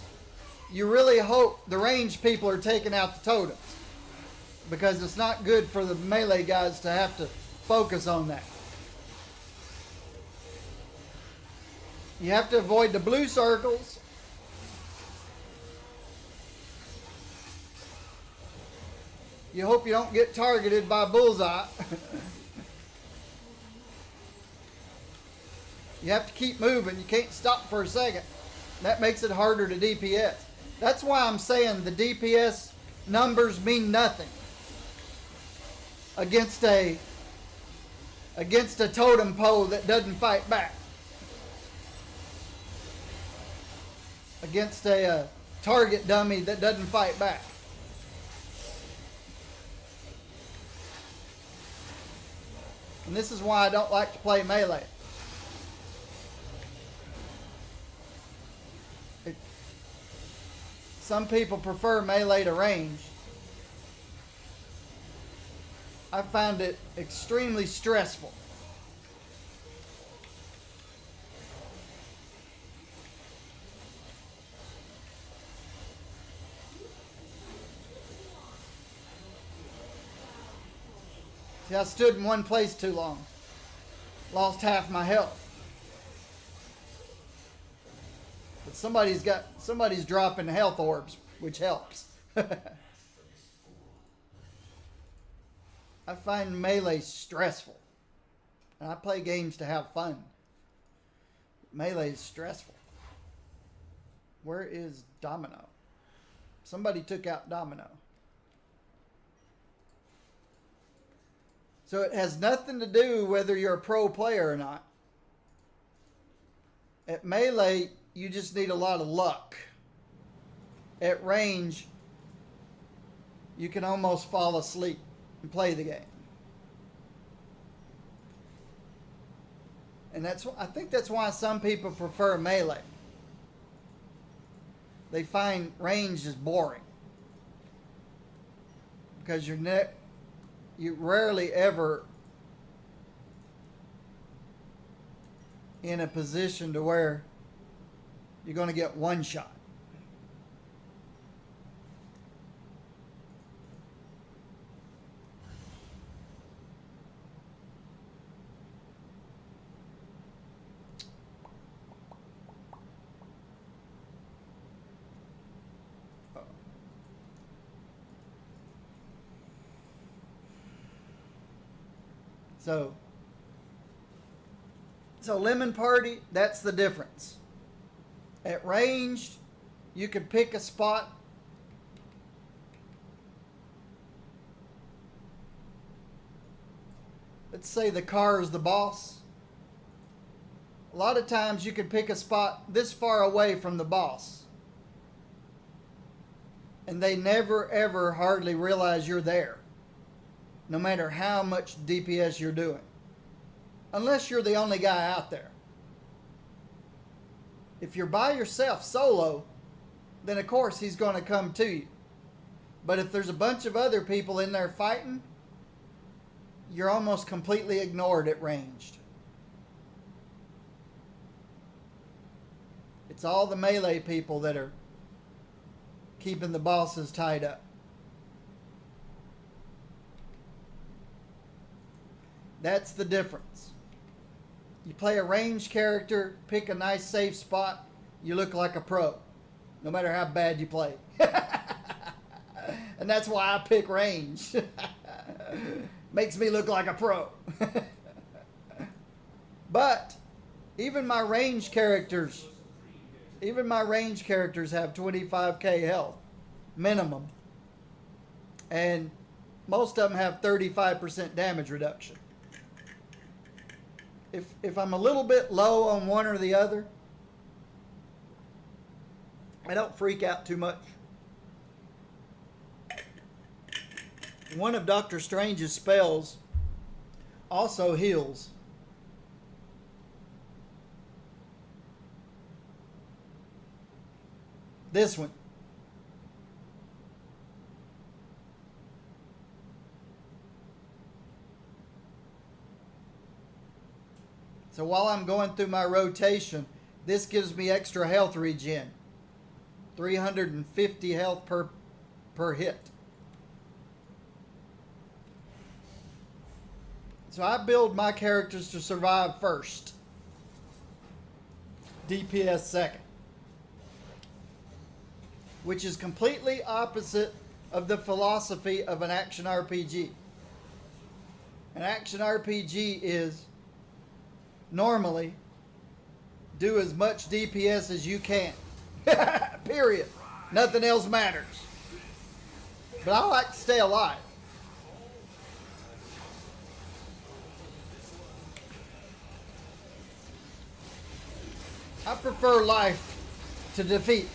you really hope the ranged people are taking out the totems, because it's not good for the melee guys to have to focus on that. You have to avoid the blue circles. You hope you don't get targeted by bullseye. You have to keep moving. You can't stop for a second. That makes it harder to DPS. That's why I'm saying the DPS numbers mean nothing against a totem pole that doesn't fight back. Against a target dummy that doesn't fight back. And this is why I don't like to play melee. Some people prefer melee to range. I find it extremely stressful. See, I stood in one place too long. Lost half my health. But somebody's dropping health orbs, which helps. I find melee stressful. And I play games to have fun. Melee is stressful. Where is Domino? Somebody took out Domino. So it has nothing to do whether you're a pro player or not. At melee, you just need a lot of luck. At range, you can almost fall asleep and play the game. And I think that's why some people prefer melee. They find range is boring. Because you rarely ever in a position to where you're going to get one shot. So Lemon Party, that's the difference. At ranged, you can pick a spot. Let's say the car is the boss. A lot of times you can pick a spot this far away from the boss. And they never ever hardly realize you're there. No matter how much DPS you're doing. Unless you're the only guy out there. If you're by yourself, solo, then of course he's going to come to you. But if there's a bunch of other people in there fighting, you're almost completely ignored at ranged. It's all the melee people that are keeping the bosses tied up. That's the difference. You play a ranged character, pick a nice safe spot, you look like a pro, no matter how bad you play. And that's why I pick range. Makes me look like a pro. But even my ranged characters have 25k health minimum. And most of them have 35% damage reduction. If I'm a little bit low on one or the other, I don't freak out too much. One of Doctor Strange's spells also heals. This one. So while I'm going through my rotation, this gives me extra health regen. 350 health per hit. So I build my characters to survive first. DPS second. Which is completely opposite of the philosophy of an action RPG. An action RPG is normally do as much DPS as you can. Period. Nothing else matters. But I like to stay alive. I prefer life to defeat.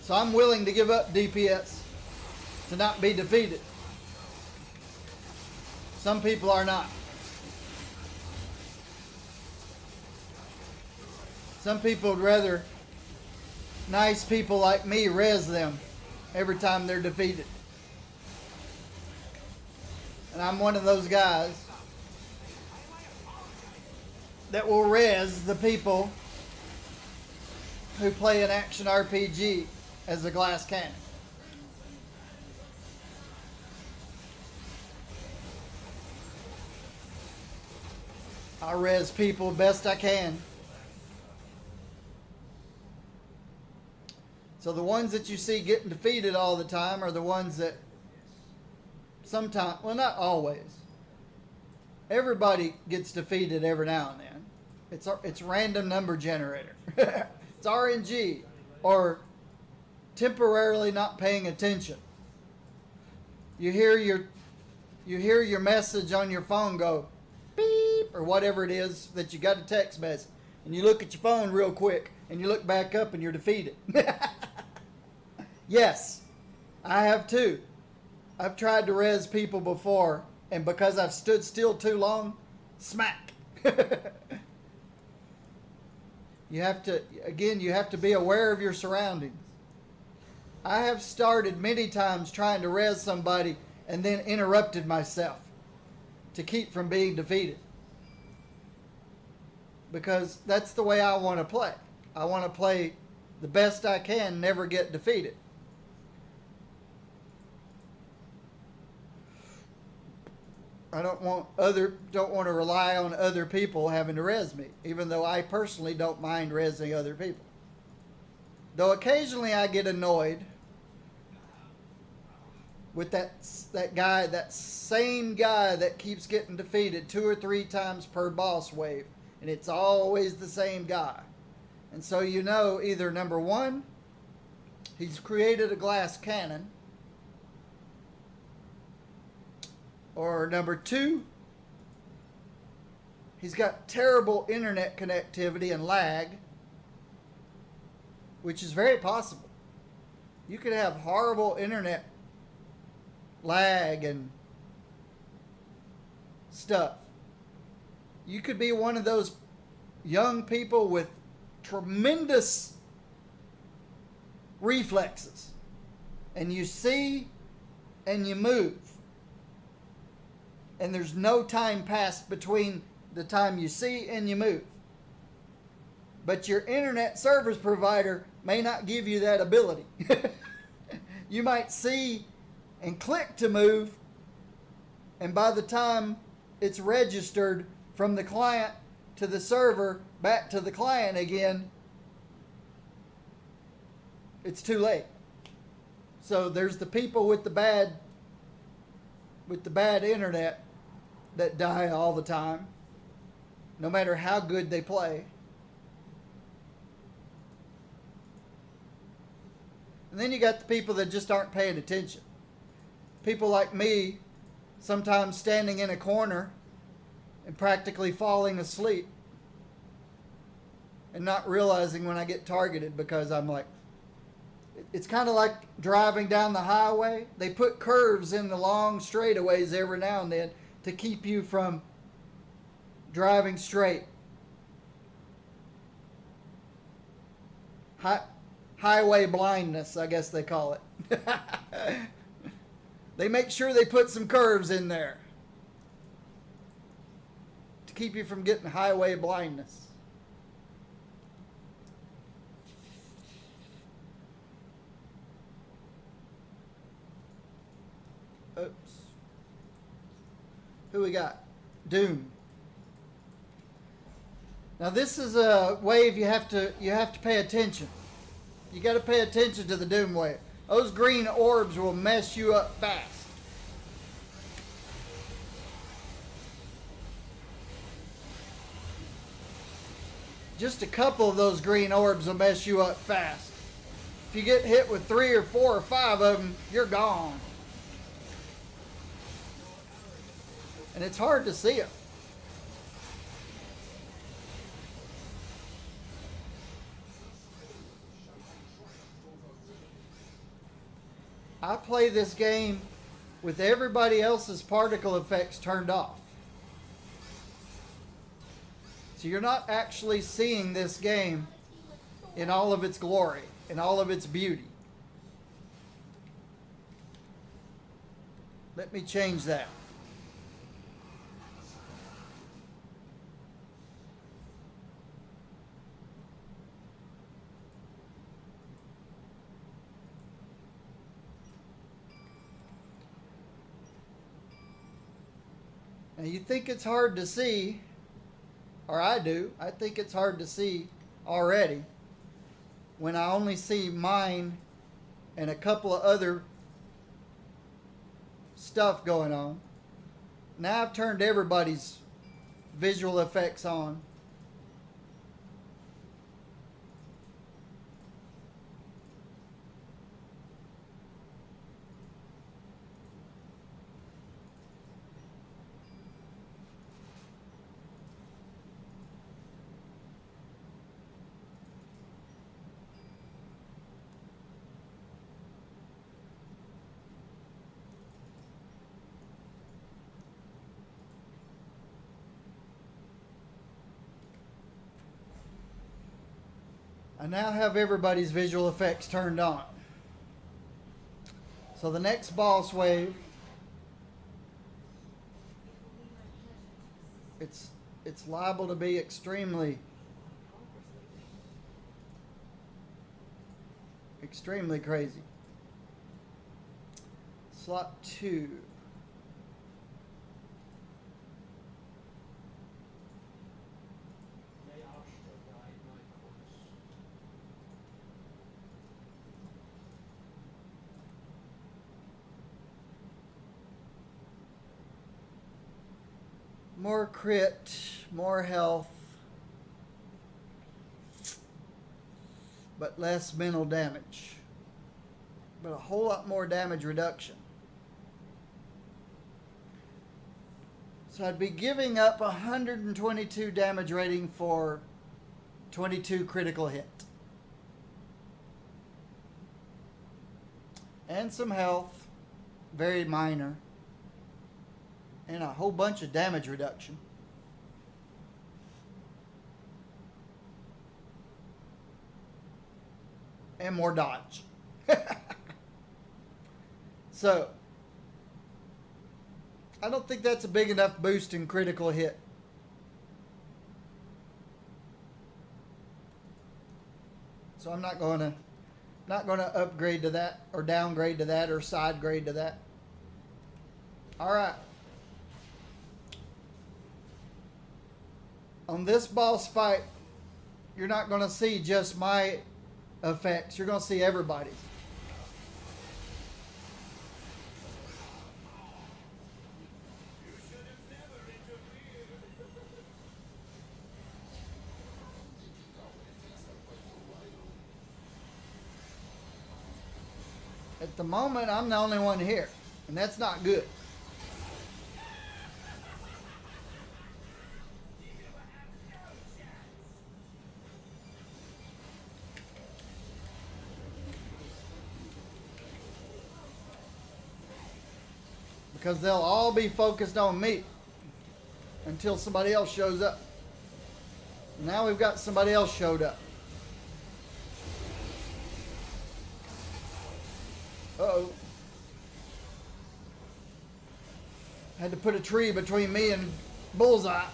So I'm willing to give up DPS to not be defeated. Some people are not. Some people would rather nice people like me res them every time they're defeated. And I'm one of those guys that will res the people who play an action RPG as a glass cannon. I res people best I can. So the ones that you see getting defeated all the time are the ones that sometimes, well, not always. Everybody gets defeated every now and then. It's random number generator. It's RNG or temporarily not paying attention. You hear your message on your phone go beep or whatever it is that you got a text message, and you look at your phone real quick and you look back up and you're defeated. Yes, I have too. I've tried to res people before, and because I've stood still too long, smack. You have to be aware of your surroundings. I have started many times trying to res somebody and then interrupted myself to keep from being defeated. Because that's the way I want to play. I want to play the best I can, never get defeated. I don't want to rely on other people having to res me, even though I personally don't mind resing other people. Though occasionally I get annoyed with that same guy that keeps getting defeated 2 or 3 times per boss wave, and it's always the same guy. And so you know, either number one, he's created a glass cannon, or number 2, he's got terrible internet connectivity and lag, which is very possible. You could have horrible internet lag and stuff. You could be one of those young people with tremendous reflexes, and you see and you move, and there's no time passed between the time you see and you move. But your internet service provider may not give you that ability. You might see and click to move, and by the time it's registered from the client to the server back to the client again, it's too late. So there's the people with the bad internet that die all the time, no matter how good they play. And then you got the people that just aren't paying attention. People like me, sometimes standing in a corner and practically falling asleep and not realizing when I get targeted, because I'm like, it's kind of like driving down the highway. They put curves in the long straightaways every now and then to keep you from driving straight. Highway blindness, I guess they call it. They make sure they put some curves in there to keep you from getting highway blindness. Oops. Who we got? Doom. Now this is a wave you have to pay attention. You got to pay attention to the Doom wave. Those green orbs will mess you up fast. Just a couple of those green orbs will mess you up fast. If you get hit with 3 or 4 or 5 of them, you're gone. And it's hard to see them. I play this game with everybody else's particle effects turned off. So you're not actually seeing this game in all of its glory, in all of its beauty. Let me change that. Now you think it's hard to see, or I do. I think it's hard to see already when I only see mine and a couple of other stuff going on. Now I've turned everybody's visual effects on. I now have everybody's visual effects turned on. So the next boss wave, it's liable to be extremely crazy. Slot 2. More crit, more health, but less mental damage. But a whole lot more damage reduction. So I'd be giving up 122 damage rating for 22 critical hit. And some health, very minor. And a whole bunch of damage reduction. And more dodge. So, I don't think that's a big enough boost in critical hit. So I'm not going to upgrade to that or downgrade to that or side grade to that. All right. on this boss fight, you're not going to see just my effects. You're going to see everybody's. At the moment, I'm the only one here, and that's not good. Because they'll all be focused on me until somebody else shows up. Now we've got somebody else showed up. Uh-oh. Had to put a tree between me and Bullseye.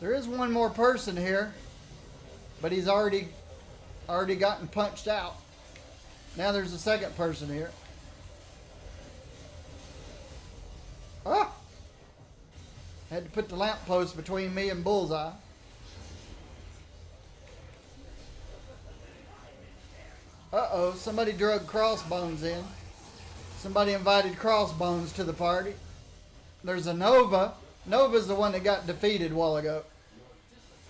There is one more person here, but he's already gotten punched out. Now there's a second person here. Ah! Had to put the lamppost between me and Bullseye. Uh-oh, somebody drug Crossbones in. Somebody invited Crossbones to the party. There's a Nova. Nova's the one that got defeated a while ago.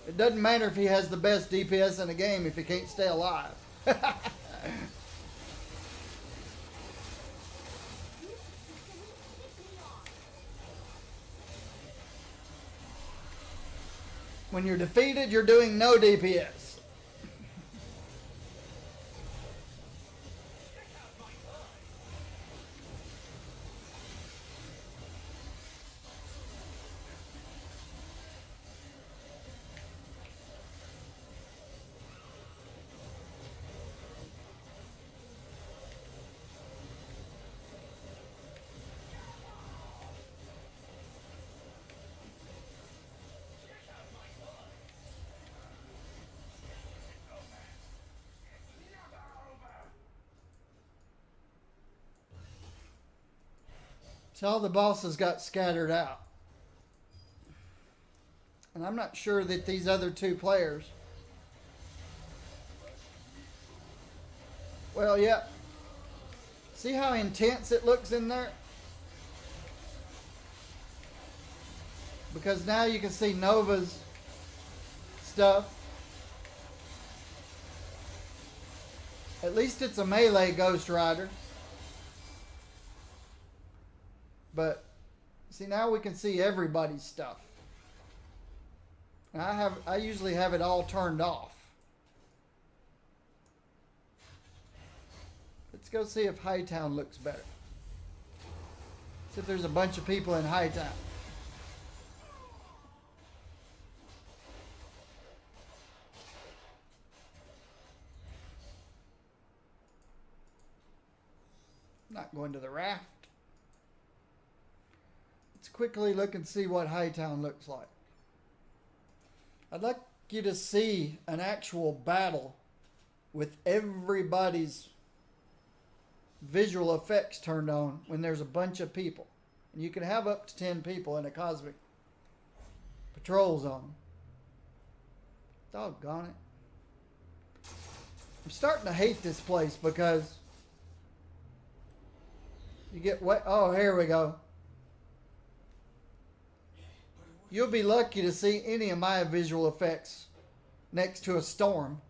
It doesn't matter if he has the best DPS in the game if he can't stay alive. When you're defeated, you're doing no DPS. So all the bosses got scattered out. And I'm not sure that these other two players... Well, yeah. See how intense it looks in there? Because now you can see Nova's stuff. At least it's a melee Ghost Rider. But see, now we can see everybody's stuff. And I usually have it all turned off. Let's go see if Hightown looks better. See if there's a bunch of people in Hightown. Not going to the raft. Let's quickly look and see what Hightown looks like. I'd like you to see an actual battle with everybody's visual effects turned on when there's a bunch of people. And you can have up to 10 people in a Cosmic Patrol zone. Doggone it. I'm starting to hate this place because you get wet. Oh, here we go. You'll be lucky to see any of my visual effects next to a storm.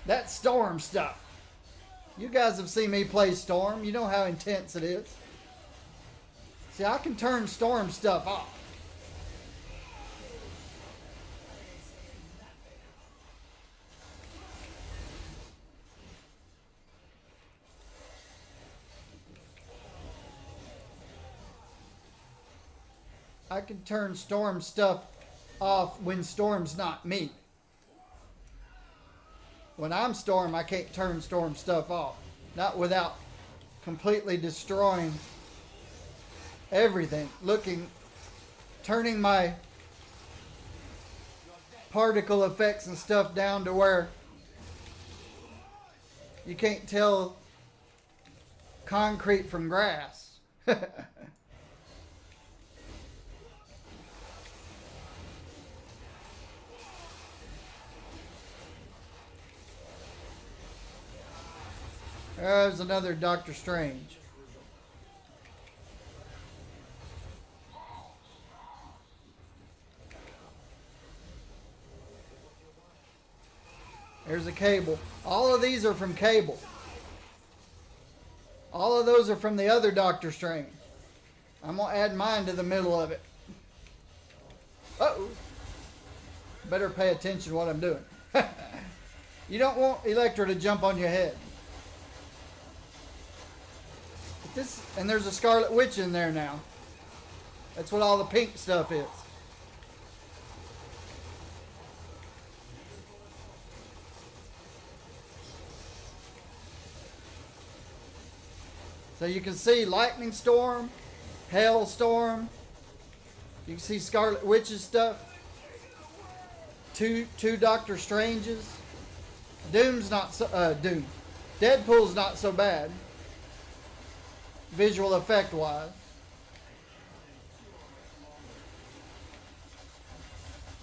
That storm stuff. You guys have seen me play Storm. You know how intense it is. See, I can turn Storm stuff off. I can turn Storm stuff off when Storm's not me. When I'm Storm, I can't turn Storm stuff off. Not without completely destroying everything. Turning my particle effects and stuff down to where you can't tell concrete from grass. There's another Doctor Strange. There's a Cable. All of these are from Cable. All of those are from the other Doctor Strange. I'm going to add mine to the middle of it. Uh-oh. Better pay attention to what I'm doing. You don't want Elektra to jump on your head. And there's a Scarlet Witch in there now. That's what all the pink stuff is. So you can see Lightning Storm, Hailstorm. You can see Scarlet Witch's stuff. Two Doctor Stranges. Doom's not so Doom. Deadpool's not so bad. Visual effect wise.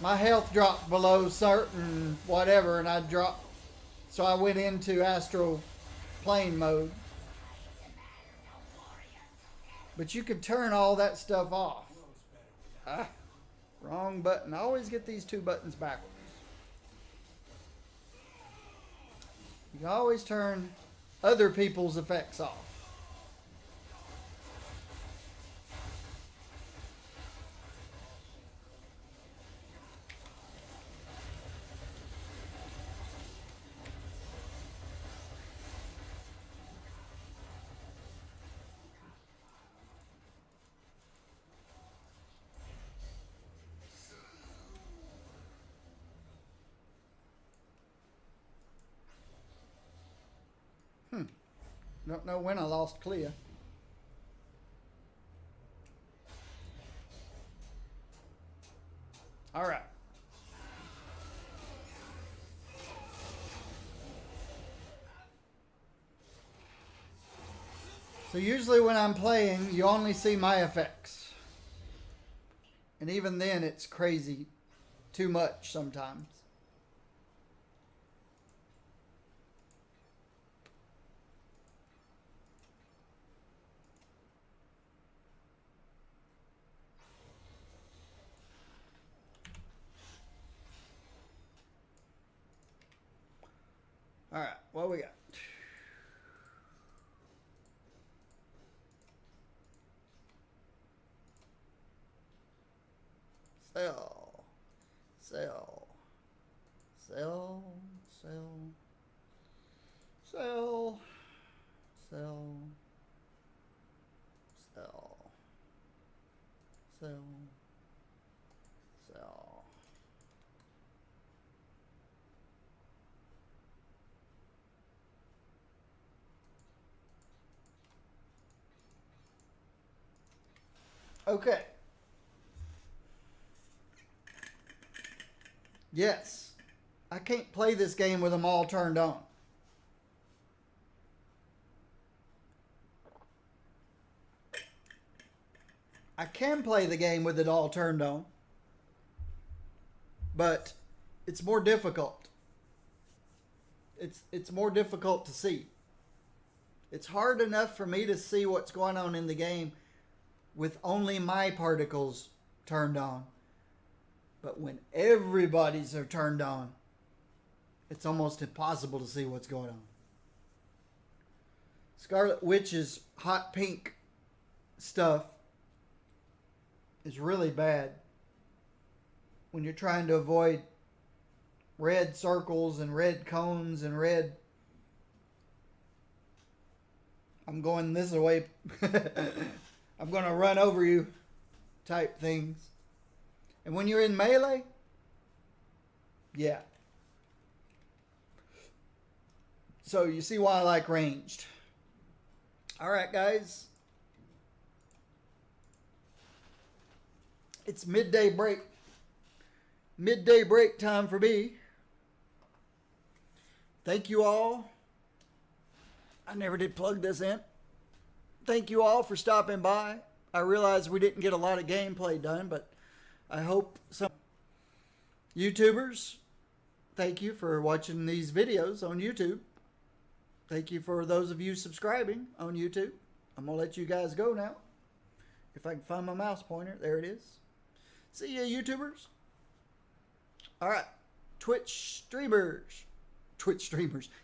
My health dropped below certain whatever and I dropped, so I went into astral plane mode. But you can turn all that stuff off. Ah, wrong button. I always get these two buttons backwards. You can always turn other people's effects off. Don't know when I lost Clea. All right. So usually when I'm playing, you only see my effects. And even then, it's crazy too much sometimes. All right, what we got? Sell, sell, sell, sell, sell, sell, sell, sell, sell. Okay. Yes. I can't play this game with them all turned on. I can play the game with it all turned on. But it's more difficult. It's more difficult to see. It's hard enough for me to see what's going on in the game with only my particles turned on. But when everybody's are turned on, it's almost impossible to see what's going on. Scarlet Witch's hot pink stuff is really bad when you're trying to avoid red circles and red cones and red... I'm going this way. I'm going to run over you. type things. And when you're in melee, yeah. So you see why I like ranged. Alright, guys. It's midday break. Midday break time for me. Thank you all. I never did plug this in. Thank you all for stopping by. I realize we didn't get a lot of gameplay done, but I hope some YouTubers, thank you for watching these videos on YouTube. Thank you for those of you subscribing on YouTube. I'm going to let you guys go now. If I can find my mouse pointer. There it is. See ya, YouTubers. All right. Twitch streamers.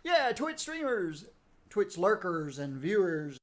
Yeah, Twitch streamers. Twitch lurkers and viewers.